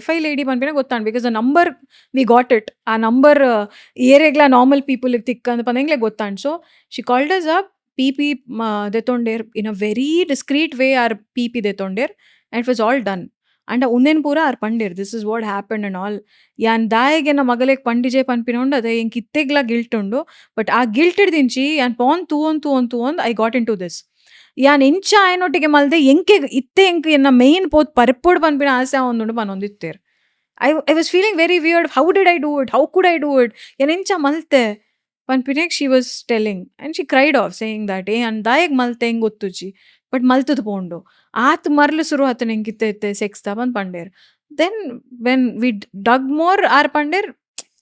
high lady ಪನ್ಪಿನ ಗೊತ್ತಾಂಡ್ because the number we got it ಆ number ಏರೆಗ್ಲ normal people ತಿಕ್ಕ ಅಂತ ಪಂದಂಗ್ಲೆ ಗೊತ್ತಾಂಡ್ so she called us up ಪಿ ದೆತೊಂಡೇರ್ in a very discreet way ಆರ್ ಪಿ ದೆತೊಂಡೇರ್ and it was all done ಅಂಡ ಉಂದೆನ್ ಪೂರ ಆರ್ ಪಂಡೇರ್ this is what happen and all ಯಾನ್ ದಾಯಗೆ ನಮ್ಮ ಮಗಲೇಗ್ ಪಂಡಿಜೆ ಪನ್ಪಿನೊಂಡು ಅದೇ ಎಂಕ್ ಇತ್ತೆಗ್ಲ ಗಿಲ್ಟ್ ಉಂಡು ಬಟ್ ಆ ಗಿಲ್ಟ್ ಹಿಡ್ದಿಂಚಿ ಯಾನ್ ಪಾನ್ ತೂವೊಂದು I got in to this ಯಾನ್ ಎಂಚ ಆಯನೊಟ್ಟಿಗೆ ಮಲ್ದೆ ಎಂಕೆ ಇತ್ತೆ ಎಂಕ್ ಎನ್ನ ಮೇಯ್ನ್ ಪೋತ್ ಪರಿಪೋಡ್ ಪನ್ಪಿನ ಆಸೆ ಒಂದುಂಡು ಪನೊಂದಿತ್ತೇರ್ I was feeling very weird how did I do it how could I do it ಯಾನ್ ಎಂಚ ಮಲ್ತೆ ಪನ್ಪಿನೆಗ್ she was telling and she cried of saying that ಯಾನ್ ದಾಯಗ್ ಮಲ್ತೆ ಹೆಂಗ್ ಗೊತ್ತುಜಿ ಬಟ್ ಮಲ್ತದ ಪೋಂಡು ಆತ್ ಮರ್ಲು ಶುರು ಆತನ ಹೆಂಗಿತ್ತೆ ಸೆಕ್ಸ್ ದ ಬಂದ್ ಪಂಡೇರ್ then when we dug more ಆರ್ ಪಂಡೇರ್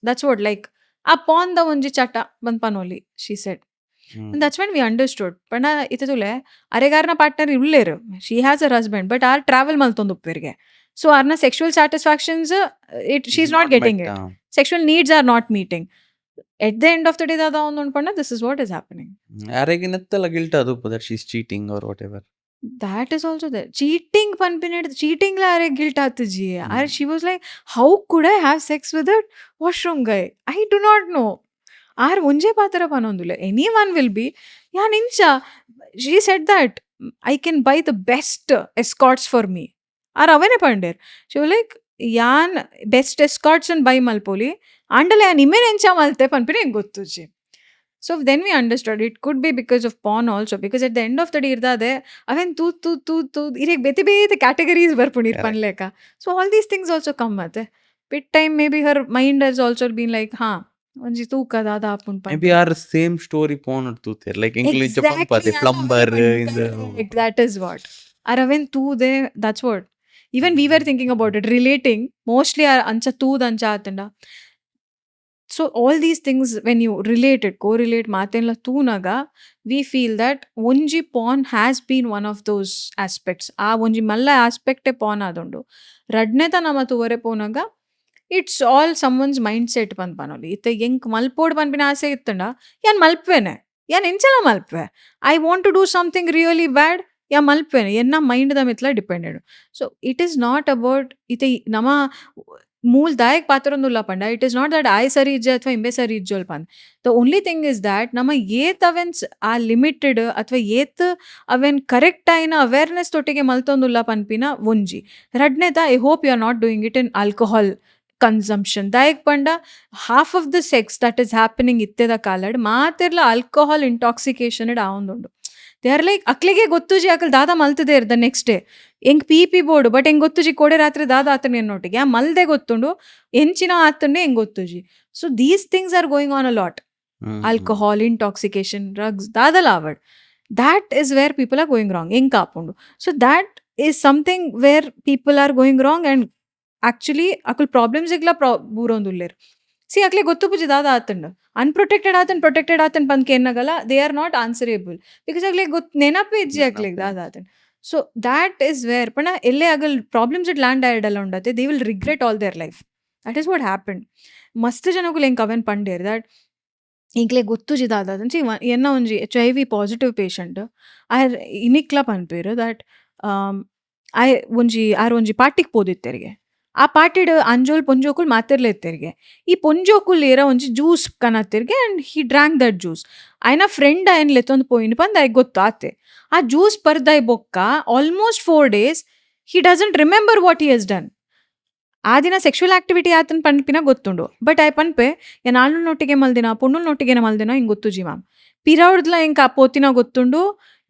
ದಟ್ಸ್ ವಾಟ್ ಲೈಕ್ ಆ ಪಾನ್ ದ ಒಂಜಿ ಚಟ ಬಂದ್ ಪನೋಲಿ she said that's when we understood ಪಂಡ ಇತ್ತದುಲೆ ಅರೆಗಾರನ ಪಾರ್ಟ್ನರ್ ಉಳ್ಳೇರು she has her husband but ಆರ್ ಟ್ರಾವೆಲ್ ಮಲ್ತೊಂದು ಉಪ್ಪೇರ್ಗೆ ಸೊ ಆರ್ನ sexual satisfactions she is not getting it sexual needs are not meeting at the end of the day ದಾದ ಒಂದು ಪಂಡ this is what is happening ಯಾರಿಗಿನತ್ತಲ್ಲ guilt ಅದು that she is cheating or whatever that is also there cheating panpined cheating la are guilt aatuji are she was like how could I have sex with that washroom guy I do not know are unje patara panondule anyone will be ya nincha she said that I can buy the best escorts for me are avane pandir she was like yan best escorts and buy malpoli andale an imen encha malte panpine gottuji so then we understood it could be because of porn also because at the end of the day irdade aven tu irek bete categories barpunir Correct. panleka so all these things also come mate bit time maybe her mind has also been like onji ತೂಕ ದಾದ ಆಪುಂಡು maybe ಆರ್ same story porn ತೂತೇರ್ like English ಪಂಪದೆ plumber that is what araven tude that's what even we were thinking about it relating mostly ancha tuud ancha atanda so all these things when you relate it correlate matenla toonaga we feel that onji porn has been one of those aspects ಆ ಒಂಜಿ ಮಲ್ಲ ಆಸ್ಪೆಕ್ಟೇ PAN ಆದುಂಡು ರಡ್ನೆತ ನಮ್ಮ ತೂವರೆ ಪೋನಾಗ it's all someone's mind set ಬಂದ್ ಪನೋಲಿ ಇತ್ತೆ ಎಂಕ್ ಮಲ್ಪೋಡ್ ಪನ್ಪಿನ ಆಸೆ ಇತ್ತಂಡ ಯಾನ್ ಮಲ್ಪೇನೆ ಯಾನ್ ಎಂಚಲ ಮಲ್ಪೆ I want to do something really bad ಯಾ ಮಲ್ಪೇನೆ ಎನ್ನ ಮೈಂಡ್ ದ ಮಿತ್ಲ depended so it is not about ಇತ್ತೆ ನಮ್ಮ ಮೂಲ್ ದಾಯಕ್ ಪಾತ್ರೊಂದುಲ್ಲ ಪಂಡ ಇಟ್ ಈಸ್ ನಾಟ್ ದಟ್ ಆಯ್ ಸರಿ ಇಜ್ಜೆ ಅಥವಾ ಇಂಬೆ ಸರಿ ಇಜ್ಜೋಲ್ ಪಂದ್ the only thing is that ನಮ್ಮ ಏತ್ ಅವೆನ್ಸ್ ಆ ಲಿಮಿಟೆಡ್ ಅಥವಾ ಏತ್ ಅವೆನ್ ಕರೆಕ್ಟ್ ಆಯ್ನ ಅವೇರ್ನೆಸ್ ತೊಟ್ಟಿಗೆ ಮಲ್ತೊಂದುಲ್ಲ ಪನ್ಪಿನ ಒಂಜಿ ರಡ್ನೆದ I hope you are not doing it in alcohol consumption ದಾಯಕ್ ಪಂಡ half of the sex that is happening ಇತ್ತೆದ ಕಾಲಡ್ ಮಾತಿರ್ಲ ಆಲ್ಕೋಹಾಲ್ ಇಂಟಾಕ್ಸಿಕೇಶನ್ ಆವೊಂದುಂಡು ದೇ ಆರ್ ಲೈಕ್ ಅಕ್ಲಿಗೆ ಗೊತ್ತುಜಿ ಅಕಲ್ ದಾದ ಮಲ್ತದೆ ಇರ್ ದ ನೆಕ್ಸ್ಟ್ ಡೇ ಎಂಗ್ ಪಿ ಬೋರ್ಡು ಬಟ್ ಹೆಂಗ್ ಗೊತ್ತುಜಿ ಕೋಡೆ ರಾತ್ರಿ ದಾದ ಆತನ ಎನ್ನೊಟ್ಟಿಗೆ ಆ ಮಲ್ದೆ ಗೊತ್ತುಂಡು ಎಂಚಿನ ಆತನ್ನೇ ಹೆಂಗ್ ಗೊತ್ತುಜಿ so these things are going on a lot alcohol intoxication drugs ದಾದಲ ಆವಡ್ that is where people are going wrong ಹೆಂಗ್ ಕಾಪುಂಡು so that is something where people are going wrong and actually ಅಕಲ್ ಪ್ರಾಬ್ಲಮ್ಸ್ ಇಗ್ಲ ಬೂರೊಂದುಲ್ಲೇರ್ ಸಿ ಅಕ್ಲೆ ಗೊತ್ತು ಪುಜಿ ದಾದ ಆತಂಡು ಅನ್ಪ್ರೊಟೆಕ್ಟೆಡ್ ಆತನ್ ಪಂದ್ಕೆ ಏನಾಗಲ್ಲ they are not answerable because ಅಗ್ಲೆ ನೆನಪೇ ಇಜ್ಜಿ ಅಕ್ಲೆಗ್ ದಾದ ಆತನ್ ಸೊ ದ್ಯಾಟ್ ಈಸ್ ವೇರ್ ಪಣ ಎಲ್ಲೇ ಆಗಲ್ ಪ್ರಾಬ್ಲಮ್ಸ್ ಇಟ್ ಲ್ಯಾಂಡ್ ಆಯ್ಡಲ್ಲ ಉಂಡತ್ತೆ they will regret all their life that is what happen ಮಸ್ತ್ ಜನಗಳು ಹೆಂಗೆ ಅವೆನ್ ಪಂಡೇರ್ ದಟ್ ಈಗಲೇ ಗೊತ್ತು ದಾದ ಸಿ ಎನ್ನ ಒಂಜಿ HIV ಪಾಸಿಟಿವ್ ಪೇಷಂಟ್ ಆ ಇನಿಕ್ಲ ಪನ್ಪೇರು ದಟ್ ಆರ್ ಒಂಜಿ ಪಾರ್ಟಿಗ್ ಪೋದಿತ್ತೆರ್ಗೆ. ಆ ಪಾರ್ಟಿಡ್ ಅಂಜೋಲ್ ಪೊಂಜೋಕುಲ್ ಮಾತೆರ್ಲೆತ್ತೆರ್ಗೆ. ಈ ಪೊಂಜೋಕುಲ್ ಏರ ಒಂಜಿ ಜ್ಯೂಸ್ ಕನತೆರ್ಗೆ and he drank that juice. ಅಯ್ನ ಫ್ರೆಂಡ್ ಅಯ್ನ್ ಲೆತ್ತೊಂದು ಪೋಯಿನ್ ಪಂದ್ ಅಯ್ಗ್ ಗೊತ್ತು ಆತೆ. ಆ ಜ್ಯೂಸ್ ಪರ್ದಾಯ್ ಬೊಕ್ಕ almost 4 days he doesn't remember what he has done. ಆ ದಿನ ಸೆಕ್ಷುವಲ್ ಆಕ್ಟಿವಿಟಿ ಆತನ್ ಪನ್ಪಿನ ಗೊತ್ತುಂಡು. ಬಟ್ ಅಯ್ ಪನ್ಪೆ ಎನ್ ಆಳ್ನೊಟ್ಟಿಗೆ ಮಲ್ದಿನ ಪೊಣ್ಣುಲ್ನೊಟ್ಟಿಗೆನ ಮಲ್ದಿನ ಹಿಂಗ್ ಗೊತ್ತುಜಿ ಮ್ಯಾಮ್. ಪಿರವುಡ್ಲ ಎಂಕ್ ಆ ಪೋತಿನ ಗೊತ್ತುಂಡು.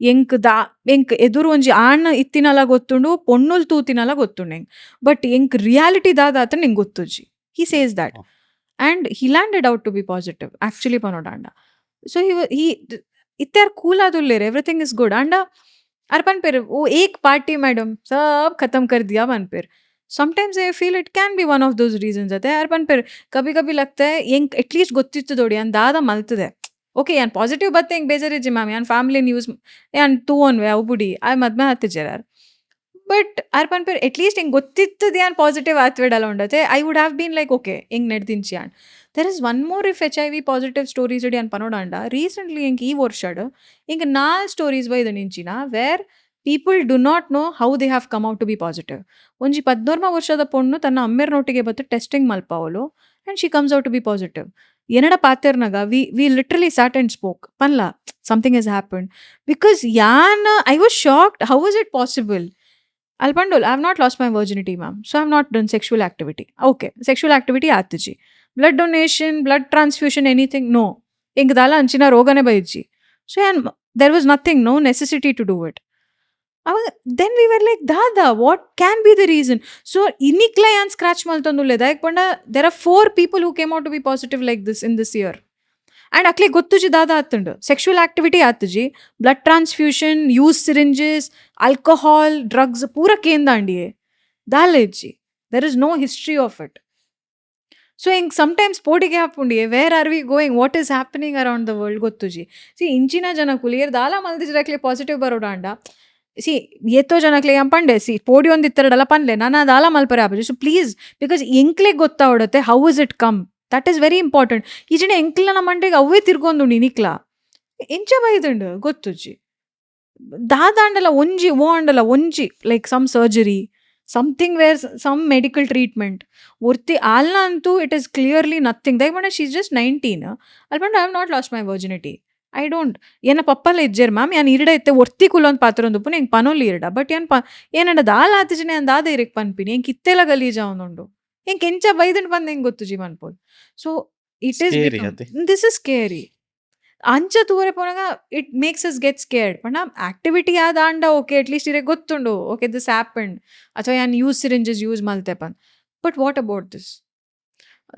ಎಂಕ್ ಎದುರು ಒಂಜಿ ಆಣ್ ಇತ್ತಿನಲ ಗೊತ್ತುಂಡು, ಪೊಣ್ಣುಲ್ ತೂತಿನಲ ಗೊತ್ತುಂಡು ಎಂಕ್. ಬಟ್ ಎಂಕ್ ರಿಯಾಲಿಟಿ ದಾದ ಆತನ್ ಎಂಕ್ ಗೊತ್ತುಜಿ. He says that. And he landed out to be positive actually ಪನೋಡಾಂಡ. ಸೊ ಹಿ ಇತ್ತೆ ಆರ್ ಕೂಲ್ ಆದುಲ್ಲೇರ್, ಎವ್ರಿಥಿಂಗ್ ಇಸ್ ಗುಡ್. ಆಂಡ ಅರ್ ಪನ್ಪೇರ್ ಓ ಏಕ್ ಪಾರ್ಟಿ ಮೇಡಮ್ ಸಬ್ ಖತಮ್ ಕರ್ ದಿಯಾ ಪನ್ಪೇರ್. Sometimes I feel it can be one of those reasons आते यार पन फिर कभी कभी लगता है ಎಂಕ್ ಎಟ್ಲೀಸ್ಟ್ ಗೊತ್ತಿತ್ತು ದೊಡಿ ಯಾನ್ ದಾದ ಮಲ್ತದೆ. ಓಕೆ ಯಾನ್ ಪಾಸಿಟಿವ್ ಬತ್ತೆ ಹೆಂಗೆ ಬೇಜಾರಿಜ್ಜಿ ಮ್ಯಾಮ್ ಯಾನ್ ಫ್ಯಾಮಿಲಿ ನ್ಯೂಸ್ ಯಾನ್ ತೂವನ್ವೆ ಅವು ಬುಡಿ ಆ ಮದ್ಮೆ ಹತ್ತಿಜಾರ. ಬಟ್ ಆರ್ ಪನ್ ಪೇರ್ ಎಟ್ಲೀಸ್ಟ್ ಹೆಂಗೆ ಗೊತ್ತಿತ್ತದ ಯಾನ್ ಪಾಸಿಟಿವ್ ಆತ್ವೇಡಲ್ಲ ಉಂಡತೆ I would have been like okay ಹೆಂಗೆ ನಡೆದಿಂಚಿ and there is one more if HIV positive stories ಇಡಿ ಅನ್ ಪನೋಡಾಂಡ ರೀಸೆಂಟ್ಲಿ ಹೆಂಗೆ ಈ ವರ್ಷಡ್ ಹಿಂಗೆ 4 ಸ್ಟೋರೀಸ್ ಬೈದ ನಿಂಚಿನ where people do not know how they have come out to be positive. ಒಂಜಿ 14 ವರ್ಷದ ಪೊಣ್ಣು ತನ್ನ ಅಮ್ಮೆರ್ನೊಟ್ಟಿಗೆ ಬತ್ತು ಟೆಸ್ಟಿಂಗ್ ಮಲ್ಪಾವಲು and she comes out to be positive. ಏನಡ ಪಾತೆರ್ನಾಗ we literally sat and spoke ಪನ್ಲ ಸಮಥಿಂಗ್ ಇಸ್ ಹ್ಯಾಪನ್ಡ್ ಬಿಕಾಸ್ ಯಾನ್ I was shocked how is it possible. ಅಲ್ಪಂಡೋಲ್ I have not lost my virginity ma'am, so I have not done sexual activity. Okay sexual activity ಆತಜಿ, blood donation blood transfusion anything no, ಹೆಂಗೆ ದಾಲ ಅಂಚಿನ ರೋಗನೇ ಬೈಜಿ. So ಯಾನ್ there was nothing, no necessity to do it. then we were like dada what can be the reason. So inikla yan scratch maltondule daik panda there are 4 people who came out to be positive like this in this year. And akle gottuji dada attundu sexual activity attuji, blood transfusion, use syringes, alcohol, drugs pura kenda andiye daleji. There is no history of it. So sometimes podige hapundiye where are we going, what is happening around the world gottuji. See inchina jana kuliyer dala maldijakle positive barodanda. ಸಿ ಎತ್ತೋ ಜನಕ್ಲೆ ಏನ್ ಪಂಡೆ C ಪೋಡಿ ಒಂದು ಇತ್ತರಡಲ್ಲ ಪನ್ಲೆ ನಾನು ಅದಾಲ ಮಲ್ಪರೆ ಆಪಜಿ. ಸೊ ಪ್ಲೀಸ್ ಬಿಕಾಸ್ ಎಂಕ್ಲೆ ಗೊತ್ತಾವಡತ್ತೆ how is it come, that is very important. ಈ ಜನ ಎಂಕ್ಲ ನಮ್ಮ ಮಂಡೆಗೆ ಅವೇ ತಿರ್ಗೊಂಡು ನಿನಿಕ್ಲ ಎಂಚ ಬೈದಂಡು ಗೊತ್ತುಜಿ ದಾದಾಂಡಲ್ಲ ಒಂಜಿ ಓ ಅಂಡಲ್ಲ ಒಂಜಿ like some surgery something where some medical treatment ಒರ್ತಿ ಆಲ್ನ ಅಂತೂ ಇಟ್ ಈಸ್ ಕ್ಲಿಯರ್ಲಿ ನಥಿಂಗ್. ದಯಮಾಡಿ ಶಿ ಇಸ್ ಜಸ್ಟ್ 19 ಅಲ್ಪಂಡು I have not lost my virginity. I don't ಏನ ಪಪ್ಪಲ್ಲ ಇಜ್ಜೇರ್ ಮ್ಯಾಮ್ ಯಾನ್ ಇರಡ ಇತ್ತೆ ಒರ್ತಿ ಕುಲೊಂದು ಪಾತ್ರೊಂದು ಪುನ ಹೆಂಗೆ ಪನೋಲಿ ಇರಡ. ಬಟ್ ಏನಂಡ ದಾಲ್ ಆತಜನೆ ಅಂದ ದಾದ ಇರಕ್ ಪನ್ಪಿನಿ ಹೆಂಗೆ ಕಿತ್ತೆಲ್ಲ ಗಲೀಜ ಅವನುಂಡು ಹೆಂಗೆ ಕೆಂಚ ಬೈದಂಡು ಬಂದು ಹೆಂಗೆ ಗೊತ್ತು ಜೀವನ್ ಪೋಲ್. So it is this is scary ಅಂಚ ತೂರೆ ಪೋನಾಗ it makes us get scared. ಪಂಡ ಆಕ್ಟಿವಿಟಿ ಆದ ಅಂಡ ಓಕೆ ಅಟ್ಲೀಸ್ಟ್ ಇರೇ ಗೊತ್ತುಂಡು ಓಕೆ ದಿಸ್ ಹ್ಯಾಪಂಡ್ ಅಥವಾ ಯಾನ್ ಯೂಸ್ ಸಿರಿಂಜಸ್ ಯೂಸ್ ಮಲ್ತೆ ಪನ್. But what about this?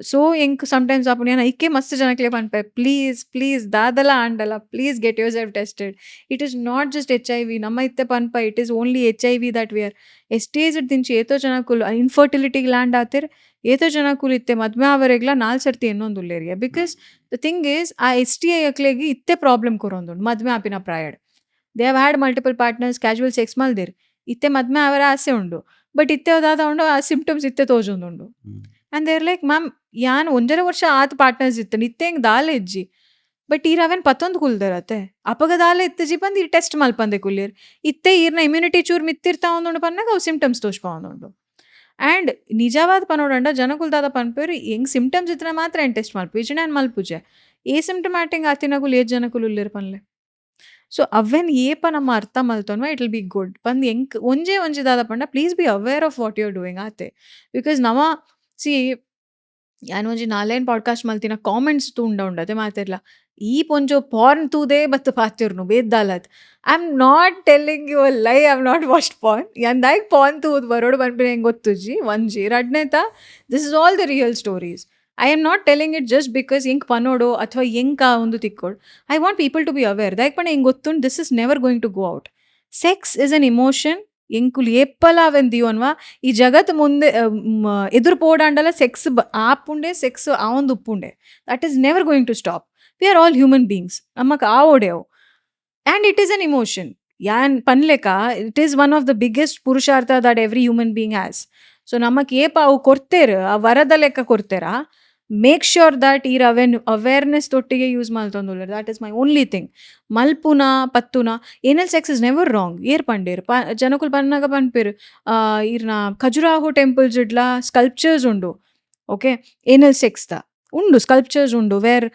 So ಎಂಕ್ ಸಮಟೈಮ್ಸ್ ಆಪುಂಡು ಯಾನ್ ಐಕೆ ಮಸ್ತ್ ಜನಕ್ಲೆ ಪನ್ಪೆ ಪ್ಲೀಸ್ ದಾದಲ ಆಂಡಲ please get yourself tested. It is not just HIV ನಮ್ಮ ಇತ್ತೆ ಪನ್ಪ it is only HIV that we are ಎಸ್ಟೇಜ್ ದಿಂಚಿ ಏತೋ ಜನಕ್ಕುಲು ಇನ್ಫರ್ಟಿಲಿಟಿ ಲ್ಯಾಂಡ್ ಆತಿರ್ ಏತೋ ಜನಕ್ಕುಲು ಇತ್ತೆ ಮದ್ಮೆ ಆವರೆಗ್ಲ 4 ಸರ್ತಿ ಇನ್ನೊಂದುಲ್ಲೇರಿಗೆ. ಬಿಕಾಸ್ ದ ಥಿಂಗ್ ಈಸ್ ಆ STI ಅಕ್ಲೆಗಿ ಇತ್ತೆ ಪ್ರಾಬ್ಲಮ್ ಕೊರೊಂದುಂಡು ಮದ್ಮೆ ಆಪಿನ ಪ್ರಾಯಡ್. They have had multiple partners casual sex ಮಲ್ದಿರ್ ಇತ್ತೆ ಮದ್ಮೆ ಅವರ ಆಸೆ ಉಂಡು. ಬಟ್ ಇತ್ತೆ ಅದಾದ ಉಂಡು ಆ ಸಿಂಪ್ಟಮ್ಸ್ ಇತ್ತೆ ತೋಜೊಂದುಂಡು. ಆ್ಯಂಡ್ ದೇರ್ ಲೈಕ್ ಮ್ಯಾಮ್ ಯಾನ್ 1.5 ವರ್ಷ ಆತ ಪಾರ್ಟ್ನರ್ಸ್ ಇತ್ತು ಇತ್ತೆ ಹೆಂಗೆ ದಾಲೆ ಇಜ್ಜಿ ಬಟ್ ಈರ್ ಅವೇನು ಪತ್ತೊಂದು ಕುಲ್ದಿರತ್ತೆ ಅಪಗ ದಾಲೆ ಇತ್ತಜಿ ಬಂದು ಈ ಟೆಸ್ಟ್ ಮಲ್ಪಂದೆ ಕುಲ್ಲಿರ್ ಇತ್ತೆ ಈರ್ನ ಇಮ್ಯುನಿಟಿ ಚೂರು ಮಿತ್ತಿರ್ತಾ ಒಂದುಂಡು ಪನ್ನಾಗ ಅವು ಸಿಂಪ್ಟಮ್ಸ್ ತೋಚ್ಕೊಂಡುಂಡು. ಆ್ಯಂಡ್ ನಿಜವಾದ ಪನೋಡಂಡ ಜನಕುಲ್ದಾದ ಪನ್ಪೇರು ಹೆಂಗೆ ಸಿಂಪ್ಟಮ್ಸ್ ಇದ್ರೆ ಮಾತ್ರ ಏನು ಟೆಸ್ಟ್ ಮಲ್ಪು ಈಜನೆ ಏನು ಮಲ್ಪುಜೆ ಏ ಸಿಂಪ್ಟಮ್ಯಾಟಿಂಗ್ ಆತಿನಗುಲು ಏಜ್ ಜನಕುಲು ಉಲ್ಲಿರ್ ಪನ್ಲೆ. ಸೊ ಅವೇನು ಏಪ ನಮ್ಮ ಅರ್ಥ ಮಲ್ತೋನ್ವ ಇಟ್ ವಿಲ್ ಬಿ ಗುಡ್ ಬಂದು ಹೆಂಗೆ ಒಂಜೇದಾದ ಪಂಡ please be aware of what you are doing ಆತೆ. ಬಿಕಾಸ್ ನವ ಸಿ ಯಾನ್ ಒಂಜಿ 4 ಪಾಡ್ಕಾಸ್ಟ್ ಮಲ್ತಿನ ಕಾಮೆಂಟ್ಸ್ ತೂಂಡ ಉಂಡತೆ ಮಾತಿರ್ಲ ಈ ಪೊಂಜೋ ಪಾರ್ನ್ ತೂದೇ ಬತ್ತು ಪಾತಿರ್ನು ಬೇದ್ದಾಲತ್. I am not telling you a lie, I am not watched porn. ಎಂದಾಯ್ಗೆ ಪಾರ್ನ್ ತೂದ್ ಬರೋಡು ಬಂದ್ಬಿಡಿ ಹೆಂಗೆ ಗೊತ್ತುಜಿ ಒಂಜಿ ರಡ್ನೇತ this is all the real stories. I am not telling it just because ಹೆಂಗೆ ಪನೋಡು ಅಥವಾ ಹೆಂಗೆ ಒಂದು ತಿಕ್ಕೋಡು. I want people to be aware ದಯಕ್ ಪಣ ಹೆಂಗೆ ಗೊತ್ತುಂಡು this is never going to go out. Sex is an emotion ಎಂಕುಲು ಏಪ್ಪಲ ಅವೆನ್ ದಿಯೋನ್ವಾ ಈ ಜಗತ್ತು ಮುಂದೆ ಎದುರು ಪೋಡಾಂಡಲ ಸೆಕ್ಸ್ ಆಪುಂಡೆ ಸೆಕ್ಸ್ ಆ ಒಂದು ಉಪ್ಪುಂಡೆ that is never going to stop. We are all human beings ನಮ್ಮಕ್ಕೆ ಆ ಓಡೆವು and it is an emotion ಯಾನ್ ಪನ್ಲೆಕ it is one of the biggest ಪುರುಷಾರ್ಥ that every human being has. So ನಮಗೆ ಏಪ ಅವು ಕೊಡ್ತೇರು ಆ ವರದ ಲೆಕ್ಕ ಕೊಡ್ತೇರಾ ಮೇಕ್ ಶ್ಯೂರ್ ದಟ್ ಈರ್ ಅವೇರ್ನೆಸ್ ತೊಟ್ಟಿಗೆ ಯೂಸ್ ಮಲ್ತೊಂದುಲ್ಲೆರ್. That is my only thing. ಮಲ್ಪುನ ಪತ್ತುನ ಏನಲ್ ಸೆಕ್ಸ್ ಇಸ್ ನೆವರ್ ರಾಂಗ್. ಏರ್ ಪಂಡೇರು ಜನಕುಲು ಪನ್ನಾಗ ಪನ್ಪೇರು ಈರ್ನ ಖಜುರಾಹೋ ಟೆಂಪಲ್ ಜಿಡ್ಲ ಸ್ಕಲ್ಪ್ಚರ್ಸ್ ಉಂಡು. ಓಕೆ, ಏನಲ್ ಸೆಕ್ಸ್ ದ ಉಂಡು, ಸ್ಕಲ್ಪ್ಚರ್ಸ್ ಉಂಡು ವೇರ್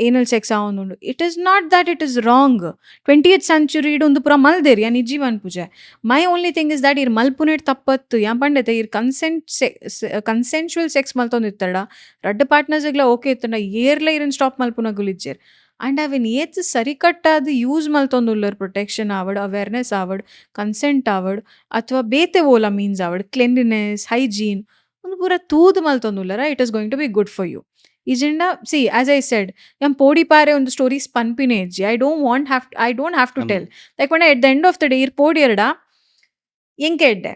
ಏನಲ್ ಸೆಕ್ಸ್ ಆವೊಂದುಂಡು. It is not that it is wrong. 20th century ಒಂದು ಪೂರ ಮಲ್ದೇರಿ ಯಾನ್ ಇಜ್ಜಿ ಪನ್ಪುಜೆ. My only thing is that ಈರ್ ಮಲ್ಪುನೆಟ್ ತಪ್ಪತ್ತು ಯಾನ್ ಪಂಡೆತೆ ಈರ್ ಕನ್ಸೆನ್ಶುವಲ್ ಸೆಕ್ಸ್ ಮಲ್ತೊಂದಿತ್ತಡ ರಡ್ಡ್ ಪಾರ್ಟ್ನರ್ಸ್ಗ್ಲ ಓಕೆ ಇತ್ತಂಡ ಏರ್ಲ ಇರನ್ ಸ್ಟಾಪ್ ಮಲ್ಪುನಗುಲಿಜ್ಜೇರ್. ಆ್ಯಂಡ್ ಅವೆನ್ ಏತ್ ಸರಿಕಟ್ಟಾದ ಯೂಸ್ ಮಲ್ತೊಂದುಲ್ಲರ್ ಪ್ರೊಟೆಕ್ಷನ್ ಆವಡ್, ಅವೇರ್ನೆಸ್ ಆವಡ್, ಕನ್ಸೆಂಟ್ ಆವಡ್ ಅಥವಾ ಬೇತೆ ಓಲ ಮೀನ್ಸ್ ಆವಡ್, ಕ್ಲೆನ್ಲಿನೆಸ್, ಹೈಜೀನ್ ಒಂದು ಪೂರ ತೂದು ಮಲ್ತೊಂದುಲ್ಲರ it is going to be good for you. ಇಜಿಂಡ ಸಿ ಆಸ್ ಐ ಸೆಡ್ ಯಂ ಪೋಡಿ ಪಾರೆ ಒಂದು ಸ್ಟೋರೀಸ್ ಪನ್ಪಿನೇ ಇಜ್ಜಿ. I don't have to tell like when at the end of the day ಇರ್ ಪೋಡಿ ಎರಡ ಎಂಕೆ ಎಡ್ಡೆ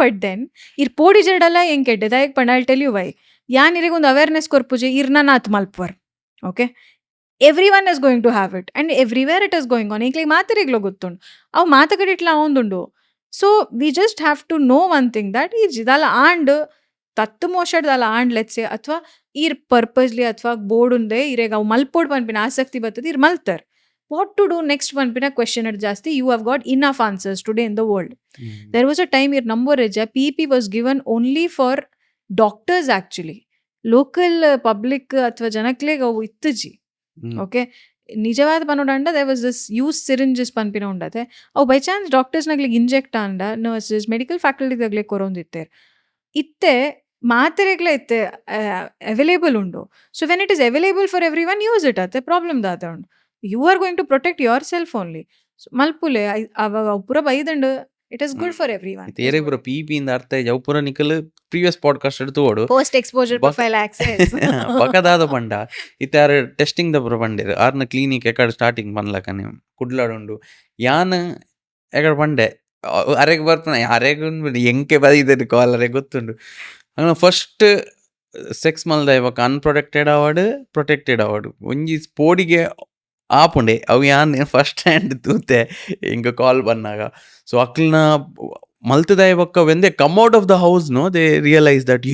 ಬಟ್ ದೆನ್ ಇರ್ ಪೋಡಿ ಜೆರಡಲ್ಲ ಎಂಕೆ ಎಡ್ಡೆ ದಯಕ್ ಪಂಡ ಐ ಟೆಲ್ ಯು ವೈ. ಯಾನ್ ಇರಿಗೆ ಒಂದು ಅವೇರ್ನೆಸ್ ಕೊರ್ಪುಜೆ ಇರ್ನ ನಾತ್ ಮಲ್ಪುವರ್. Okay, everyone is going to have it and everywhere it is going on. ಈಗಲೇ ಮಾತರಿಗ್ಲೋ ಗೊತ್ತುಂಡು ಅವು ಮಾತಕಡಿಟ್ಲ ಅವೊಂದುಂಡು. So we just have to know one thing that ಈ ಜಿದಾಲ ಆಂಡ್ ತತ್ತು ಮೋಷಡ್ದಲ್ಲ ಆಂಡ್ ಲೆಟ್ಸೆ ಅಥವಾ ಈರ್ ಪರ್ಪಸ್ಲಿ ಅಥವಾ ಬೋರ್ಡ್ ಉಂದೆ ಇರೇಗ ಅವು ಮಲ್ಪೋಡ್ ಪನ್ಪಿನ ಆಸಕ್ತಿ ಬರ್ತದೆ ಇರ್ ಮಲ್ತರ್. ವಾಟ್ ಟು ಡೂ ನೆಕ್ಸ್ಟ್ ಪನ್ಪಿನ ಕ್ವೆಶನ್ ಇಟ್ ಜಾಸ್ತಿ. You have got enough answers today in the world. There was a time ಇರ್ ನಂಬರ್ ಎಜ ಪಿ was given only for doctors actually. Local public ಅಥವಾ ಜನಕ್ಲೆಗ್ ಅವು ಇತ್ತಜಿ. ಓಕೆ, ನಿಜವಾದ ಪನೋಡಂಡ they was this use syringes ಪನ್ಪಿನ ಉಂಡತೆ ಅವು ಬೈ ಚಾನ್ಸ್ ಡಾಕ್ಟರ್ಸ್ನಾಗ್ಲಿಗೆ ಇಂಜೆಕ್ಟ್ ಆಂಡ ನರ್ಸಸ್ ಮೆಡಿಕಲ್ ಫ್ಯಾಕಲ್ಟಿದಾಗ್ಲೇ ಕೊರೊಂದಿತ್ತೇರ್ ಇತ್ತೆ ಮಾತ್ರೆಗ್ಲೇ ಇತ್ತೆ ಅವೈಲೇಬಲ್ ಉಂಡು. So when it is available for everyone use it ಅತ್ತೆ ಪ್ರಾಬ್ಲಮ್ ದಾತ ಉಂಡು. You are going to protect yourself only. ಮಲ್ಪುಲೆ ಅವಾಗ ಪೂರ ಬೈದಂಡು it is good for everyone. ಏರೆ ಪೂರ ಪಿ ಇಂದ ಅರ್ಥ ಜವ್ ಪೂರ ನಿಕಲ್ ಪ್ರೀವಿಯಸ್ ಪಾಡ್ಕಾಸ್ಟ್ ಎಡ್ತು ಓಡು ಪೋಸ್ಟ್ ಎಕ್ಸ್ಪೋಜರ್ ಪ್ರೊಫೈಲ್ ಆಕ್ಸೆಸ್ ಬಕದಾದ ಪಂಡ ಇತ್ತೆ ಯಾರು ಟೆಸ್ಟಿಂಗ್ ದ ಪೂರ ಪಂಡೇರು ಆರ್ನ ಕ್ಲಿನಿಕ್ ಎಕಡೆ ಸ್ಟಾರ್ಟಿಂಗ್ ಪನ್ಲಕ ನೀವು ಕುಡ್ಲಾಡುಂಡು ಯಾನ್ ಎಕಡೆ ಪಂಡೆ ಅರೆಗ್ ಬರ್ಪನ ಅರೆಗ್ ಎಂಕೆ ಬದಿದ್ದು ಕಾಲ್ ಅರೆಗ್ ಗೊತ್ತುಂಡು. ಹಂಗ ಫಸ್ಟ್ ಸೆಕ್ಸ್ ಮಲ್ದ ಇವಾಗ ಅನ್ಪ್ರೊಟೆಕ್ಟೆಡ್ ಅವಾರ್ಡ್ ಪ್ರೊಟೆಕ್ಟೆಡ್ ಅವಾರ್ಡ್ ಒಂಜಿ ಸ್ಪೋಡಿಗೆ ಆಪುಂಡೆ ಅವು ಯಾನ್ ಫಸ್ಟ್ ಹ್ಯಾಂಡ್ ತೂತೆ ಹಿಂಗೆ ಕಾಲ್ ಬಂದಾಗ. ಸೊ ಅಕ್ಲನ ಮಲ್ತದ ಇವಾಗ when they come out of the house no they realise that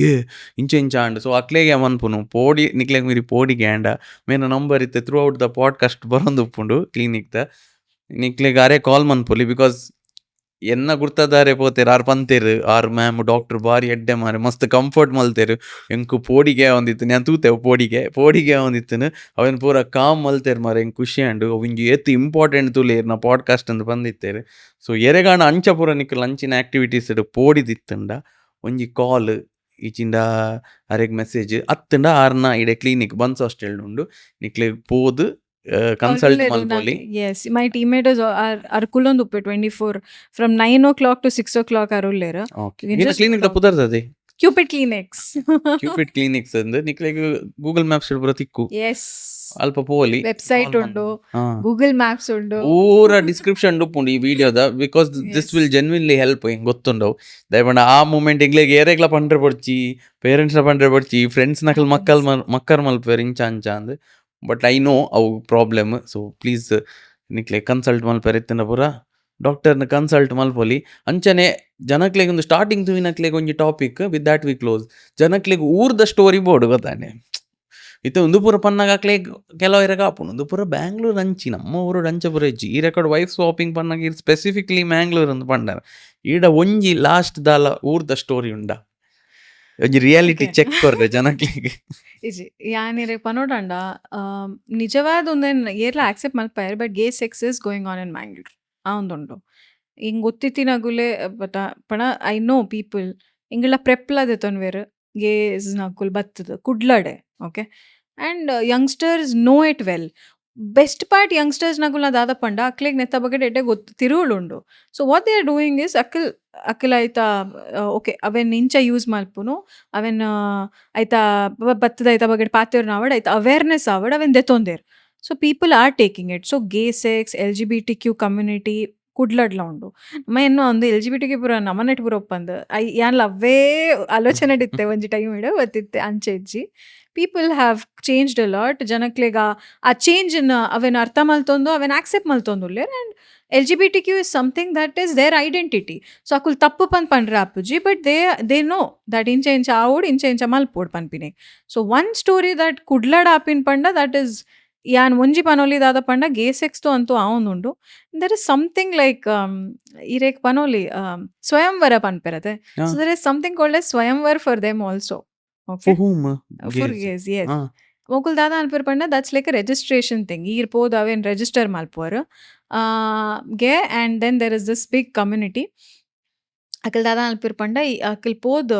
ಇಂಚ ಅಂಡ್. ಸೊ ಅಕ್ಲೆಗೆ ಮನ್ಪುನು ಪೋಡಿ ನಿಕ್ಲೆಗ್ ಮೀರಿ ಪೋಡಿಗೆ ಆ್ಯಂಡ ಮೇನ ನಂಬರ್ ಇತ್ತೆ ಥ್ರೂ ಔಟ್ ದ ಪಾಡ್ಕಾಸ್ಟ್ ಬರೋದು ಉಪ್ಪುಂಡು ಕ್ಲಿನಿಕ್ದ ನಿಕ್ಲೆಗ್ ಅರೆ ಕಾಲ್ ಮನ್ಪುಲಿ ಬಿಕಾಸ್ ಎನ್ನ ಗುರ್ತದಾರೆ ಪೋತೇರು ಆರು ಪಂತೇರು ಆರು ಮ್ಯಾಮ್ ಡಾಕ್ಟರ್ ಬಾರಿ ಎಡ್ಡೆ ಮಾರೆ ಮಸ್ತ್ ಕಂಫರ್ಟ್ ಮಲ್ತೇರು ಎಂಕು ಪೋಡಿಗೆ ಒಂದಿತ್ತು ನಾನು ತೂತೆವು ಪೋಡಿಗೆ ಒಂದಿತ್ತು ಅವನ್ ಪೂರ ಕಾಮ್ ಮಲ್ತೇರು ಮಾರೆ ಹೆಂಗೆ ಖುಷಿ ಆಂಡು ಅವಿಂಜಿ ಎತ್ತು ಇಂಪಾರ್ಟೆಂಟ್ ತುಲೇರು ನಾ ಪಾಡ್ಕಾಸ್ಟ್ ಅಂತ ಬಂದಿತ್ತೇರು. ಸೊ ಎರೆಗಾಣ ಅಂಚ ಪೂರ ನಿಕ್ಕಲು ಅಂಚಿನ ಆ್ಯಕ್ಟಿವಿಟೀಸ್ ಪೋಡಿದಿತ್ತಂಡ ಒಂಜಿ ಕಾಲ್ ಈಚಿಂದ ಅರೆಗ್ ಮೆಸೇಜ್ ಅತ್ತಂಡ ಆರ್ನ ಇಡೆ ಕ್ಲಿನಿಕ್ ಬನ್ಸ್ ಹಾಸ್ಟೆಲ್ ಉಂಡು ನಿಕ್ಲೆ ಪೋದು ಕನ್ಸಲ್ಟ್ ಮಲ್ಪೊಲಿ. Yes, my teammate is are kulondu 24 from 9 o'clock to 6 o'clock arullera. Clinic ದ ಪುದರ್ದದೆ Cupid Clinics. ಕ್ಯೂಪಿಡ್ ಕ್ಲಿನಿಕ್ಸ್ ಅಂದ್ ನಿಕ್ಲೆಗ್ ಗೂಗಲ್ ಮ್ಯಾಪ್ಸ್ ಪೂರ ತಿಕ್ಕು Yes. ಅಲ್ಪ ಪೋಲಿ ವೆಬ್ಸೈಟ್ ಉಂಡು, ಗೂಗಲ್ ಮ್ಯಾಪ್ಸ್ ಉಂಡು, ಪೂರ ಡಿಸ್ಕ್ರಿಪ್ಷನ್ ಉಪ್ಪುಂಡು ಈ ವಿಡಿಯೋದ ಬಿಕಾಸ್ ದಿಸ್ ವಿಲ್ ಜೆನ್ವಿನ್ಲಿ ಹೆಲ್ಪ್ ಹಿಂಗೆ ಗೊತ್ತುಂಡವು ದಯಪಂಡ ಆ ಮೂಮೆಂಟ್ ಇಂಗ್ಲೆಗ್ ಏರೆಗ್ಲ ಪಂಡ್ರೆ ಪಡ್ಚಿ ಪೇರೆಂಟ್ಸ್ನ ಪಂಡ್ರೆ ಪಡ್ಚಿ ಫ್ರೆಂಡ್ಸ್ ನಕಲ್ ಮಕ್ಕರ್ ಮಲ್ಪೇರು ಇಂಚ ಅಂಚ ಅಂದ್. ಬಟ್ ಐ ನೋ ಅವು ಪ್ರಾಬ್ಲಮ್. ಸೊ ಪ್ಲೀಸ್ ನಿಕ್ಲೆ ಕನ್ಸಲ್ಟ್ ಮಲ್ಪೇರು ಇತ್ತಿನ ಪೂರ ಡಾಕ್ಟರ್ನ ಕನ್ಸಲ್ಟ್ ಮಲ್ಪೊಲಿ. ಅಂಚನೆ ಜನಕ್ಲೆಗ್ ಒಂದು ಸ್ಟಾರ್ಟಿಂಗ್ ತುವಿನಕ್ಲೆಗ್ ಒಂಜಿ topic with that we close. ಜನಕ್ಲೆಗ್ ಊರ್ದ ಸ್ಟೋರಿ ಬೋರ್ಡ್ ಗೊತ್ತಾನೆ ಇತ್ತೆ ಒಂದು ಪೂರ ಪನ್ನಾಗಕ್ಲೆ ಕೆಲವರಿಗೆ ಆಪುಂಡು ಒಂದು ಪೂರ ಬ್ಯಾಂಗ್ಳೂರ್ ಅಂಚಿ ನಮ್ಮ ಊರು ಅಂಚ ಪೂರ ಇಜ್ಜಿ ಈ ರೆಕಾರ್ಡ್ ವೈಫ್ ಸ್ವಾಪಿಂಗ್ ಪನ್ನಾಗ ಇದು ಸ್ಪೆಸಿಫಿಕ್ಲಿ ಮ್ಯಾಂಗ್ಳೂರ್ ಅಂತ ಪಂಡಾರ ಈಡ ಒಂಜಿ ಲಾಸ್ಟ್ ದಾಲ ಊರ್ದ ಸ್ಟೋರಿ ಉಂಡ ಒಂಜಿ ರಿಯಾಲಿಟಿ ಚೆಕ್ ಕೊರ್ರೆ ಜನಕ್ಲಿಗೆ ಇಜಿ ಯಾನಿರೆ ಪನೋಡಂಡ ನಿಜವಾದ ಒಂದೇನು ಏರ್ಲ ಆಕ್ಸೆಪ್ಟ್ ಮಲ್ಪಾಯರ್ but gay sex is going on in Mangalore ಆ ಒಂದುಂಡು ಹಿಂಗೆ ಗೊತ್ತಿತ್ತಿನಾಗುಲೆ ಬಟ್ ಪಣ ಐ ನೋ ಪೀಪಲ್ ಹಿಂಗೆಲ್ಲ ಪ್ರೆಪ್ಲದೆ ತೊನ್ವೇರು ಗೇಸ್ ನಕುಲ್ ಬತ್ತದ ಕುಡ್ಲಡೆ. Okay, and youngsters know it well. Best part youngsters ನಗುಲ ದಾದ ಪಂಡ ಅಕ್ಲೆಗ್ ನೆತ್ತ ಬಗ್ಗೆ ಎಡ್ಡೆ ಗೊತ್ತು ತಿರುಳುಂಡು. So what they are doing is ಅಕ್ಕಲ್ ಆಯ್ತಾ ಓಕೆ ಅವೆನ್ ಇಂಚ ಯೂಸ್ ಮಲ್ಪುನು ಅವೆನ್ ಆಯ್ತಾ ಬತ್ತದ ಆಯ್ತಾ ಬಗ್ಗೆ ಪಾತೇರ್ನ ಆವಡ್ ಆಯ್ತಾ ಅವೇರ್ನೆಸ್ ಆವಡ್ ಅವೆನ್ ದೆತ್ತೊಂದೇರ್. So people are taking it. So gay sex LGBTQ community ಕುಡ್ಲಡ್ಲ ಉಂಡು ನಮ್ಮ ಎನ್ನೋ ಒಂದು LGBTQ ಪೂರ ನಮ್ಮನೆಟ್ ಪೂರ ಒಪ್ಪಂದು ಯಾನ್ಲ ಅವೇ ಆಲೋಚನೆ ಇತ್ತೆ ಒಂಜಿ ಟೈಮ್ ಇಡ ಗೊತ್ತಿತ್ತೆ ಅಂಚೆ ಇಜ್ಜಿ people have changed a lot. ಜನಕ್ಲೆಗ ಆ ಚೇಂಜ್ ಅವೆನ್ ಅರ್ಥ ಮಲ್ತೊಂದು ಅವೆನ್ ಆಕ್ಸೆಪ್ಟ್ ಮಲ್ತೊಂದುಲ್ಲೇರ್ and LGBTQ is something that is their identity. So akul tappu pandra appuji, but they know that incha avod incha malpod panpine. So one story that kudlada apin panda, that is yan ಒಂಜಿ ಪನೊಲಿ ದಾದ ಪಂಡ ಗೇ sex ತು ಅಂತೂ ಆವೊಂದುಂಡು. There is something like ಇರೇಕ್ ಪನೊಲಿ ಸ್ವಯಂವರ ಪನ್ಪೆರತೆ. So there is something called as ಸ್ವಯಂವರ್ for them also. For whom? For Gays. Gays, yes. Ah. ಮೊಕುಲ್ ದಾದ ಅನ್ಪೇರ್ ಪಂಡ that's like a registration thing. ಈರ್ಪೋದು ಅವೇನು ರಿಜಿಸ್ಟರ್ ಮಲ್ಪೋರು ಗೆ, and then there is this big community. ಅಕಲ್ ದಾದ ಅನ್ಪೇರ್ ಪಂಡ ಅಕಲ್ ಪೋದು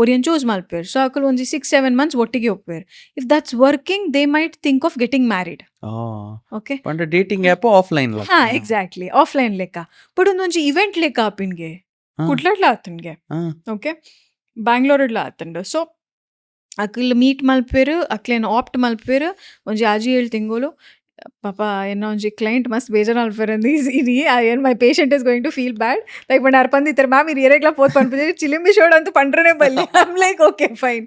ಒರಿಯನ್ ಚೂಸ್ ಮಲ್ಪೇರ್. ಸೊ ಅಕಲ್ ಒಂಜಿ 6-7 months ಒಟ್ಟಿಗೆ ಹೋಗ್ಪೇರ್. If that's working they might think of getting married. Ah. Okay, ಪಂಡ ಡೇಟಿಂಗ್ ಆ್ಯಪ್ ಆಫ್ಲೈನ್ ಹಾ ಎಕ್ಸಾಕ್ಟ್ಲಿ ಆಫ್ಲೈನ್ ಲೆಕ್ಕ. ಬಟ್ ಒಂದೊಂಜಿ ಇವೆಂಟ್ ಲೆಕ್ಕ ಆಪಿನ್ಗೆ ಕುಡ್ಲಡ್ಲ ಆತನ್ಗೆ. ಓಕೆ, ಬ್ಯಾಂಗ್ಳೂರ್ಡ್ಲ ಆತಂಡು. ಸೊ ಅಕಲ್ ಮೀಟ್ ಮಲ್ಪೇರು, ಅಕ್ಲೇನು ಆಪ್ಟ್ ಮಲ್ಪೇರು ಒಂಜಿ ಆಜಿ 7 ತಿಂಗಳು. ಪಾಪ ಏನೋ ಒಂಜಿ ಕ್ಲೈಂಟ್ ಮಸ್ತ್ ಬೇಜಾರು ಮಲ್ಪೇರಂದು ಈಸಿ ಏನು my patient is going to feel bad. Like ಪಂಡ ಅರ್ಪಂದಿತ್ತಾರೆ ಮ್ಯಾಮ್ ಇದು ಏರೆಗ್ಲ ಪೋತ್ ಪನ್ಪುಜಿ ಚಿಲಿಂಬಿ ಶೋಡ್ ಅಂತೂ ಪಂಡ್ರನೇ ಬಲ್ಲಿ. I'm like okay fine.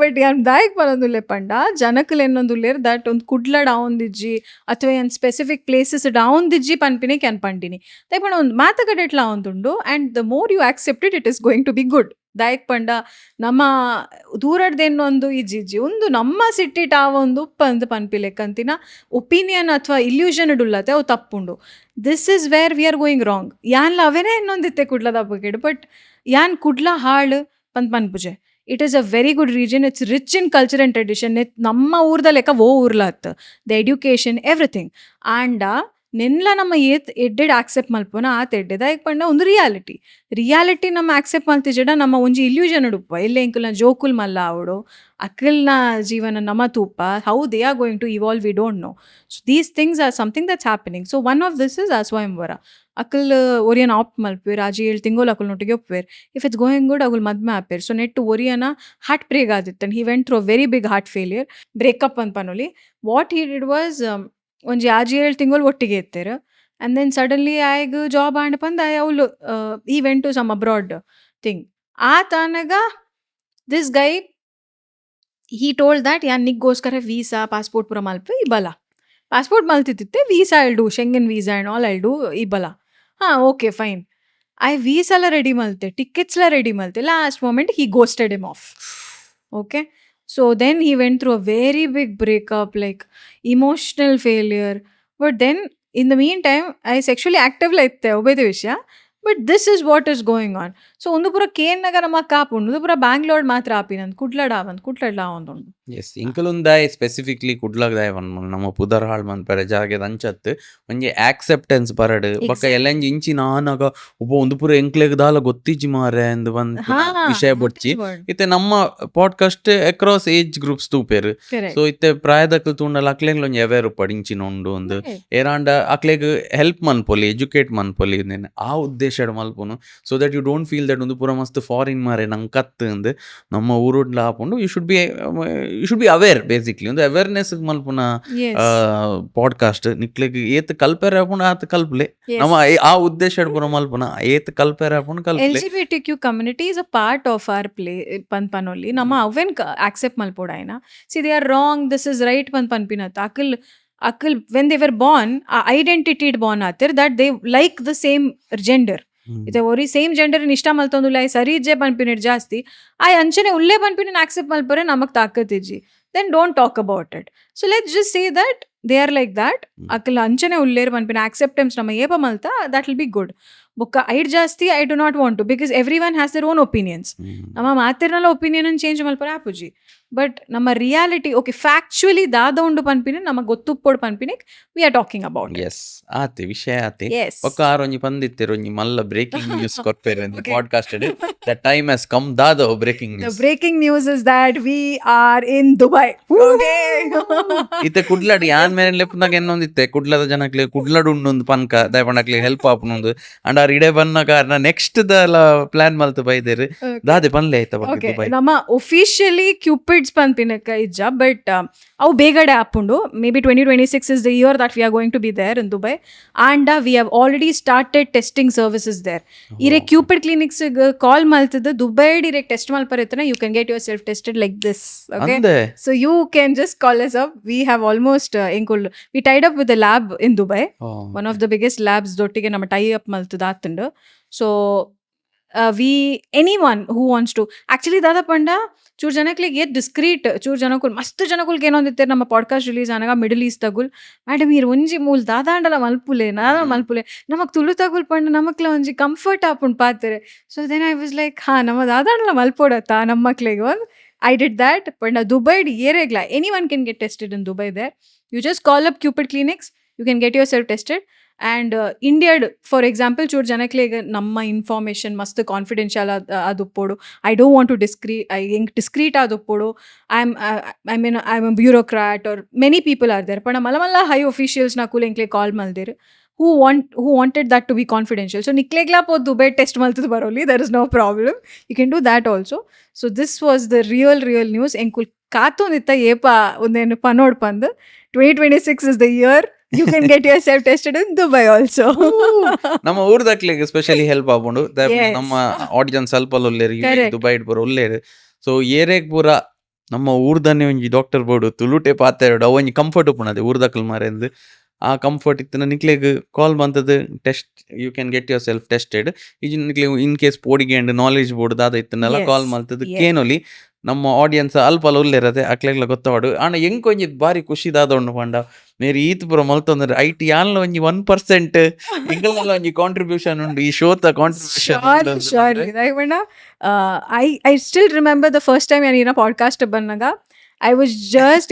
But ಯಾನ್ ದಾಯಕ್ ಪನೊಂದುಲ್ಲೆ ಪಂಡ ಜನಕ್ಕಲ್ ಏನೊಂದುಲ್ಲೇರ್ ದಟ್ ಒಂದು ಕುಡ್ಲಡ್ ಆವೊಂದಿಜ್ಜಿ ಅಥವಾ ಏನು ಸ್ಪೆಸಿಫಿಕ್ ಪ್ಲೇಸಸ್ ಆವೊಂದಿಜ್ಜಿ ಪನ್ಪಿನಿ ಕ್ಯಾನ್ ಪಂಡಿನಿ. ಲೈಕ್ ಪಂಡ ಒಂದು ಮಾತುಕತೆಟ್ಲ ಆವೊಂದುಂಡು. And the more you accept it is going to be good. ದಾಯಕ್ ಪಂಡ ನಮ್ಮ ದೂರಡ್ದೇನೊಂದು ಇಜ್ಜಿಜ್ಜಿ ಒಂದು ನಮ್ಮ ಸಿಟ್ಟಿಟ್ ಆವೊಂದು ಉಪ್ಪಂದು ಪನ್ಪಿಲೆಕ್ಕಂತಿನ ಒಪಿನಿಯನ್ ಅಥವಾ ಇಲ್ಯೂಷನ್ ಉಳ್ಳತೆ ಅವು ತಪ್ಪುಂಡು. This is where we are going wrong. ಯಾನ್ಲ ಅವೇನೇ ಇನ್ನೊಂದಿತ್ತೆ ಕುಡ್ಲದ ಬಗೆಡು, ಬಟ್ ಯಾನ್ ಕುಡ್ಲ ಹಾಳು ಪನ್ಪುಜೆ. It is a very good reason. It's rich in culture and tradition. ನಮ್ಮ ಊರ್ದ ಲೆಕ್ಕ ಓ ಊರ್ಲತ್ ದ ಎಡ್ಯುಕೇಷನ್ ಎವ್ರಿಥಿಂಗ್. ಆ್ಯಂಡ ನೆನ್ಲ ನಮ್ಮ ಎಡ್ಡೆಡ್ ಆಕ್ಸೆಪ್ಟ್ ಮಲ್ಪೋನ ಆತ ಎಡ್ಡೆದ ಈಗ ಪಂಡ ಒಂದು ರಿಯಾಲಿಟಿ ನಮ್ಮ ಆಕ್ಸೆಪ್ಟ್ ಮಲ್ತಿಜಡ ನಮ್ಮ ಒಂಜಿ ಇಲ್ಯೂಷನ್ ಉಡುಪ ಎಲ್ಲೇ ಇಂಕಲ್ನ ಜೋಕುಲ್ ಮಲ್ಲ ಆವಡು ಅಕ್ಕಲ್ನ ಜೀವನ ನಮ್ಮ ತೂಪ how they are going to evolve we don't know. So these things are something that's happening. So one of this is ಆ ಸ್ವಯಂವರ. ಅಕ್ಕಲ್ ಒರಿಯನ್ ಆಪ್ಟ್ ಮಲ್ಪೇರ್ ಆಜಿ 7 ತಿಂಗಳು ಅಕ್ಕಲ್ ನೊಟ್ಟಿಗೆ ಒಪ್ಪೇರ್. ಇಫ್ ಇಟ್ಸ್ ಗೋಯಿಂಗ್ ಗುಡ್ ಅಗುಲ್ ಮದ್ಮೆ ಆಪೇರ್. ಸೊ ನೆಟ್ಟು ಒರಿಯನ ಹಾರ್ಟ್ ಬ್ರೇಕ್ ಆದಿತ್ತನ್. He went through a very big heart failure, breakup ಅಂತ ಪನೊಲಿ. ವಾಟ್ ಹಿ ಡಿಡ್ ವಾಸ್ ಒಂಜಿ ಆಜಿ 7 ತಿಂಗಳು ಒಟ್ಟಿಗೆ ಇತ್ತೇರು. ಆ್ಯಂಡ್ ದೆನ್ ಸಡನ್ಲಿ ಆಯ್ಗ ಜಾಬ್ ಆಂಡ್ ಪಂದ ಅವಳು ಈ went to some abroad thing. ಆ ತಾನಾಗ this guy he told that ಯಾನ್ ನಿಗ್ಗೋಸ್ಕರ ವೀಸಾ ಪಾಸ್ಪೋರ್ಟ್ ಪೂರ ಮಲ್ಪೆ ಈ ಬಲ. ಪಾಸ್ಪೋರ್ಟ್ ಮಲ್ತಿತ್ತಿತ್ತೆ, ವೀಸಾ ಎಲ್ಡು ಶೆಂಗನ್ ವೀಸಾ ಆ್ಯಂಡ್ ಆಲ್ ಎಲ್ಡು ಈ ಬಲ. ಹಾಂ ಓಕೆ ಫೈನ್. ಐ ವೀಸೆಲ್ಲ ರೆಡಿ ಮಲ್ತೆ, ಟಿಕೆಟ್ಸ್ಲ ರೆಡಿ ಮಲ್ತೆ. Last moment he ghosted him off. Okay, so then he went through a very big breakup, like emotional failure. But then in the meantime I sexually active laitte obede vishya, but this is what is going on. So ಒಂದು ಪೂರ Kane ನಗರ ನಮ್ಮ ಕಾಪುಂಡು ಒಂದು ಪೂರ ಬ್ಯಾಂಗ್ಳೂರ್ ಮಾತ್ರ ಆಪಿನಂದು ಕುಡ್ಲಡ ಒಂದುಂಡು. S ಇಂಕಲುಂದಾಯ್ specifically ಕುಡ್ಲಗ್ದಾಯ್ ನಮ್ಮ ಪುದರ್ ಹಾಳ್ ಮನ್ಪರೆ ಜಾಗೆದ ಅಂಚತ್ ಒಂಜಿ ಆಕ್ಸೆಪ್ಟೆನ್ಸ್ ಬರಡ್ ಬೊಕ್ಕ ಎಲ್ಲಂಜಿ ಇಂಚಿ ನಾನಾಗ ಒಬ್ಬ ಒಂದು ಪೂರ ಎಂಕ್ಲೆಗ್ ದಾಲ ಗೊತ್ತಿಜ್ಜಿ ಮಾರೆ ಎಂದು ಬಂದ್ ವಿಷಯ ಬೊಚ್ಚಿ ಇತ್ತೆ ನಮ್ಮ ಪಾಡ್ಕಾಸ್ಟ್ ಅಕ್ರಾಸ್ ಏಜ್ ಗ್ರೂಪ್ಸ್ ತೂಪೇರು. ಸೊ ಇತ್ತೆ ಪ್ರಾಯದಕ್ಕಲ್ ತೂಂಡಲ ಅಕ್ಲೆಗ್ ಒಂಜಿ ಅವೇರು ಪಡಿಂಚಿನೊಂಡು ಒಂದು ಏರಾಂಡ ಅಕ್ಲೆಗ್ ಹೆಲ್ಪ್ ಮನ್ಪೊಲಿ ಎಜುಕೇಟ್ ಮನ್ಪೊಲಿ ಆ ಉದ್ದೇಶ ಮಲ್ಪೊನು. So that you don't feel that ಒಂದು ಪೂರ ಮಸ್ತ್ ಫಾರಿನ್ ಮಾರೆ ನಂಗೆ ಕತ್ತು ಅಂದು ನಮ್ಮ ಊರುಡ್ಲ ಹಾಕೊಂಡು you should be aware. Basically ಒಂದು ಅವೇರ್ನೆಸ್ ಮಲ್ಪುನ ಪಾಡ್ಕಾಸ್ಟ್ ನಿಕ್ಲೆಗ್ ಏತ್ ಕಲ್ಪೆರ್ ಹಾಕೊಂಡು ಆತ ಕಲ್ಪಲೆ ನಮ್ಮ ಆ ಉದ್ದೇಶ ಪೂರ ಮಲ್ಪುನ ಏತ್ ಕಲ್ಪೆರ್ ಹಾಕೊಂಡು ಕಲ್ಪಲೆ. LGBTQ community is a part of our play ಪನ್ಪನೊಲ್ಲಿ ನಮ್ಮ ಅವೇನ್ ಆಕ್ಸೆಪ್ಟ್ ಮಲ್ಪೋಡಾಯ್ನ. See they are wrong, this is right ಪನ್ಪಿನತ್ ಅಕಲ್ ವೆನ್ ದೇ ವರ್ ಬಾರ್ನ್ ಆ ಐಡೆಂಟಿಟಿ ಬಾರ್ನ್ ಆತಿರ್ that they like the same gender. ಇದೆ ಒರಿ ಸೇಮ್ ಜೆಂಡರ್ ಇಷ್ಟ ಮಲ್ತೊಂದುಲ್ಲ ಸರಿ ಇಜ್ಜೆ ಪನ್ಪಿನಿಡ್ ಜಾಸ್ತಿ ಆಯ್ ಅಂಚನೆ ಉಲ್ಲೇ ಪನ್ಪಿನ ಆಕ್ಸೆಪ್ಟ್ ಮಲ್ಪರೆ ನಮಗ್ ತಾಕತ್ತಿಜ್ಜಿ. Then don't talk about it. So let's just say that they are like that. ಅಕಲ್ ಅಂಚನೆ ಉಲ್ಲೇರ್ ಪನ್ಪಿನ ಆಕ್ಸೆಪ್ಟೆನ್ಸ್ ನಮ್ಮ ಏಪ ಮಲ್ತ ದಟ್ ವಿಲ್ ಬಿ ಗುಡ್. ಬೊಕ್ಕ ಐಡ್ ಜಾಸ್ತಿ I do not want to, because everyone has their own opinions. ನಮ್ಮ ಮಾತಿರ್ನಲ್ಲ ಒಪಿನಿಯನ್ ಚೇಂಜ್ ಮಲ್ಪರೆ ಆಪುಜಿ. ಬಟ್ ನಮ್ಮ ರಿಯಾಲಿಟಿ ಓಕೆ ಫ್ಯಾಕ್ಚುಲಿ ದಾದ ಉಂಡು ಪನ್ಪಿನ ನಮಗ್ ಗೊತ್ತುಪ್ಪೋಡು ಪನ್ಪಿನಿಕ್ ವಿ ಆರ್ ಟಾಕಿಂಗ್ ಅಬೌಟ್. ಎಸ್ ಆತೆ ವಿಷಯ ಆತೆ Yes. ಒಕ್ಕ ಆರೊಂಜಿ ಪಂದಿತ್ತೆರ್ ಒಂಜಿ ಮಲ್ಲ ಬ್ರೇಕಿಂಗ್ ನ್ಯೂಸ್ ಕೊರ್ಪೆರ್ podcast the time has come ದಾದ breaking The news. breaking news is that we are in Dubai. Okay. ಇತ್ತೆ ಕುಡ್ಲಡ್ ಯಾನ್ ಮೇಲೆ ಲೆಪ್ಪನಾಗ ಇನ್ನೊಂದಿತ್ತೆ ಕುಡ್ಲದ ಜನಕ್ಲೆ ಕುಡ್ಲಡ್ ಉಂಡೊಂದು ಪನ್ಕ ದಯಪಂಡಕ್ಲೆ ಹೆಲ್ಪ್ ಆಪುನೊಂದು ಅಂಡ್ ಆರ್ ಇಡೆ ಬನ್ನ ಕಾರಣ ನೆಕ್ಸ್ಟ್ ದಲ ಪ್ಲಾನ್ ಮಲ್ತು ಬೈದೇರು ದಾದೆ ಪನ್ಲೆ ಆಯ್ತಾ ಬಗ್ಗೆ Okay. ದುಬೈ. ನಮ್ಮ ಒಫಿಷಿಯಲಿ ಕ್ಯೂಪಿಡ್ಸ್ ಪನ್ಪಿನಕ ಇಜ್ಜ, ಬಟ್ ಅವು ಬೇಗಡೆ ಆಪುಂಡು. May be 2026 is the year that we are going to be there in Dubai, and we have already started testing services there. Ire Cupid clinics call maltida Dubai direct test malparetana you can get yourself tested like this. Okay, ಅಂದೆ so you can just call us up. We have almost ಎಂಕುಲ್ we tied up with the lab in Dubai, one of the biggest labs ದೊಟ್ಟಿಗೆ ನಮ್ಮ tie up ಮಲ್ತದ ಆತುಂಡು. So we anyone who wants to actually ದಾದ ಪಂಡ ಚೂರು ಜನಕ್ಲಿಗೆ discrete ಚೂರು ಜನಕ್ಕೂ ಮಸ್ತ್ ಜನಕ್ಕುಲ್ಗೆ ಏನೊಂದಿತ್ತೇರು ನಮ್ಮ ಪಾಡ್ಕಾಸ್ಟ್ ರಿಲೀಸ್ ಆನಾಗ ಮಿಡಲ್ ಈಸ್ಟ್ ತಗುಲ್ ಮೇಡಮ್ ಈರು ಒಂಜಿ ಮೂಲ್ ದಾದಾಂಡಲ ಮಲ್ಪುಲೆ ನಾದ ಮಲ್ಪುಲೆ ನಮಕ್ ತುಳು ತಗುಲ್ ಪಂಡ ನಮಕ್ಲ ಒಂಜಿ ಕಂಫರ್ಟ್ ಆಪುಂಡು ಪಾತೆರೆ. So then I was like ನಮ್ಮ ದಾದಾಂಡಲ ಮಲ್ಪೋಡತ್ತ ನಮ್ಮ ಮಕ್ಳಿಗೆ ಒಂದು I did that. But Dubai, anyone can get tested in Dubai there. You just call up Cupid Clinics. You can get yourself tested. And India, for example, ಚೂರು ಜನಕ್ಕೆ ನಮ್ಮ information ಮಸ್ತ್ confidential ಅದುಪ್ಪೋಡು. I don't want to discreet ಅದುಪ್ಪೋಡು. I mean, I'm a bureaucrat or many people are there. But ಮಲ್ಲ high officials na kule encle call maldir. Who wanted that to be confidential. So niklegla po Dubai test maltad baroli. There is no problem. You can do that also. So this was the real news. Enkul kato nitta yepa undenu panod pandu. 2026 is the year. You can get yourself tested in Dubai also. ನಮ್ಮ ಊರ್ದಕ್ಲಿಗೆ specially help ಆಪುಂಡು. Yes. ನಮ್ಮ audience ಸ್ವಲ್ಪ ಒಲ್ಲೇರು Correct. Dubai ಪೂರ ಒಲ್ಲೇರು. So ಏರೆಗ್ ಪೂರ ನಮ್ಮ ಊರ್ದನ್ನೇ ಒಂಜಿ doctor board ತುಳುಟೆ ಪಾತೆರಡು ಅವು ಒಂಜಿ ಕಂಫರ್ಟ್ ಉಪ್ಪುನದೆ ಊರ್ದಕ್ಕಲ್ ಮಾರೆಂದು ಆ ಕಂಫರ್ಟ್ ಇತ್ತನ ನಿಕ್ಲೆಗ್ ಕಾಲ್ ಬಂತದ್ದು test you can get yourself tested ಈಜಿ ನಿಕ್ಲೆ ಇನ್ ಕೇಸ್ ಪೋಡಿಗೆ ಅಂಡ್ ನಾಲೆಜ್ ಬೋರ್ಡ್ ದಾದ ಇತ್ತನೆಲ್ಲ Yes. ಕಾಲ್ ಮಲ್ತದ್ದು Yes. ಕೇನೊಲಿ ನಮ್ಮ ಆಡಿಯನ್ಸ್ ಅಲ್ಪ ಉಲ್ಲೇರದೆ ಅಕ್ಲೆಗ್ಲ ಗೊತ್ತವಾಡು ಆಂಡ ಎಂಕ್ ಒಂಜಿ ಬಾರಿ ಖುಷಿ ದಾದೊಂಡು ಪಂಡ ಮೇರಿ ಈತ್ ಪುರ ಮಲ್ತೊಂದ್ರೆ ಐಟಿ ಯಾನ್ಲ ಒಂಜಿ 1% ಎಂಕಲ್ನೆಲ್ಲ ಒಂಜಿ ಕಾಂಟ್ರಿಬ್ಯೂಷನ್ ಉಂಡು ಈ ಶೋತ contribution. Surely. I still remember the first time I podcast bannaga. I was just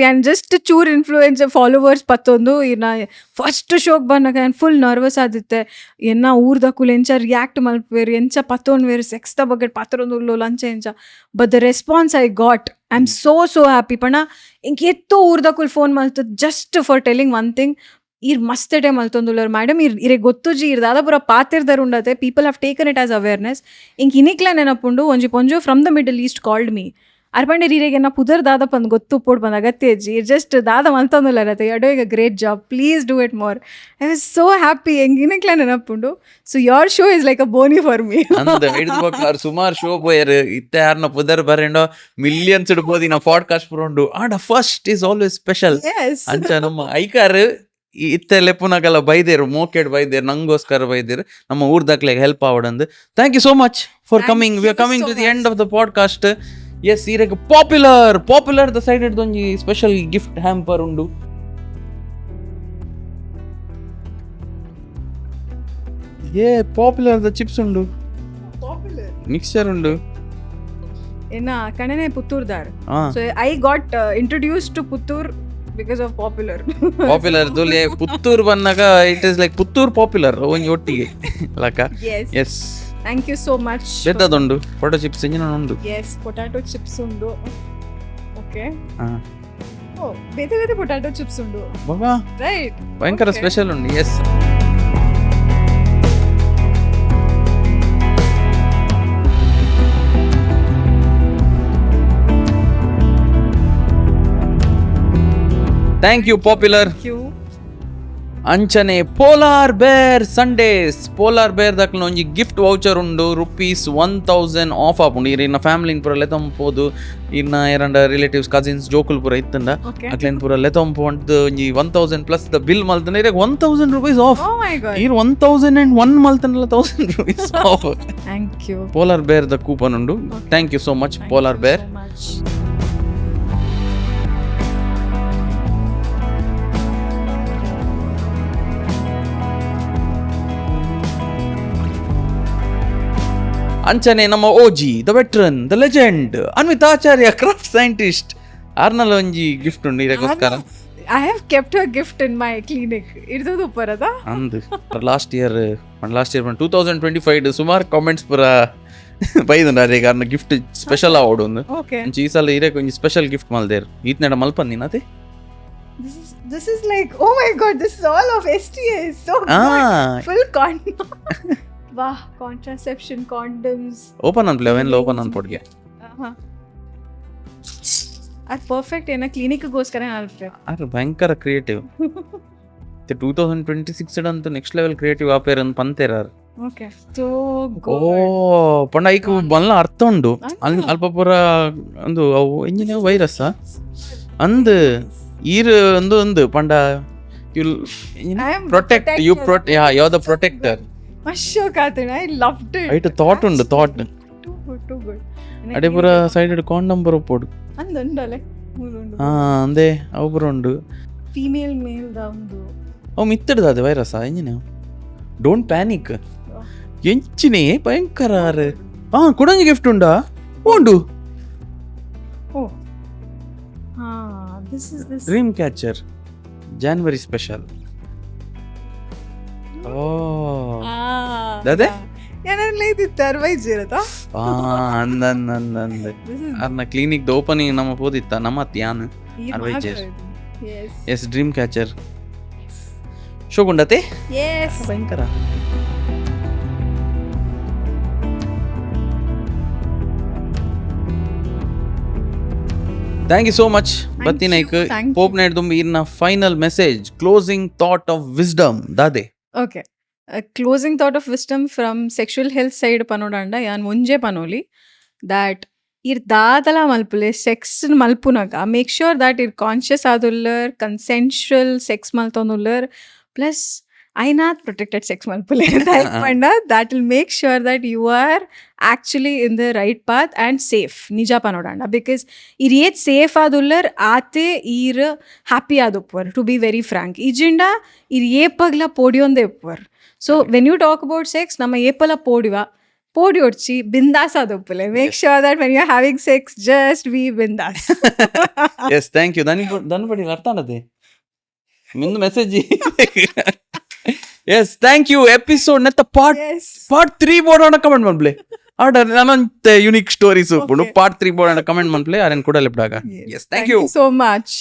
ಚೂರ್ ಇನ್ಫ್ಲೂಯೆನ್ಸರ್ ಫಾಲೋವರ್ಸ್ ಪತ್ತೊಂದು ಇನ್ನ ಫಸ್ಟ್ ಶೋಕ್ ಬಂದಾಗ ನಾನು ಫುಲ್ ನರ್ವಸ್ ಆದಿತ್ತೆ. ಎನ್ನ ಊರ್ದಕ್ಕೂಲ್ ಎಂಚ ರಿಯಾಕ್ಟ್ ಮಲ್ಪೇರು ಎಂಚ ಪತ್ತೊಂದು ವೇರು ಸೆಕ್ಸ್ದ ಬಗ್ಗೆ ಪತ್ರೊಂದು ಉಳ್ಳು ಲಂಚ ಎಂಚ. But the response I got I am so happy. ಪಣ ಇಂಕ ಎತ್ತೋ ಊರ್ದಕ್ಕೂಲ್ ಫೋನ್ ಮಲ್ತದ್ just for telling one thing. ಈರ್ ಮಸ್ತ್ ಟೈಮ್ ಮಲ್ತೊಂದುಲ್ಲರು ಮೇಡಮ್ ಇರೆ ಗೊತ್ತುಜಿ ಇರ್ ದಾದ ಪೂರ ಪಾತಿರ್ದಾರು ಉಂಡತೆ. People have taken it as awareness. ಇಂಕ ಇನಿಕ್ಲ ನೆನಪುಂಡು ಒಂಜಿ ಪೊಂಜೋ from the middle east called me. ಅರ್ಪಂಡೆ ರೀರೆಗೆ ನಾ ಪುದರ್ ದಾದ ಪಂದ್ ಗೊತ್ತು ಪೋಡ್ ಬಂದ ಅಗತ್ಯ ಅಜ್ಜಿ ಜಸ್ಟ್ ದಾದ ಮಲ್ತೊಂದುಲ್ಲ ರತೆ you are doing a great job please do it more. I was so happy ಎಂಗಿನಕ್ಲ ನೆನಪುಂಡು. So your show is like a ಬೋನಿ ಫಾರ್ ಮೀ. ಅಂದ ಹಿಡಿದು ಸುಮಾರು ಶೋ ಪೋಯರು ಇತ್ತೆ ಯಾರನ್ನ ಪುದರ್ ಬರೆಂಡೋ ಮಿಲಿಯನ್ಸ್ ಇಡ್ಬೋದು ನಾ ಪಾಡ್ಕಾಸ್ಟ್ ಪುರೋಂಡು ಆಂಡ ಫಸ್ಟ್ ಈಸ್ ಆಲ್ವೇಸ್ ಸ್ಪೆಷಲ್ ಅಂಚ ನಮ್ಮ ಐಕಾರ್ ಇತ್ತೆಲ್ಲ ಪುನಗಲ ಬೈದೇರು ಮೋಕೆಡ್ ಬೈದೇರು ನಂಗೋಸ್ಕರ ಬೈದೇರು ನಮ್ಮ ಊರ್ದಕ್ಲೆಗೆ ಹೆಲ್ಪ್ ಆವಡಂದು. Thank you so much for coming. We are coming to the end of the podcast. Yes ಈರೆಗ್ ಪಾಪ್ಯುಲರ್ ದ ಸೈಡ್ ಒಂಜಿ ಸ್ಪೆಷಲ್ ಗಿಫ್ಟ್ ಹ್ಯಾಂಪರ್ ಉಂಡು. ಪಾಪ್ಯುಲರ್ ದ ಚಿಪ್ಸ್ ಉಂಡು, ಮಿಕ್ಸ್ಚರ್ ಉಂಡು. ಎನ್ನ ಕಣನೆ ಪುತ್ತೂರ್ದಾರ್. ಹಾ so I got introduce to Puttur because of popular. Popular ದುಲೆ ಪುತ್ತೂರು ಬಂದಾಗ it is like Puttur popular ಒಂಜಿ ಒಟ್ಟಿಗೆ ಲಕ. Yes thank you so much. ಬೆದ್ದದುಂಡು ಪೊಟೊ ಚಿಪ್ಸ್ ಎಂಜಿನ ಉಂಡು. ಎಸ್ ಪೊಟ್ಯಾಟೊ ಚಿಪ್ಸ್ ಉಂಡು. ಓಕೆ ಹಾ ಓ ಬೇತೆ ಪೊಟ್ಯಾಟೊ ಚಿಪ್ಸ್ ಉಂಡು ಬಾಬಾ ರೈಟ್. ಭಯಂಕರ Okay. ಸ್ಪೆಷಲ್ ಉಂಡು. Yes thank you popular. Thank you. ಅಂಚನೆ polar bear sundaes. Polar bear ದಕ್ಲ ಒಂಜಿ ಗಿಫ್ಟ್ ವೌಚರ್ ಉಂಡು ₹1000 ಆಫ್ ಆಪುಂಡು. ಇನ್ನ ಫ್ಯಾಮಿಲಿನ ಪೂರ ಲೆತಂಪೋದು ಇನ್ನ ಎರಡ ರಿಲೇಟಿವ್ಸ್ ಕಸಿನ್ಸ್ ಜೋಕುಲ್ ಪೂರ ಇತ್ತಂಡ Okay. ಅಕ್ಲೇನ್ ಪೂರ ಲೆತಂಪೊಂಡು ಒಂಜಿ 1000 ಪ್ಲಸ್ ದ ಬಿಲ್ ಮಲ್ತನ ಇರಗ್ ₹1000 ಆಫ್. Oh my god. ಇರ್ 1001 ಮಲ್ತನಲ್ಲ ₹1000 off. Thank you. Polar bear ದ ಕೂಪನ್ ಉಂಡು. Thank you so much Thank polar you bear. so much. ಅಂಚನೆ ನಮ್ಮ ಓಜಿ ದ ವೆಟ್ರನ್ ದ legend Anvith Acharya craft scientist ಆರ್ನಲ್ಲ ಒಂಜಿ ಗಿಫ್ಟ್ ಉಂಡು ಇದಕ್ಕೋಸ್ಕರ. I have kept a gift in my clinic. ಇರ್ದದು ಪರದ ಅಂದ್ ಲಾಸ್ಟ್ ಇಯರ್ 2025 ಸುಮಾರು ಕಾಮೆಂಟ್ಸ್ ಪೂರ ಬೈದುಂಡು ಅರೆ ಕಾರ್ನ ಗಿಫ್ಟ್ ಸ್ಪೆಷಲ್ ಆವಡು ಒಂದು. ಓಕೆ. ಅಂಚ ಈ ಸಲ ಇರಕ್ಕೆ ಒಂಜಿ ಸ್ಪೆಷಲ್ ಗಿಫ್ಟ್ ಮಲ್ದೇರು ಈತ್ನೆಡ ಮಲ್ಪನ್ ನೀನತೆ. This is like, oh my god, this is all of STA. So ಆ good. Full condom. Wow, contraception condoms. Open ಅನ್ಪ್ಲೆ ಅವೆಲ್ಲ ಓಪನ್ ಅನ್ಪೊಡ್ಗೆ. ಅದು ಪರ್ಫೆಕ್ಟ್ ಏನ ಕ್ಲಿನಿಕ್ಗೋಸ್ಕರ ನಾನು ಅರೆ ಭಯಂಕರ ಕ್ರಿಯೇಟಿವ್ 2026 ಅಂತೂ ನೆಕ್ಸ್ಟ್ ಲೆವೆಲ್ ಕ್ರಿಯೇಟಿವ್ ಆಪೇರ್ ಅಂತ ಪಂತೇರಾರು. ಓಕೆ. ಸೊ ಓ ಪಂಡ ಐಕ್ ಬಲ್ಲ ಅರ್ಥ ಉಂಡು ಅಲ್ಪ ಪೂರ ಒಂದು ಅವು ಎಂಜಿನ ವೈರಸ್ ಅಂದ್ ಈರ್ ಒಂದು ಪಂಡ you I am protect you you are the protector Ashok ಆತನ I loved it I'd thought ಉಂಡು ಥಾಟ್ ಟು ಗುಡ್ ಅಡೆ ಪೂರ ಸೈಡ್ ಕಾಂಡಮ್ ಬರೋಪೋಡು ಅಂದುಂಡಲೆ ಮೂರುಂಡು ಅಂದೆ ಅವು ಪೂರ ಉಂಡು ಫೀಮೇಲ್ ಮೇಲ್ ದ ಒಂದು ಅವು ಮಿತ್ತಡ್ದು ಅದು ವೈರಸ್ ಎಂಜಿನ ಡೋಂಟ್ ಪ್ಯಾನಿಕ್ ಎಂಚಿನೇ ಭಯಂಕರ ಕುಡಂಜಿ ಗಿಫ್ಟ್ ಉಂಡಾ ಉಂಡು ಓ ಹಾ this is this dream catcher January special oh ಅದೇ ಏನಾರಲ್ಲ ಇದು ತರ್ವೈಜ್ ಇರತ್ತಾ ಅಂದಂದಂದಂದೆ ಅರ್ನ ಕ್ಲಿನಿಕ್ ಓಪನಿಂಗ್ ನಮ್ಮ ಹೋದಿತ್ತ ನಮ್ಮ ತ್ಯಾನ್ ಅರ್ವೈಜರ್ ಎಸ್ ಡ್ರೀಮ್ ಕ್ಯಾಚರ್ ಶೋಗುಂಡತೆ ಎಸ್ ಭಯಂಕರ ಥ್ಯಾಂಕ್ ಯು ಸೋ ಮಚ್ ಬತ್ತಿನೈಕ್ thank you. ಪೋಪ್ ನೈಟ್ ತುಂಬಿ ಇರ್ನ final message closing thought of wisdom ದಾದೆ okay closing thought of wisdom from sexual health side ಪನೋಡಂಡ ಯಾನ್ ಮುಂಜೆ ಪನೋಲಿ ದ್ಯಾಟ್ ಇರ್ ದಾದಲ ಮಲ್ಪುಲೆ ಸೆಕ್ಸ್ ಮಲ್ಪುನಗ ಮೇಕ್ ಶ್ಯೂರ್ ದ್ಯಾಟ್ ಇರ್ ಕಾನ್ಷಿಯಸ್ ಆದುಲ್ಲರ್ ಕನ್ಸೆನ್ಶುವಲ್ ಸೆಕ್ಸ್ ಮಲ್ತೊಂದುಲ್ಲರ್ ಪ್ಲಸ್ ಐನಾತ್ ಪ್ರೊಟೆಕ್ಟೆಡ್ ಸೆಕ್ಸ್ ಮಲ್ಪುಲೆ ಪಂಡ that will make sure that you are actually in the right path and safe ನಿಜ ಪನೋಡಂಡ ಬಿಕಾಸ್ ಇರ್ ಏತ್ ಸೇಫ್ ಆದುಲ್ಲರ್ ಆತೆ ಈರ್ ಹ್ಯಾಪಿ ಆದುಪ್ಪರ್ ಟು ಬಿ ವೆರಿ ಫ್ರಾಂಕ್ ಇಜಿಂಡ ಇರ್ ಏಪಗ್ಲ ಪೋಡಿಯೊಂದೇ ಉಪ್ಪರ್ so when you talk about sex ನಮ್ಮ ಏಪಲ ಪೋಡಿವ ಪೋಡಿ ಹೊಡ್ಚಿ ಬಿಂದಾಸ್ ಆದುಪ್ಪಲೆ make sure that when you are having sex just be ಬಿಂದಾಸ್ yes thank you then buddy ಅರ್ಥ ಅನ್ನದೆ ಮಿಂದು message yes thank you episode ನೆತ್ತ ಪಾರ್ಟ್ 3 ಬೋರ್ಡ್ ಕಮೆಂಟ್ ಮಾಡ್ಬ್ಲೆ ಆರ್ಡರ್ ನಮ್ಮಂತೆ unique stories part 3 board comment ಮಾಡ್ಬ್ಲೆ ಅರೇನ್ ಕೂಡ ಲೆಪ್ಡಾಗ yes thank you so much